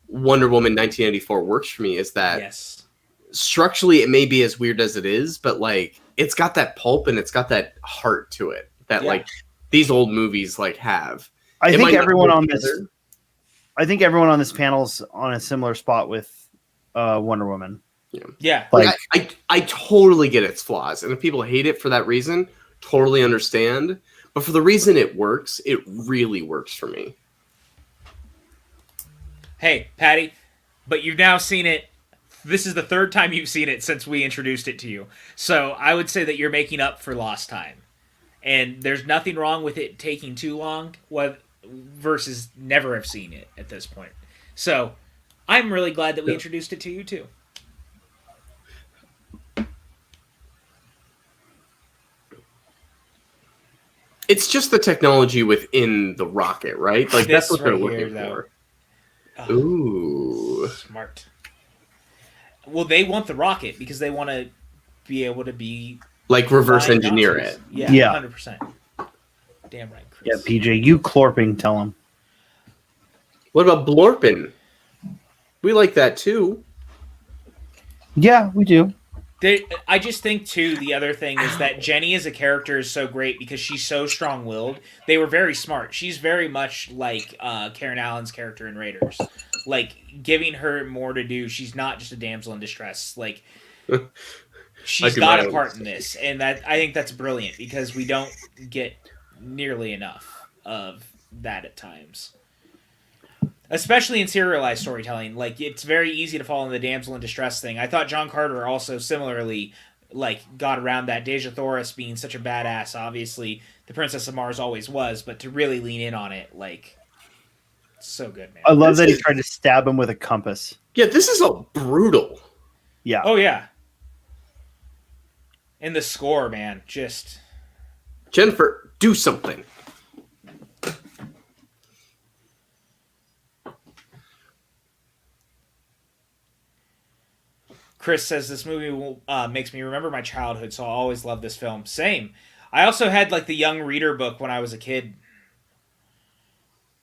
Wonder Woman 1984 works for me. Is that Yes. structurally it may be as weird as it is, but like it's got that pulp and it's got that heart to it that like these old movies like have. I It think might not everyone go on this. together. I think everyone on this panel's on a similar spot with Wonder Woman. Yeah. Like, I totally get its flaws, and if people hate it for that reason, totally understand. But for the reason it works, it really works for me. Hey, Patty, but you've now seen it. This is the third time you've seen it since we introduced it to you. So I would say that you're making up for lost time. And there's nothing wrong with it taking too long versus never have seen it at this point. So I'm really glad that we introduced it to you too. It's just the technology within the rocket, right? Like that's This what they're right looking here, though. for. Ooh. Smart. Well, they want the rocket because they want to be able to be Like reverse flying engineer Nazis. it. Yeah, Yeah. 100%. Damn right, Chris. Yeah, PJ, you clorping, tell him. What about Blorpin? We like that too. Yeah, we do. I just think too. The other thing is that Jenny as a character is so great because she's so strong-willed. They were very smart. She's very much like Karen Allen's character in Raiders, like giving her more to do. She's not just a damsel in distress. Like she's got a part in this, and that I think that's brilliant because we don't get nearly enough of that at times. Especially in serialized storytelling, like it's very easy to fall in the damsel in distress thing. I thought John Carter also similarly got around that. Deja Thoris being such a badass, obviously the Princess of Mars always was, but to really lean in on it, so good, man. I love that he tried to stab him with a compass. Yeah, this is all brutal. Yeah. Oh yeah. And the score, man, just Jennifer, do something. Chris says this movie makes me remember my childhood, so I'll always love this film. Same. I also had the Young Reader book when I was a kid,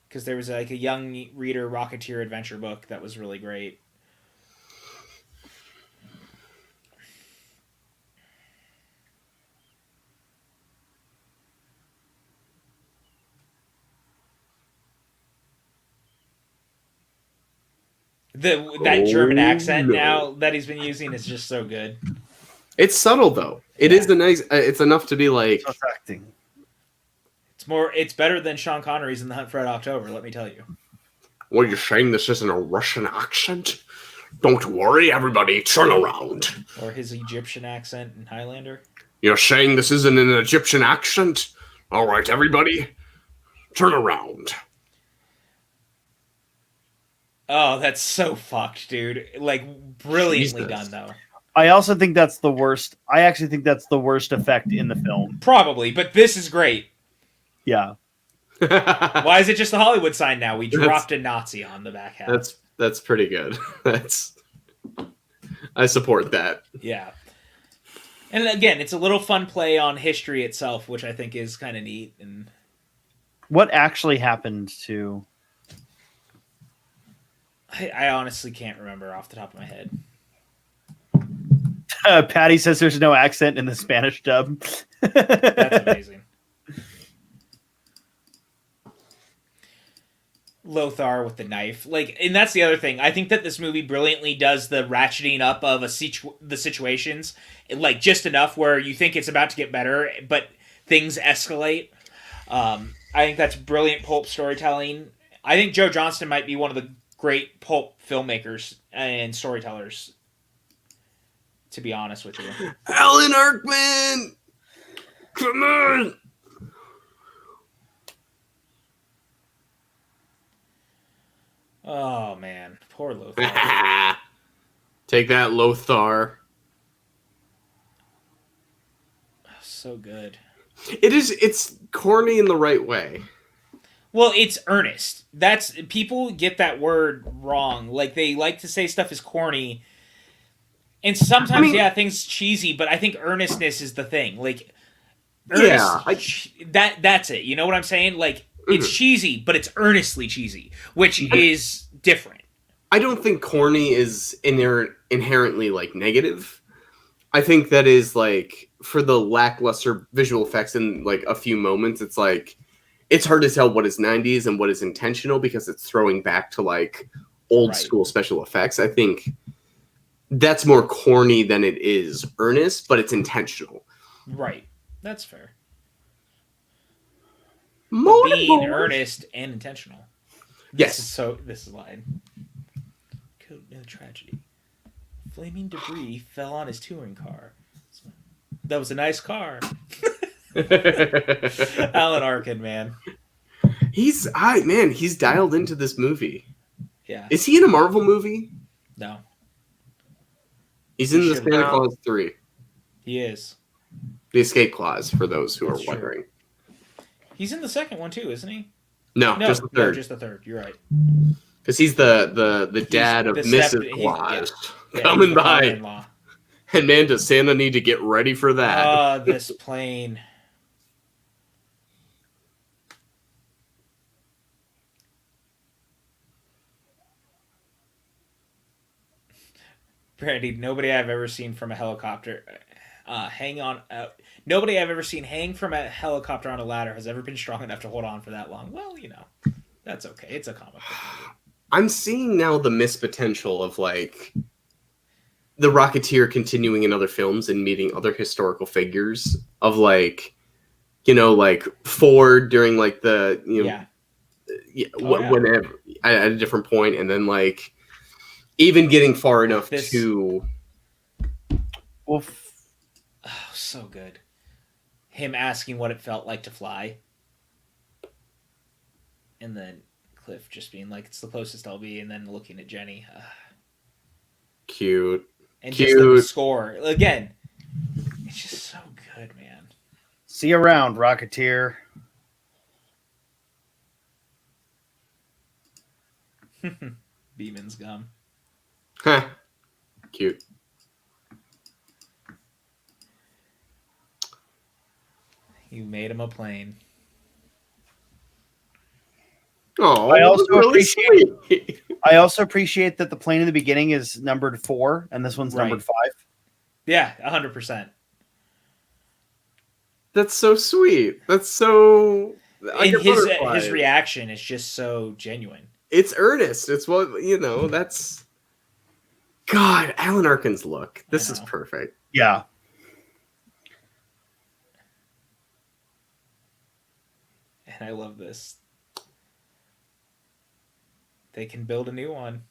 because there was a Young Reader Rocketeer adventure book that was really great. That German accent now that he's been using is just so good. It's subtle though. It is a nice. It's enough to be like. It's acting. It's better than Sean Connery's in The Hunt for Red October. Let me tell you. What are you saying? This isn't a Russian accent? Don't worry, everybody. Turn around. Or his Egyptian accent in Highlander. You're saying this isn't an Egyptian accent? All right, everybody, turn around. Oh, that's so fucked, dude. Brilliantly done, though. I also think that's the worst. I actually think that's the worst effect in the film. Probably, but this is great. Yeah. Why is it just the Hollywood sign now? We dropped a Nazi on the back half. That's pretty good. I support that. Yeah. And again, it's a little fun play on history itself, which I think is kind of neat. And what actually happened to... I honestly can't remember off the top of my head. Patty says there's no accent in the Spanish dub. That's amazing. Lothar with the knife. And that's the other thing. I think that this movie brilliantly does the ratcheting up of the situations. Just enough where you think it's about to get better, but things escalate. I think that's brilliant pulp storytelling. I think Joe Johnston might be one of the great pulp filmmakers and storytellers, to be honest with you. Alan Arkman! Come on! Oh, man. Poor Lothar. Take that, Lothar. So good. It's corny in the right way. Well, it's earnest. People get that word wrong. They like to say stuff is corny. And sometimes, things cheesy, but I think earnestness is the thing. That's it. You know what I'm saying? It's cheesy, but it's earnestly cheesy, which is different. I don't think corny is inherently negative. I think that is for the lackluster visual effects in a few moments, it's hard to tell what is 90s and what is intentional because it's throwing back to old school special effects. I think that's more corny than it is earnest, but it's intentional. Right. That's fair. Being earnest and intentional. Yes. This is lying. Killed in a tragedy. Flaming debris fell on his touring car. That was a nice car. Alan Arkin, man. He's dialed into this movie. Yeah. Is he in a Marvel movie? No. He's in the Santa Claus 3. He is. The Escape Clause, for those who are wondering. He's in the second one too, isn't he? No, just the third. Just the third. You're right. Because he's the dad of Mrs. Claus coming by. Father-in-law. And man, does Santa need to get ready for that. This plane. Brandy, nobody I've ever seen from a helicopter nobody I've ever seen hang from a helicopter on a ladder has ever been strong enough to hold on for that long. Well, that's okay. It's a comic book movie. I'm seeing now the missed potential of like the Rocketeer continuing in other films and meeting other historical figures of like, like Ford during like the, whenever at a different point, and then like even getting far enough to. Oh, so good. Him asking what it felt like to fly. And then Cliff just being like, it's the closest I'll be, and then looking at Jenny. Cute. And just the score. Again, it's just so good, man. See you around, Rocketeer. Beeman's gum. Huh. Cute. You made him a plane. Oh, I also really I also appreciate that the plane in the beginning is numbered 4 and this one's numbered 5. Yeah, 100%. That's so sweet. That's so. And his reaction is just so genuine. It's earnest. It's what That's. God, Alan Arkin's look. This is perfect. Yeah. And I love this. They can build a new one.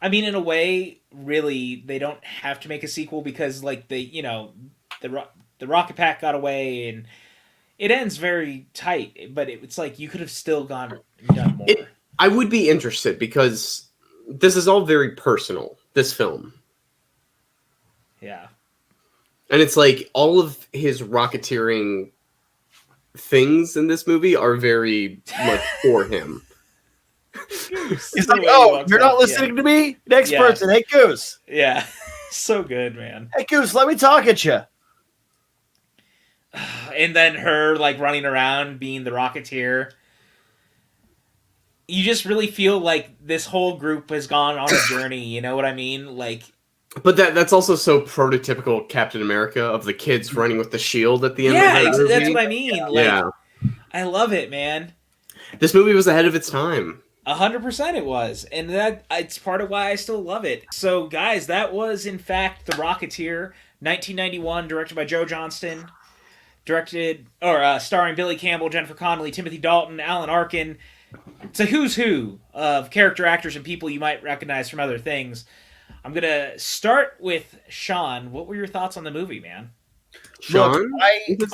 I mean, in a way, really, they don't have to make a sequel because, like, the Rocket Pack got away and it ends very tight. But it's like you could have still done more. I would be interested because this is all very personal. This film. Yeah. And it's like all of his rocketeering things in this movie are very much for him. He's like, oh, you're not listening to me? Next person, hey Goose. Yeah. So good, man. Hey Goose, let me talk at you. And then her like running around being the Rocketeer. You just really feel like this whole group has gone on a journey, you know what I mean? Like, but that's also so prototypical Captain America of the kids running with the shield at the end of the movie. That's what I mean. Like, I love it, man. This movie was ahead of its time. 100% it was. And it's part of why I still love it. So, guys, that was, in fact, The Rocketeer, 1991, directed by Joe Johnston. Starring Billy Campbell, Jennifer Connelly, Timothy Dalton, Alan Arkin. It's a who's who of character actors and people you might recognize from other things. I'm going to start with Sean. What were your thoughts on the movie, man? Sean? Look, this is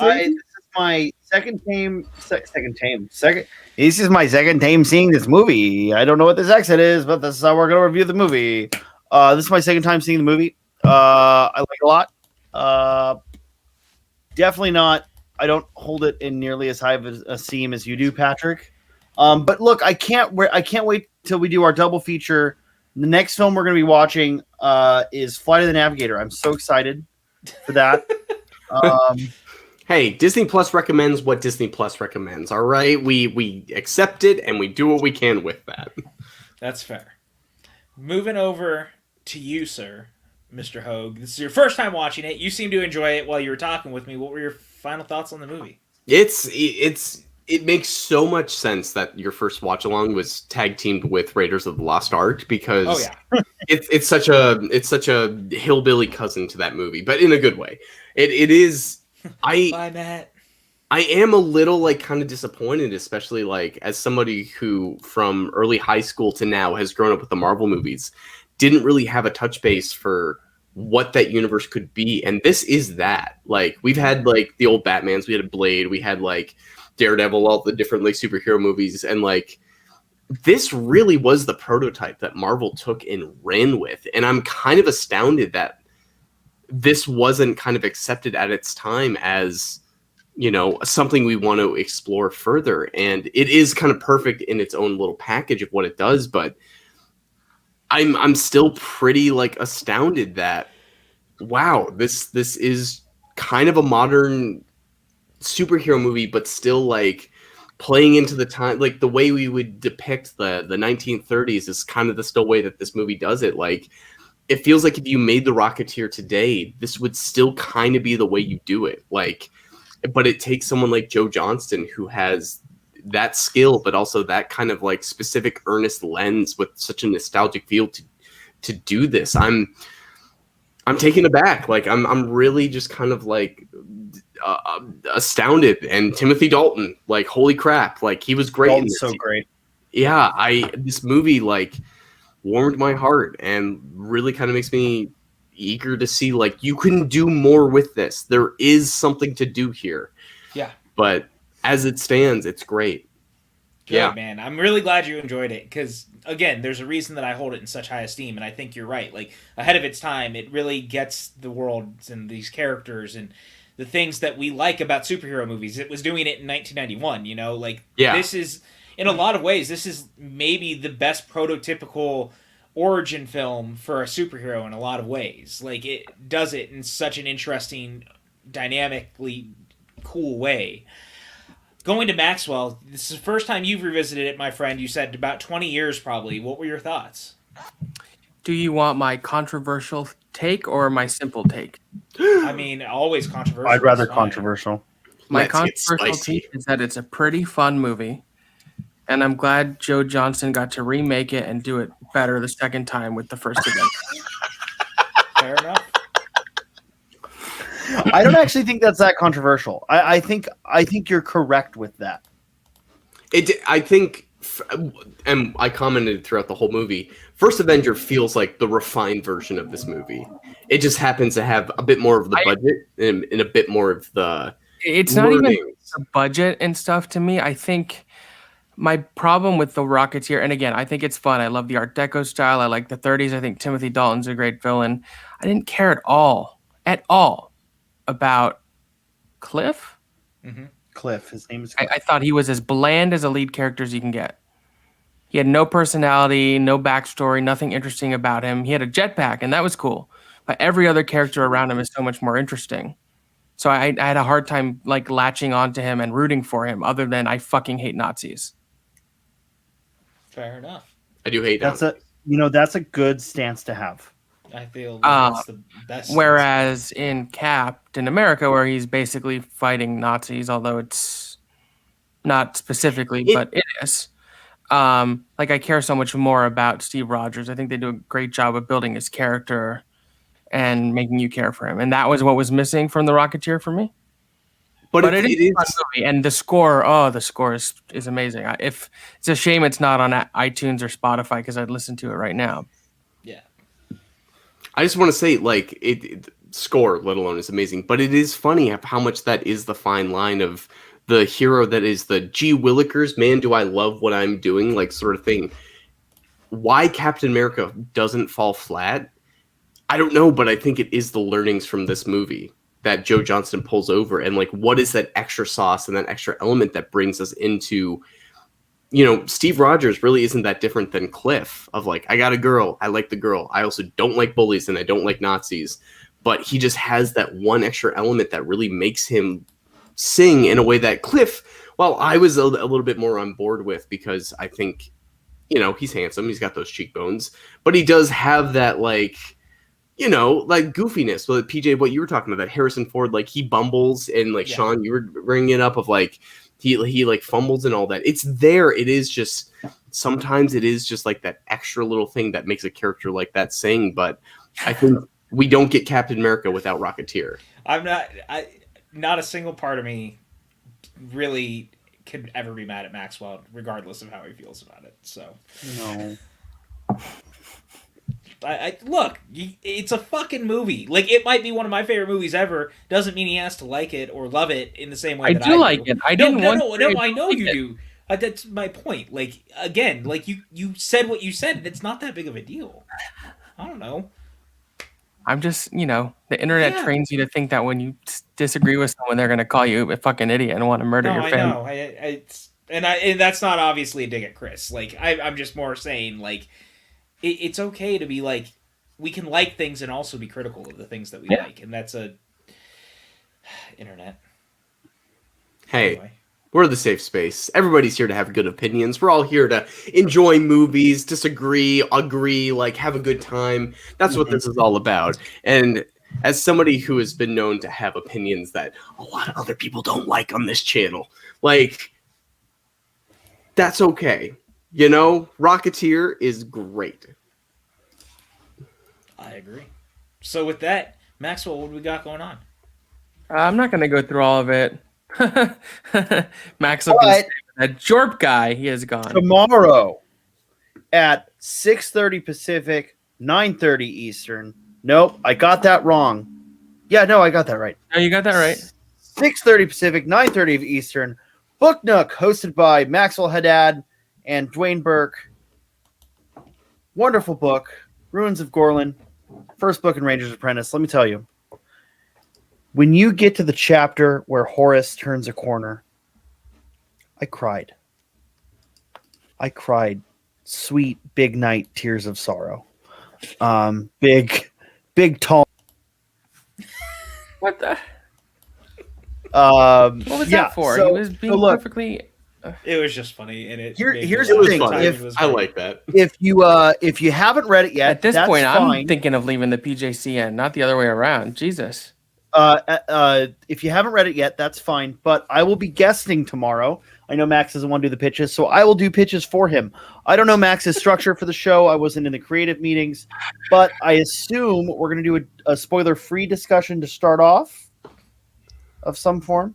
my second time seeing this movie. I don't know what this accent is, but this is how we're going to review the movie. This is my second time seeing the movie. I like it a lot. Definitely not. I don't hold it in nearly as high of a esteem as you do, Patrick. But look, I can't wait till we do our double feature. The next film we're going to be watching is Flight of the Navigator. I'm so excited for that. Hey, Disney Plus recommends what Disney Plus recommends. All right, we accept it and we do what we can with that. That's fair. Moving over to you, sir, Mr. Hogue. This is your first time watching it. You seem to enjoy it while you were talking with me. What were your final thoughts on the movie? It makes so much sense that your first watch along was tag teamed with Raiders of the Lost Ark because it's such a hillbilly cousin to that movie, but in a good way. It is. Bye, Matt. I am a little like kind of disappointed, especially like as somebody who from early high school to now has grown up with the Marvel movies, didn't really have a touch base for what that universe could be, and this is that. Like we've had like the old Batmans, we had Blade, we had like Daredevil, all the different like superhero movies, and like this really was the prototype that Marvel took and ran with, and I'm kind of astounded that this wasn't kind of accepted at its time as something we want to explore further. And it is kind of perfect in its own little package of what it does, but I'm still pretty like astounded that wow, this is kind of a modern superhero movie, but still like playing into the time, like the way we would depict the 1930s is kind of the still way that this movie does it. Like it feels like if you made the Rocketeer today, this would still kind of be the way you do it. Like, but it takes someone like Joe Johnston who has that skill, but also that kind of like specific earnest lens with such a nostalgic feel to do this. I'm taken aback. Like I'm really just kind of like astounded. And Timothy Dalton, like holy crap, like he was great. Dalton's so great. Yeah, this movie like warmed my heart and really kind of makes me eager to see like you can do more with this. There is something to do here. Yeah. But as it stands, it's great. Good, yeah, man. I'm really glad you enjoyed it because, again, there's a reason that I hold it in such high esteem, and I think you're right. Like, ahead of its time, it really gets the worlds and these characters and the things that we like about superhero movies. It was doing it in 1991, Like, This is, in a lot of ways, this is maybe the best prototypical origin film for a superhero in a lot of ways. Like, it does it in such an interesting, dynamically cool way. Going to Maxwell, this is the first time you've revisited it, my friend. You said about 20 years probably. What were your thoughts? Do you want my controversial take or my simple take? I mean, always controversial. I'd rather controversial. My controversial take is that it's a pretty fun movie, and I'm glad Joe Johnston got to remake it and do it better the second time with the first event. Fair enough. I don't actually think that's that controversial. I think you're correct with that. I think, and I commented throughout the whole movie, First Avenger feels like the refined version of this movie. It just happens to have a bit more of the budget and a bit more of the. It's not even the budget and stuff to me. I think my problem with the Rocketeer, and again, I think it's fun. I love the Art Deco style. I like the 30s. I think Timothy Dalton's a great villain. I didn't care at all, about Cliff. Mm-hmm. Cliff, his name is Cliff. I thought he was as bland as a lead character as you can get. He had no personality, no backstory, nothing interesting about him. He had a jetpack, and that was cool. But every other character around him is so much more interesting. So I had a hard time like latching onto him and rooting for him, other than I fucking hate Nazis. Fair enough. I do hate that's a good stance to have. I feel that's the best. Whereas in Captain America, where he's basically fighting Nazis, although it's not specifically, but it is. Like I care so much more about Steve Rogers. I think they do a great job of building his character and making you care for him, and that was what was missing from the Rocketeer for me. But it is a fun movie, and the score is amazing. If it's a shame it's not on iTunes or Spotify because I'd listen to it right now. Yeah. I just want to say, like, score, let alone, is amazing. But it is funny how much that is the fine line of the hero that is the gee willikers, man, do I love what I'm doing, like, sort of thing. Why Captain America doesn't fall flat, I don't know, but I think it is the learnings from this movie that Joe Johnston pulls over. And, like, what is that extra sauce and that extra element that brings us into... Steve Rogers really isn't that different than Cliff of like, I got a girl. I like the girl. I also don't like bullies and I don't like Nazis, but he just has that one extra element that really makes him sing in a way that Cliff, well, I was a little bit more on board with because I think, he's handsome. He's got those cheekbones, but he does have that like goofiness. Well, PJ, what you were talking about, that Harrison Ford, like he bumbles and like Sean, you were bringing it up of like, He like fumbles and all that. It's there. It is just sometimes it is just like that extra little thing that makes a character like that sing. But I think we don't get Captain America without Rocketeer. Not a single part of me really could ever be mad at Maxwell, regardless of how he feels about it. So no. Look, it's a fucking movie. Like, it might be one of my favorite movies ever. Doesn't mean he has to like it or love it in the same way that I do. like it. I know you do. That's my point. Like, again, like you said what you said. It's not that big of a deal. I don't know. I'm just, the internet Yeah. trains you to think that when you disagree with someone, they're going to call you a fucking idiot and want to murder No, your I family. know. And that's not obviously a dig at Chris. Like, I'm just more saying, like, it's okay to be like, we can like things and also be critical of the things that we Yeah. like, and that's a internet. Hey, Anyway. we're the safe space. Everybody's here to have good opinions. We're all here to enjoy movies, disagree, agree, like have a good time. That's what this is all about. And as somebody who has been known to have opinions that a lot of other people don't like on this channel, like, that's okay. Rocketeer is great. I agree. So with that, Maxwell, what do we got going on? I'm not going to go through all of it. Max looking But that Jorp guy, he is gone. tomorrow at 6:30 Pacific, 9:30 Eastern. Nope, I got that wrong. Yeah, no, I got that right. Oh, you got that right. 6:30 Pacific, 9:30 Eastern. Book Nook, hosted by Maxwell Haddad and Dwayne Burke. Wonderful book, Ruins of Gorlin. First book in Ranger's Apprentice. Let me tell you, when you get to the chapter where Horace turns a corner, I cried. Sweet, big night tears of sorrow. Big, tall. What the? What What was that for? He was being perfectly. It was just funny, and here's It the was thing. fun. I like that. If you haven't read it yet, At this that's point, fine. I'm thinking of leaving the PJCN, not the other way around. Jesus. If you haven't read it yet, that's fine. But I will be guesting tomorrow. I know Max doesn't want to do the pitches, so I will do pitches for him. I don't know Max's structure for the show. I wasn't in the creative meetings, but I assume we're going to do a spoiler-free discussion to start off of some form.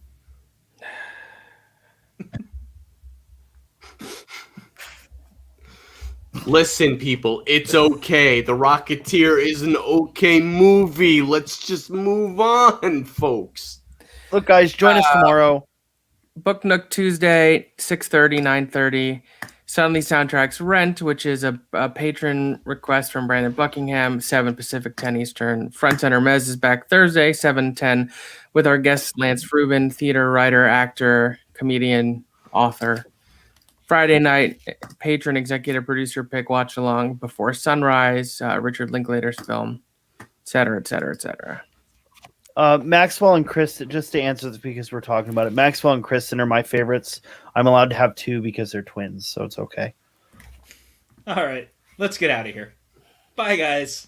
Listen, people, it's okay. The Rocketeer is an okay movie. Let's just move on, folks. Look, guys, join us tomorrow. Book Nook Tuesday, 6:30, 9:30. Suddenly Soundtracks Rent, which is a patron request from Brandon Buckingham, 7 Pacific, 10 Eastern. Front Center Mez is back Thursday, 7:10, with our guest Lance Rubin, theater writer, actor, comedian, author. Friday night, patron executive producer pick Watchalong Before Sunrise, Richard Linklater's film, et cetera, et cetera, et cetera. Maxwell and Kristen, just to answer this because we're talking about it, Maxwell and Kristen are my favorites. I'm allowed to have 2 because they're twins, so it's okay. All right, let's get out of here. Bye, guys.